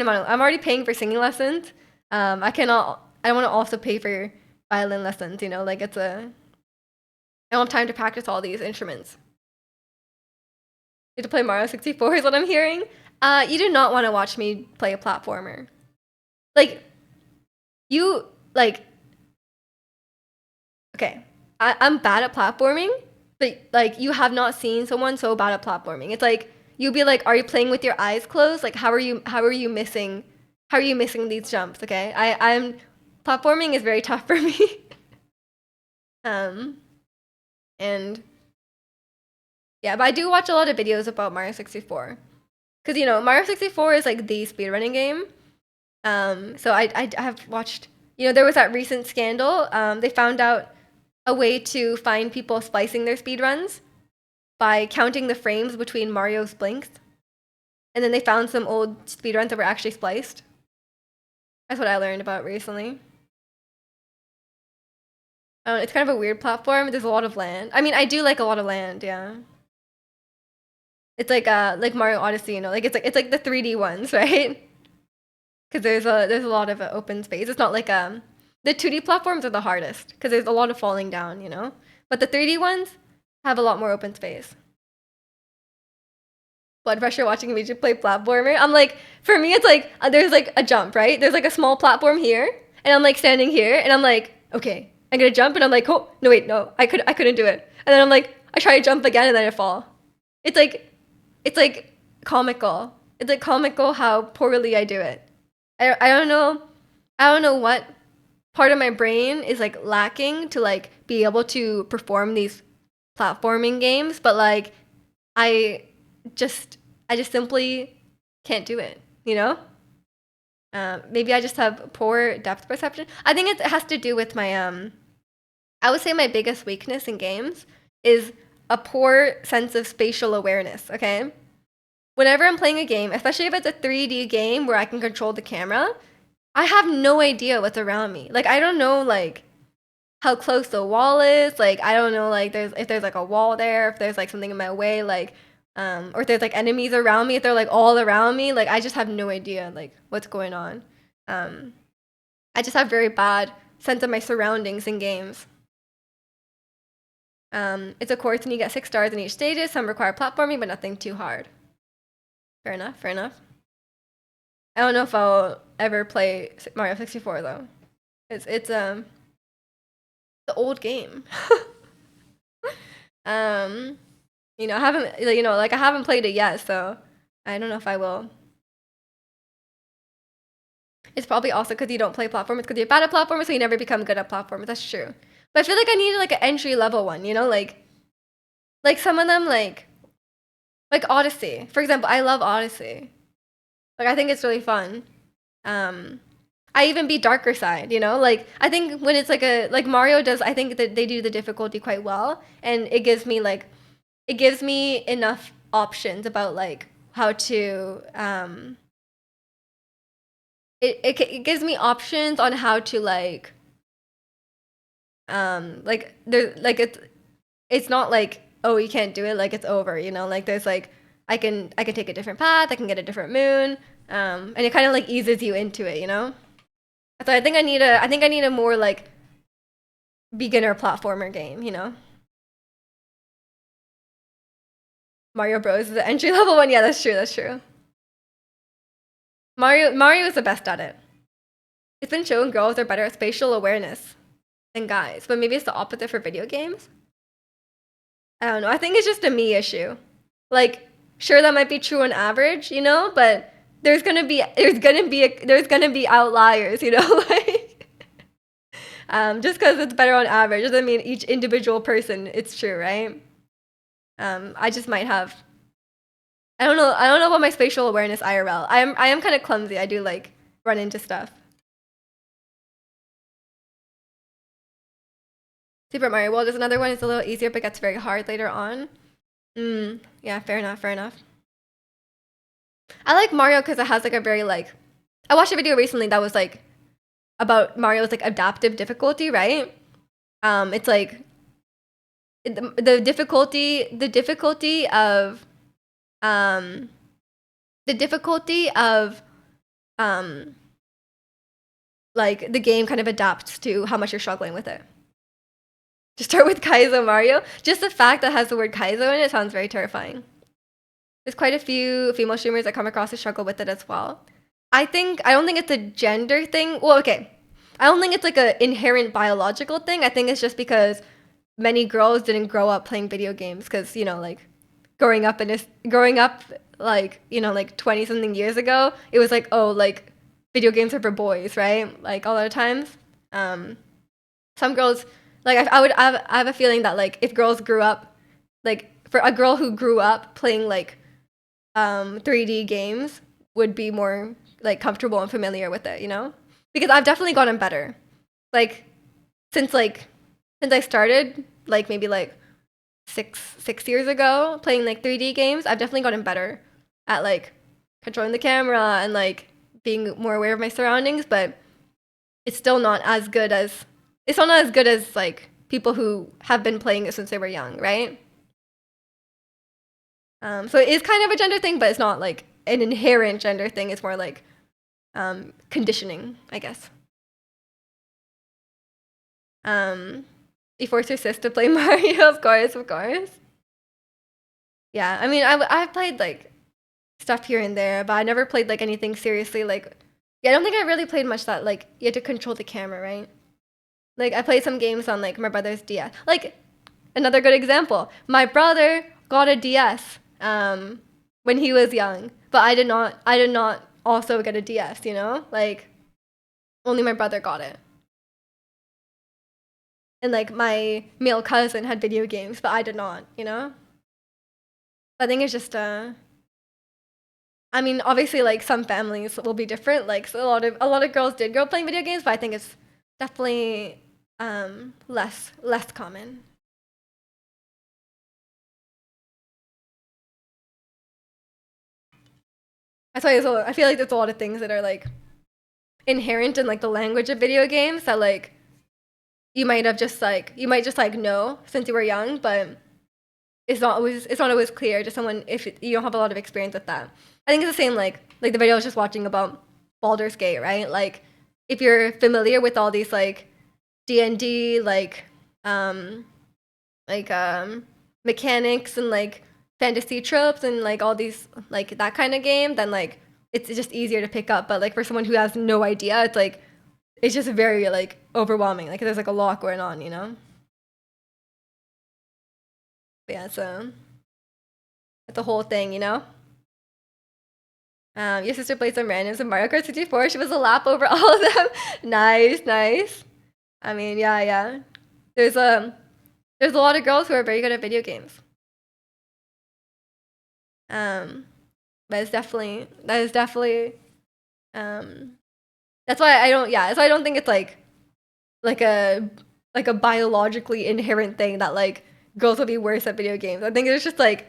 amount. I'm already paying for singing lessons. I cannot. I don't want to also pay for violin lessons. Like I don't have time to practice all these instruments. You have to play Mario 64 is what I'm hearing. You do not want to watch me play a platformer. Okay, I'm bad at platforming, but like you have not seen someone so bad at platforming. It's like you'll be like, are you playing with your eyes closed? Like how are you missing these jumps? Okay, I'm platforming is very tough for me. And yeah, but I do watch a lot of videos about Mario 64 because Mario 64 is like the speedrunning game. So I have watched. There was that recent scandal. They found out a way to find people splicing their speedruns by counting the frames between Mario's blinks. And then they found some old speedruns that were actually spliced. That's what I learned about recently. It's kind of a weird platform. There's a lot of land. I mean, I do like a lot of land, yeah. It's like Mario Odyssey, like it's like the 3D ones, right? Because there's a lot of open space. It's not like the 2D platforms are the hardest because there's a lot of falling down, But the 3D ones have a lot more open space. Blood pressure watching me play platformer. I'm like, for me, it's like there's like a jump, right? There's like a small platform here, and I'm like standing here, and I'm like, okay, I'm gonna jump, and I'm like, oh no, wait, no, I couldn't do it, and then I'm like, I try to jump again, and then I fall. It's like comical. It's like comical how poorly I do it. I don't know what part of my brain is like lacking to like be able to perform these platforming games, but like I just simply can't do it, Maybe I just have poor depth perception. I think it has to do with my I would say my biggest weakness in games is a poor sense of spatial awareness, okay? Whenever I'm playing a game, especially if it's a 3D game where I can control the camera, I have no idea what's around me. Like I don't know like how close the wall is. Like I don't know like if there's like a wall there, if there's like something in my way, like or if there's like enemies around me, if they're like all around me, like I just have no idea like what's going on. I just have very bad sense of my surroundings in games. It's a course and you get 6 stars in each stages. Some require platforming, but nothing too hard. Fair enough. I don't know if I'll ever play Mario 64 though. It's the old game. I haven't I haven't played it yet, so I don't know if I will. It's probably also because you don't play platformers because you're bad at platformers, so you never become good at platformers. That's true. But I feel like I need like an entry level one, you know, like some of them like Odyssey. For example, I love Odyssey. Like I think it's really fun. Um I even beat Darker Side, you know? Like I think when it's like Mario does, I think that they do the difficulty quite well and it gives me enough options about like how to it gives me options on how to like there like it's not like, oh, you can't do it, like it's over, you know? Like there's like I can take a different path, I can get a different moon. And it kind of like eases you into it, you know? So I think I need a more like beginner platformer game, you know? Mario Bros is the entry level one. Yeah, that's true, that's true. Mario is the best at it. It's been shown girls are better at spatial awareness than guys, but maybe it's the opposite for video games. I don't know. I think it's just a me issue. Like, sure, that might be true on average, you know, but there's gonna be outliers, you know, like just because it's better on average doesn't mean each individual person it's true, right? I just might have. I don't know about my spatial awareness IRL. I am kind of clumsy. I do like run into stuff. Super Mario World is another one. It's a little easier, but gets very hard later on. Yeah, fair enough, fair enough. I like Mario because it has like a very like. I watched a video recently that was like about Mario's like adaptive difficulty, right? It's like the difficulty of um the difficulty of um like the game kind of adapts to how much you're struggling with it. To start with Kaizo Mario, just the fact that it has the word Kaizo in it sounds very terrifying. There's quite a few female streamers I come across who struggle with it as well. I don't think it's a gender thing. Well, okay. I don't think it's like an inherent biological thing. I think it's just because many girls didn't grow up playing video games because, you know, like growing up like, you know, like 20 something years ago, it was like, oh, like video games are for boys, right? Like a lot of times. Some girls like I have a feeling that like if girls grew up like for a girl who grew up playing like 3D games would be more like comfortable and familiar with it, you know? Because I've definitely gotten better. Like since like since I started like maybe like 6 years ago playing like 3D games, I've definitely gotten better at like controlling the camera and like being more aware of my surroundings, but it's still not as good as like people who have been playing it since they were young, right? So it is kind of a gender thing, but it's not like an inherent gender thing. It's more like conditioning, I guess. You force your sis to play Mario, of course, of course. Yeah, I mean, I've played like stuff here and there, but I never played like anything seriously. Like, yeah, I don't think I really played much that like you had to control the camera, right? Like I played some games on like my brother's DS. Like another good example, my brother got a DS when he was young, but I did not. I did not also get a DS. You know, like only my brother got it. And like my male cousin had video games, but I did not. You know, I think it's just I mean, obviously, like some families will be different. Like so a lot of girls did grow up playing video games, but I think it's definitely less common. That's why I feel like there's a lot of things that are like inherent in like the language of video games that like you might just like know since you were young, but it's not always clear to someone if you don't have a lot of experience with that. I think it's the same like the video I was just watching about Baldur's Gate, right? Like if you're familiar with all these like D&D like mechanics and like fantasy tropes and like all these like that kind of game, then like it's just easier to pick up. But like for someone who has no idea, it's like it's just very like overwhelming. Like there's like a lot going on, you know? But yeah, so it's a whole thing, you know? Your sister played some randoms in Mario Kart 64. She was a lap over all of them. Nice, nice. I mean, yeah, yeah. There's a lot of girls who are very good at video games. But it's definitely that's why I don't that's why I don't think it's like a like a biologically inherent thing that like girls will be worse at video games. I think it's just like,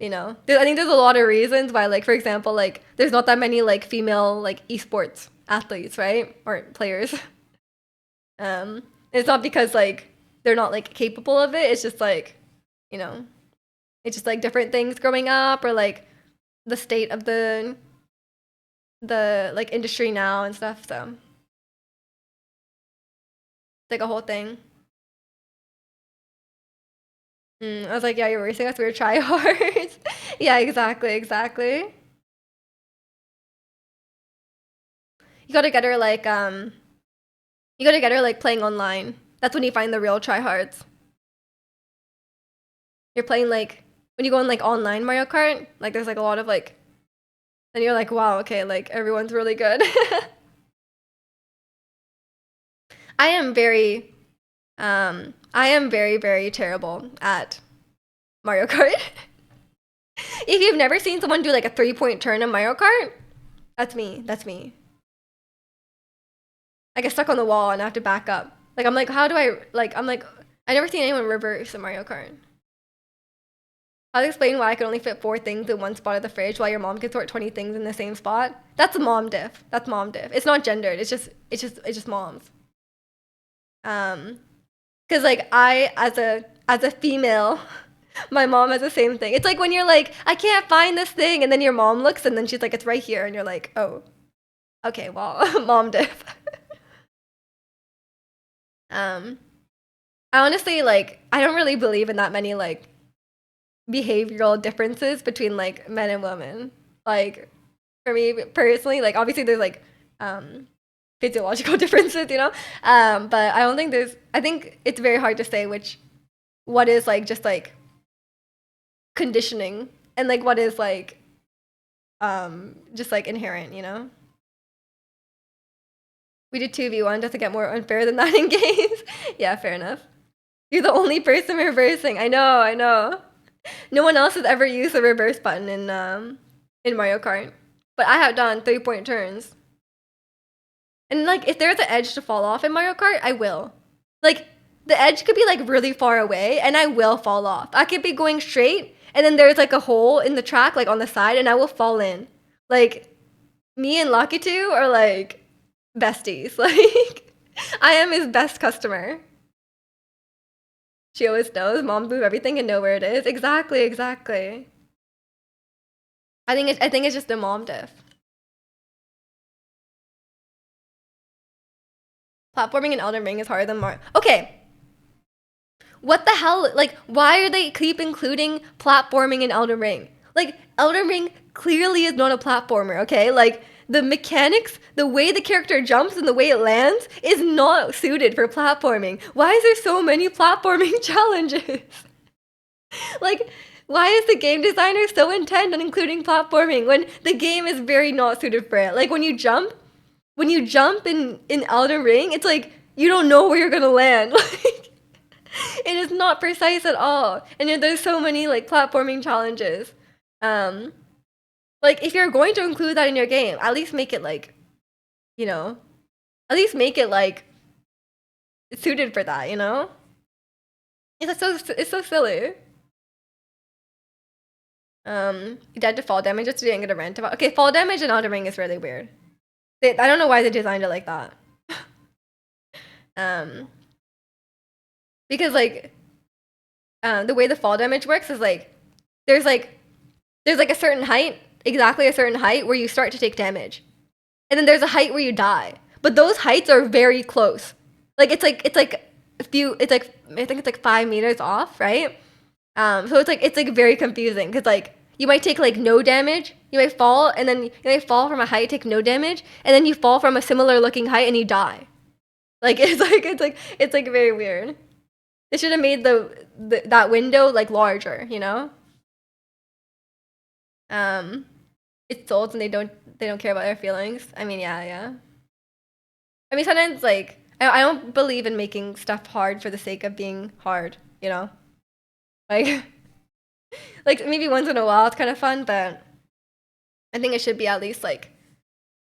you know, I think there's a lot of reasons why, like, for example, like there's not that many like female like esports athletes, right? Or players. It's not because like they're not like capable of it. It's just like, you know, it's just like different things growing up, or like the state of the like industry now and stuff. So it's like a whole thing. I was like, yeah, you're racing us. We were tryhards. Yeah, exactly, exactly. You gotta get her like you gotta get her like playing online. That's when you find the real tryhards. You're playing like when you go on like online Mario Kart, like there's like a lot of like, then you're like, wow, okay, like everyone's really good. I am very very terrible at Mario Kart. If you've never seen someone do like a 3-point turn in Mario Kart, that's me. That's me. I get stuck on the wall and I have to back up. Like I'm like, how do I like? I'm like, I never seen anyone reverse in Mario Kart. I'll explain why I can only fit 4 things in one spot of the fridge while your mom can sort 20 things in the same spot. That's mom diff. That's mom diff. It's not gendered. It's just moms. Because like I as a female, my mom has the same thing. It's like when you're like, I can't find this thing, and then your mom looks and then she's like, it's right here, and you're like, oh, okay, well, mom diff. I honestly like I don't really believe in that many like behavioral differences between like men and women. Like for me personally, like obviously there's like physiological differences, you know. But I don't think I think it's very hard to say what is like just like conditioning and like what is like just like inherent, you know. We did 2v1 just to get more unfair than that in games. Yeah, fair enough. You're the only person reversing. I know, I know. No one else has ever used the reverse button in Mario Kart. But I have done 3-point turns. And like if there's an edge to fall off in Mario Kart, I will. Like the edge could be like really far away and I will fall off. I could be going straight and then there's like a hole in the track like on the side and I will fall in. Like me and Lakitu are like besties. Like I am his best customer. She always knows. Moms move everything and know where it is. Exactly, exactly. I think it's just a mom diff. Platforming in Elden Ring is harder than Mario. Okay. What the hell? Like, why are they keep including platforming in Elden Ring? Like, Elden Ring clearly is not a platformer, okay? Like, the mechanics, the way the character jumps and the way it lands is not suited for platforming. Why is there so many platforming challenges? Like, why is the game designer so intent on including platforming when the game is very not suited for it? Like, when you jump in Elden Ring, it's like you don't know where you're gonna land. Like, it is not precise at all. And yet there's so many like platforming challenges. Like if you're going to include that in your game, at least make it like, you know, at least make it like suited for that, you know? It's so silly. Dead to fall damage, just didn't get a rant about. Okay, fall damage in Elden Ring is really weird. I don't know why they designed it like that. Because like the way the fall damage works is like there's like a certain height, exactly a certain height where you start to take damage. And then there's a height where you die. But those heights are very close. Like it's like a few I think it's like 5 meters off, right? So it's like very confusing because like you might take like no damage, you might fall, and then you might fall from a height, take no damage, and then you fall from a similar looking height and you die. Like it's like very weird. They should have made that window like larger, you know? It it's sold and they don't care about their feelings. I mean, yeah, yeah. I mean, sometimes like I don't believe in making stuff hard for the sake of being hard. You know, like like maybe once in a while it's kind of fun, but I think it should be at least like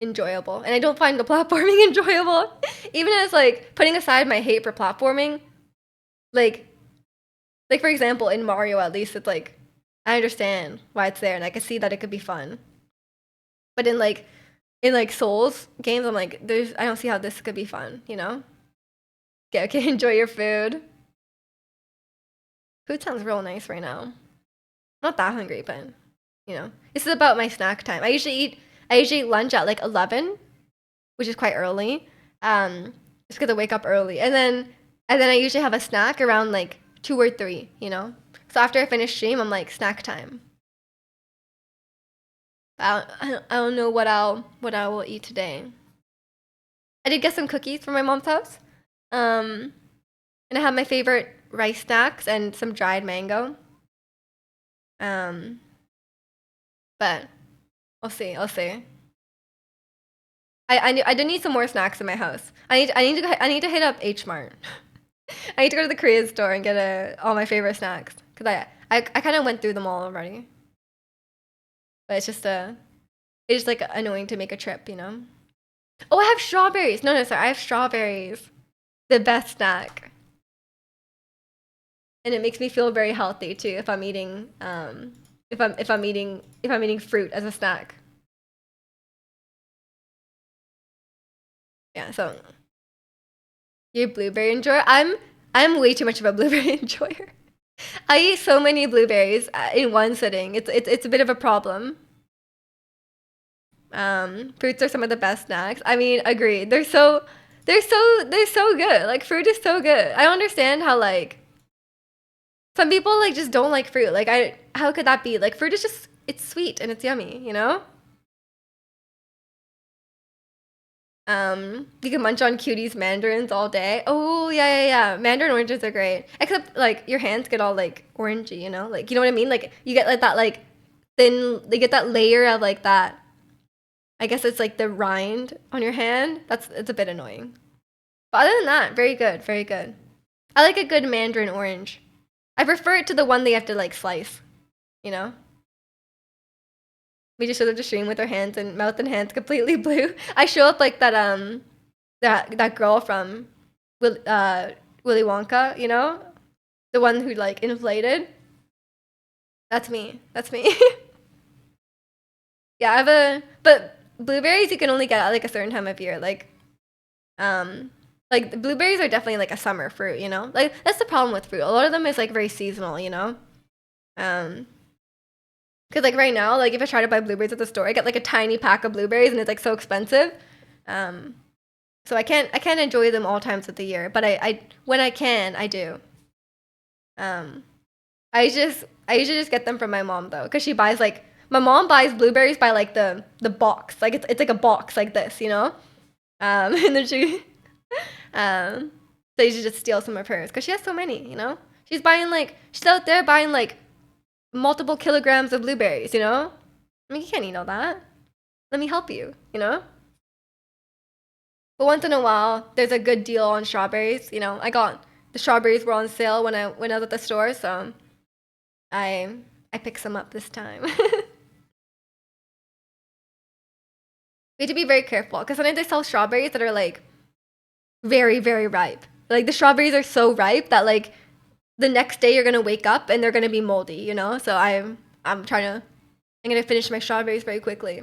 enjoyable. And I don't find the platforming enjoyable, even as like putting aside my hate for platforming. Like like for example, in Mario, at least it's like I understand why it's there, and I can see that it could be fun. But in like Souls games, I'm like, I don't see how this could be fun. You know? Okay, okay, enjoy your food. Food sounds real nice right now. Not that hungry, but you know, this is about my snack time. I usually eat lunch at like 11, which is quite early. Just because I wake up early, and then I usually have a snack around like 2 or 3. You know, so after I finish stream, I'm like snack time. I don't know what I will eat today. I did get some cookies from my mom's house. Um, and I have my favorite rice snacks and some dried mango. Um, but I'll see. I'll see. I do need some more snacks in my house. I need to hit up H Mart. I need to go to the Korean store and get all my favorite snacks because I kind of went through them all already. But it's just like annoying to make a trip, you know. Oh, I have strawberries. No, no, sorry, I have strawberries. The best snack, and it makes me feel very healthy too if I'm eating if I'm eating fruit as a snack. Yeah, so you're a blueberry enjoyer. I'm way too much of a blueberry enjoyer. I eat so many blueberries in one sitting. It's a bit of a problem. Fruits are some of the best snacks. I mean, agreed. They're so good. Like fruit is so good. I don't understand how like some people like just don't like fruit. Like how could that be? Like fruit is just it's sweet and it's yummy, you know? You can munch on cuties mandarins all day. Oh yeah, yeah, yeah. Mandarin oranges are great. Except like your hands get all like orangey, you know? Like you know what I mean? Like you get like that like thin they get that layer of like that. I guess it's like the rind on your hand. It's a bit annoying. But other than that, very good, very good. I like a good mandarin orange. I prefer it to the one they have to like slice, you know? We just show up to stream with our hands and mouth and hands completely blue. I show up like that girl from Willy Wonka, you know, the one who like inflated. That's me. That's me. Yeah, but blueberries you can only get at like a certain time of year. Like the blueberries are definitely like a summer fruit, you know. Like that's the problem with fruit. A lot of them is like very seasonal, you know. Um, Because like right now, like if I try to buy blueberries at the store, I get like a tiny pack of blueberries and it's like so expensive. Um, so I can't enjoy them all times of the year, but I when I can, I do. Um, I usually just get them from my mom though, because she buys like my mom buys blueberries by like the box, like it's like a box like this, you know. And then um, so you should just steal some of hers because she has so many, you know. She's out there buying like multiple kilograms of blueberries, you know? I mean, you can't eat all that. Let me help you, you know? But once in a while, there's a good deal on strawberries. You know, I got the strawberries were on sale when I was at the store, so I I picked some up this time. We have to be very careful because sometimes they sell strawberries that are like very, very ripe. Like the strawberries are so ripe that like the next day you're gonna wake up and they're gonna be moldy, you know? So I'm gonna finish my strawberries very quickly.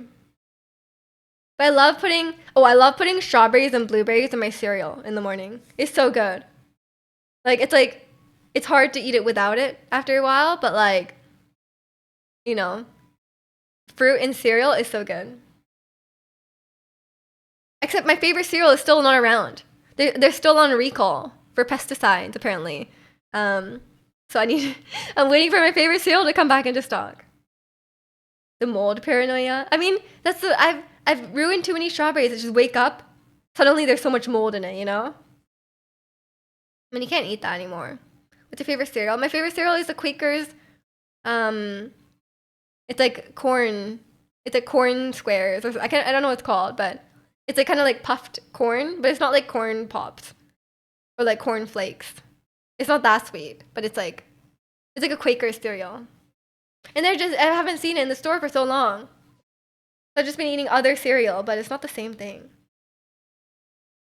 But I love putting strawberries and blueberries in my cereal in the morning. It's so good. Like it's hard to eat it without it after a while, but like, you know, fruit and cereal is so good. Except my favorite cereal is still not around. They're still on recall for pesticides apparently. Um, so I'm waiting for my favorite cereal to come back into stock. The mold paranoia. I mean, I've ruined too many strawberries. I just wake up, suddenly there's so much mold in it, you know? I mean, you can't eat that anymore. What's your favorite cereal? My favorite cereal is the Quakers. Um, it's like corn. It's like corn squares. I don't know what it's called, but it's like kind of like puffed corn, but it's not like corn pops or like corn flakes. It's not that sweet, but it's like a Quaker cereal. And I haven't seen it in the store for so long. I've just been eating other cereal, but it's not the same thing.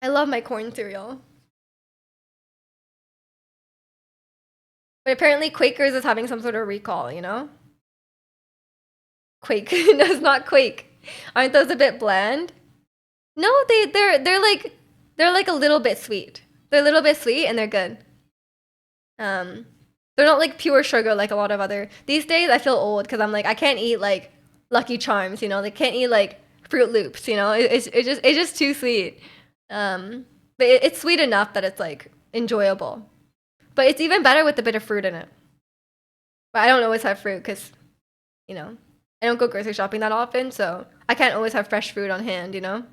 I love my corn cereal. But apparently Quakers is having some sort of recall, you know? Quake. No, it's not Quake. Aren't those a bit bland? No, they're like a little bit sweet. They're a little bit sweet and they're good. They're not like pure sugar like a lot of other. These days I feel old because I'm like I can't eat like Lucky Charms, you know. They can't eat like Fruit Loops, you know. It's just too sweet. But it's sweet enough that it's like enjoyable. But it's even better with a bit of fruit in it. But I don't always have fruit because, you know, I don't go grocery shopping that often, so I can't always have fresh fruit on hand, you know.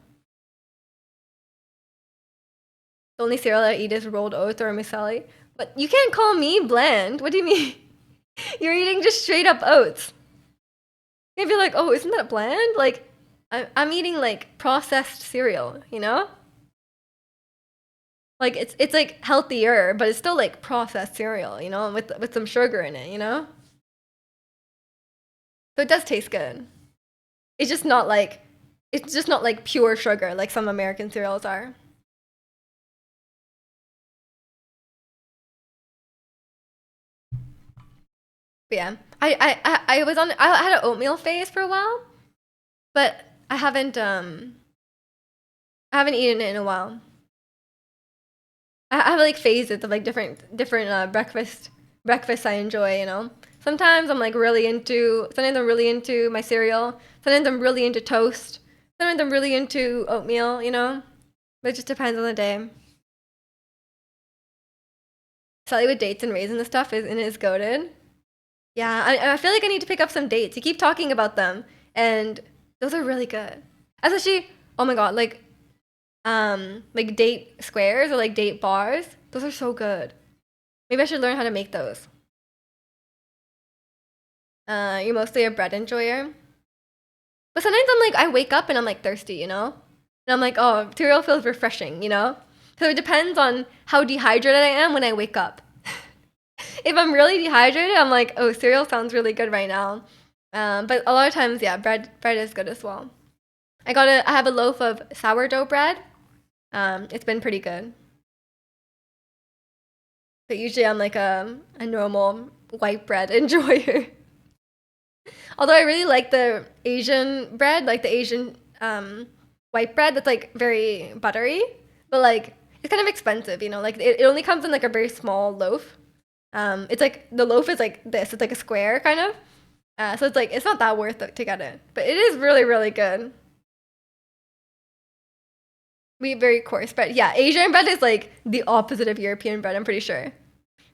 The only cereal I eat is rolled oats or muesli. But you can't call me bland. What do you mean? You're eating just straight up oats. You'd be like, oh, isn't that bland? Like, I'm eating like processed cereal, you know? Like it's like healthier, but it's still like processed cereal, you know, with some sugar in it, you know? So it does taste good. It's just not like pure sugar like some American cereals are. But yeah, I had an oatmeal phase for a while, but I haven't eaten it in a while. I have like phases of like different breakfasts I enjoy. You know, sometimes sometimes I'm really into my cereal. Sometimes I'm really into toast. Sometimes I'm really into oatmeal. You know, but it just depends on the day. Sally with dates and raisins and stuff is goaded. Yeah, I feel like I need to pick up some dates. You keep talking about them, and those are really good. Especially, oh my god, like date squares or like date bars. Those are so good. Maybe I should learn how to make those. You're mostly a bread enjoyer. But sometimes I'm like, I wake up and I'm like thirsty, you know? And I'm like, oh, cereal feels refreshing, you know? So it depends on how dehydrated I am when I wake up. If I'm really dehydrated, I'm like, oh, cereal sounds really good right now. But a lot of times, yeah, bread is good as well. I have a loaf of sourdough bread. It's been pretty good. But usually I'm like a normal white bread enjoyer. Although I really like the Asian bread, like the Asian white bread that's like very buttery, but like it's kind of expensive, you know. Like it only comes in like a very small loaf. It's like the loaf is like this. It's like a square kind of. So it's like it's not that worth it to get it, but it is really really good. We eat very coarse bread. Yeah, Asian bread is like the opposite of European bread. I'm pretty sure.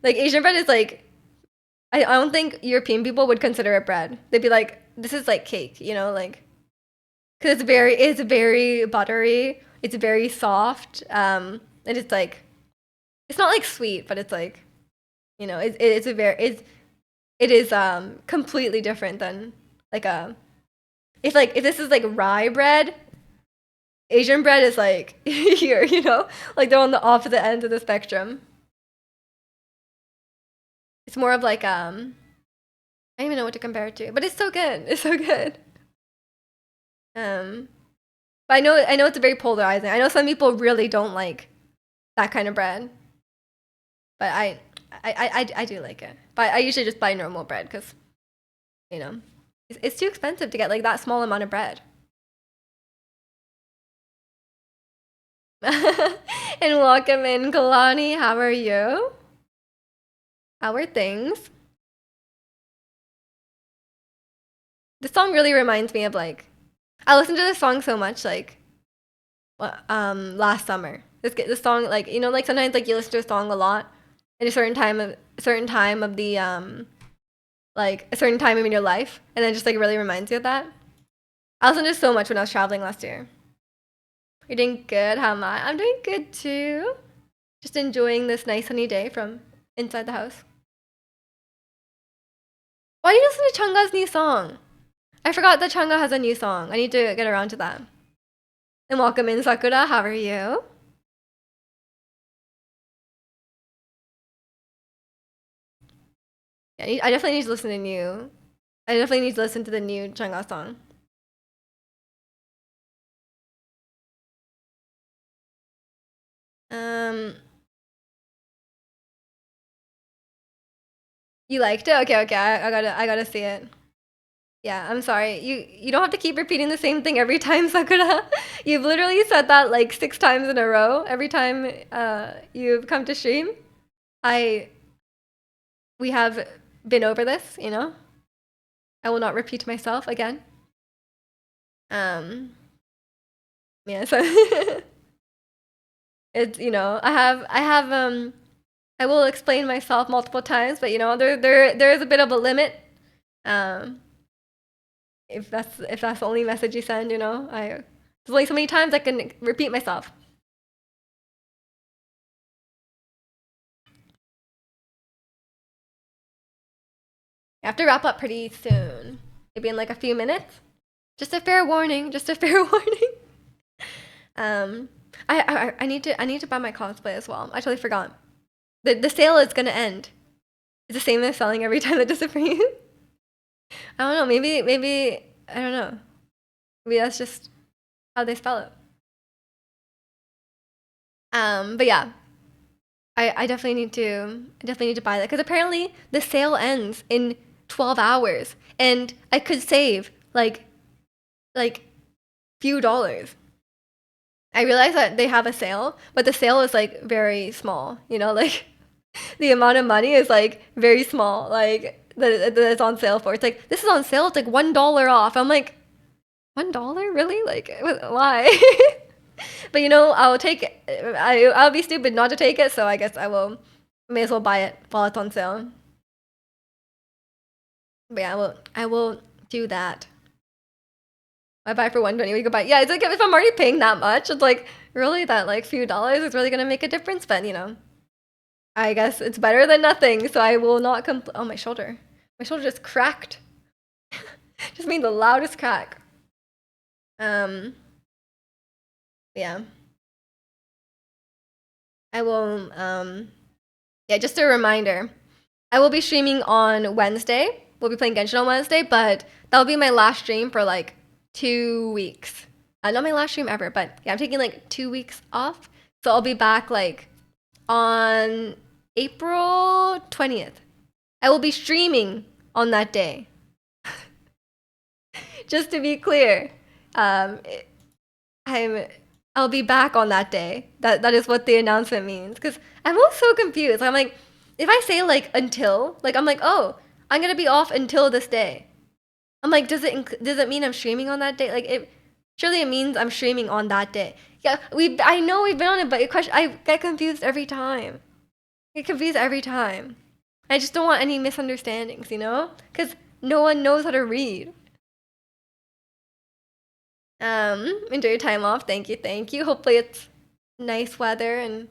Like Asian bread is like I don't think European people would consider it bread. They'd be like, this is like cake, you know, like because it's very buttery. It's very soft. And it's like it's not like sweet, but it's like you know, it is completely different than like a if this is like rye bread, Asian bread is like here, you know, like they're on the opposite end of the spectrum. It's more of like I don't even know what to compare it to, but it's so good. It's so good. Um, but I know it's very polarizing. I know some people really don't like that kind of bread, but I do like it. But I usually just buy normal bread because you know it's too expensive to get like that small amount of bread. And welcome in, Kalani. How are you? How are things? This song really reminds me of like I listened to this song so much like last summer. This song like you know like sometimes like you listen to a song a lot at a certain time of the like a certain time in your life and then just like really reminds you of that. I listened to it so much when I was traveling last year. You're doing good. How am I? I'm doing good too. Just enjoying this nice sunny day from inside the house. Why do you listen to Changga's new song? I forgot that Changga has a new song. I need to get around to that. And welcome in, Sakura. How are you? Yeah, I definitely need to listen to new. I definitely need to listen to the new Changga song. Um, you liked it? Okay, okay. I gotta see it. Yeah, I'm sorry. You don't have to keep repeating the same thing every time, Sakura. You've literally said that like 6 times in a row every time you've come to stream. I We have been over this, you know. I will not repeat myself again. Um, yeah, so it's I will explain myself multiple times, but there is a bit of a limit. Um, if that's the only message you send, there's only so many times I can repeat myself. I have to wrap up pretty soon, maybe in like a few minutes. Just a fair warning. Just a fair warning. Um, I need to buy my cosplay as well. I totally forgot. The sale is gonna end. It's the same as selling every time that does it for you. I don't know. Maybe I don't know. Maybe that's just how they spell it. But yeah, I definitely need to buy that because apparently the sale ends in 12 hours, and I could save like few dollars. I realize that they have a sale, but the sale is like very small. Like the amount of money is like very small. Like that it's on sale for. It's like this is on sale. It's like $1 off. I'm like, $1 really? Like why? But I'll take it. I'll be stupid not to take it. So I guess I will. May as well buy it while it's on sale. But yeah, I will do that. I buy for 120. We could buy. Yeah, it's like if I'm already paying that much, it's like really that like few dollars is really gonna make a difference. But I guess it's better than nothing. So I will not Oh, my shoulder. My shoulder just cracked. Just made the loudest crack. Um. Yeah. I will. Yeah. Just a reminder. I will be streaming on Wednesday. We'll be playing Genshin on Wednesday, but that'll be my last stream for like 2 weeks. Not my last stream ever, but yeah, I'm taking like 2 weeks off. So I'll be back like on April 20th. I will be streaming on that day. Just to be clear, um, I'm I'll be back on that day. That is what the announcement means. Because I'm also confused. I'm like, if I say like until, like I'm like, oh, I'm gonna be off until this day. I'm like, does it mean I'm streaming on that day? Like surely it means I'm streaming on that day. Yeah, I know we've been on it, but I get confused every time. I get confused every time. I just don't want any misunderstandings, Because no one knows how to read. Enjoy your time off. Thank you, thank you. Hopefully it's nice weather and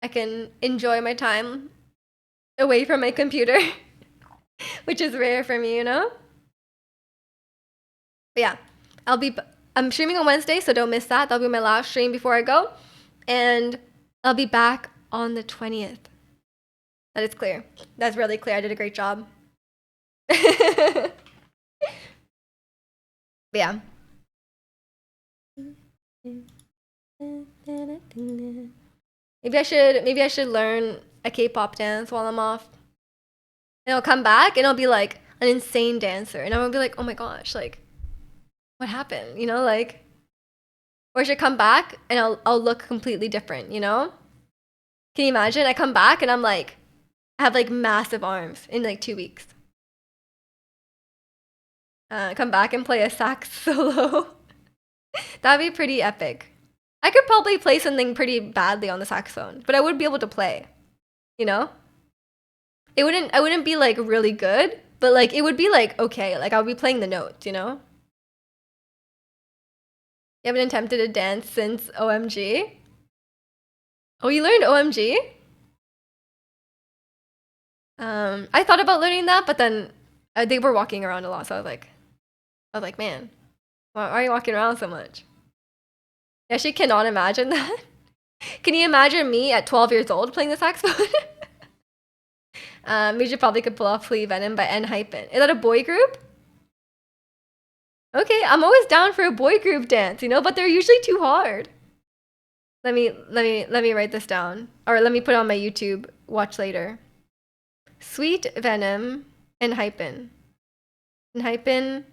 I can enjoy my time away from my computer, which is rare for me. But yeah, I'm streaming on Wednesday, so don't miss that. That'll be my last stream before I go, and I'll be back on the 20th. That is clear. That's really clear. I did a great job. But yeah. Maybe I should learn a K-pop dance while I'm off. And I'll come back and I'll be like an insane dancer. And I'll be like, oh my gosh, like what happened? Like or I should come back and I'll look completely different. Can you imagine? I come back and I have like massive arms in like 2 weeks. Come back and play a sax solo. That'd be pretty epic. I could probably play something pretty badly on the saxophone, but I would be able to play. You know? I wouldn't be like really good, but like it would be like okay. Like I would be playing the notes. You haven't attempted a dance since OMG? Oh, you learned OMG? I thought about learning that, but then they were walking around a lot, so I was like, I was like, man, why are you walking around so much? I actually cannot imagine that. Can you imagine me at 12 years old playing the saxophone? We should probably could pull off Flea Venom by N-Hypen. Is that a boy group? Okay, I'm always down for a boy group dance, you know, but they're usually too hard. Let me write this down. Or let me put it on my YouTube watch later. Sweet Venom N-Hypen. N-Hypen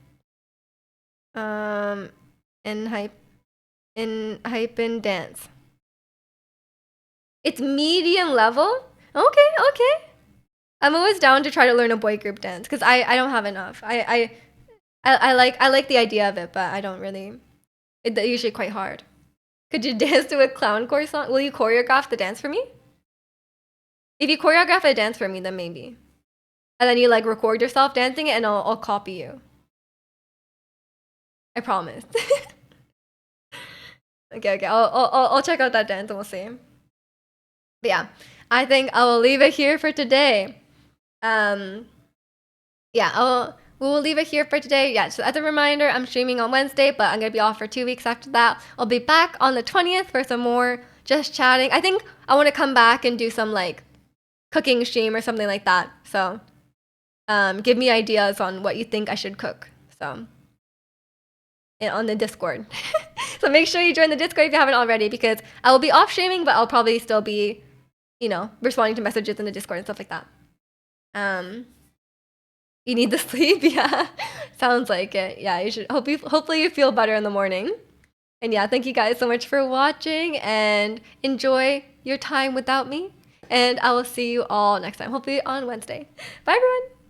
N-Hypen dance. It's medium level? Okay, okay. I'm always down to try to learn a boy group dance because I don't have enough. I like the idea of it, but I don't really. They're usually quite hard. Could you dance to a clowncore song? Will you choreograph the dance for me? If you choreograph a dance for me, then maybe. And then you like record yourself dancing it, and I'll copy you. I promise. Okay. I'll check out that dance and we'll see. But yeah, I think I will leave it here for today. Yeah, we'll leave it here for today. Yeah, so as a reminder, I'm streaming on Wednesday, but I'm gonna be off for 2 weeks after that. I'll be back on the 20th for some more just chatting. I think I want to come back and do some like cooking stream or something like that. So give me ideas on what you think I should cook. So and on the Discord. So make sure you join the Discord if you haven't already, because I will be off streaming, but I'll probably still be, you know, responding to messages in the Discord and stuff like that. You need the sleep? Yeah. Sounds like it. Yeah, you should hopefully you feel better in the morning. And yeah, thank you guys so much for watching and enjoy your time without me. And I will see you all next time, hopefully on Wednesday. Bye everyone.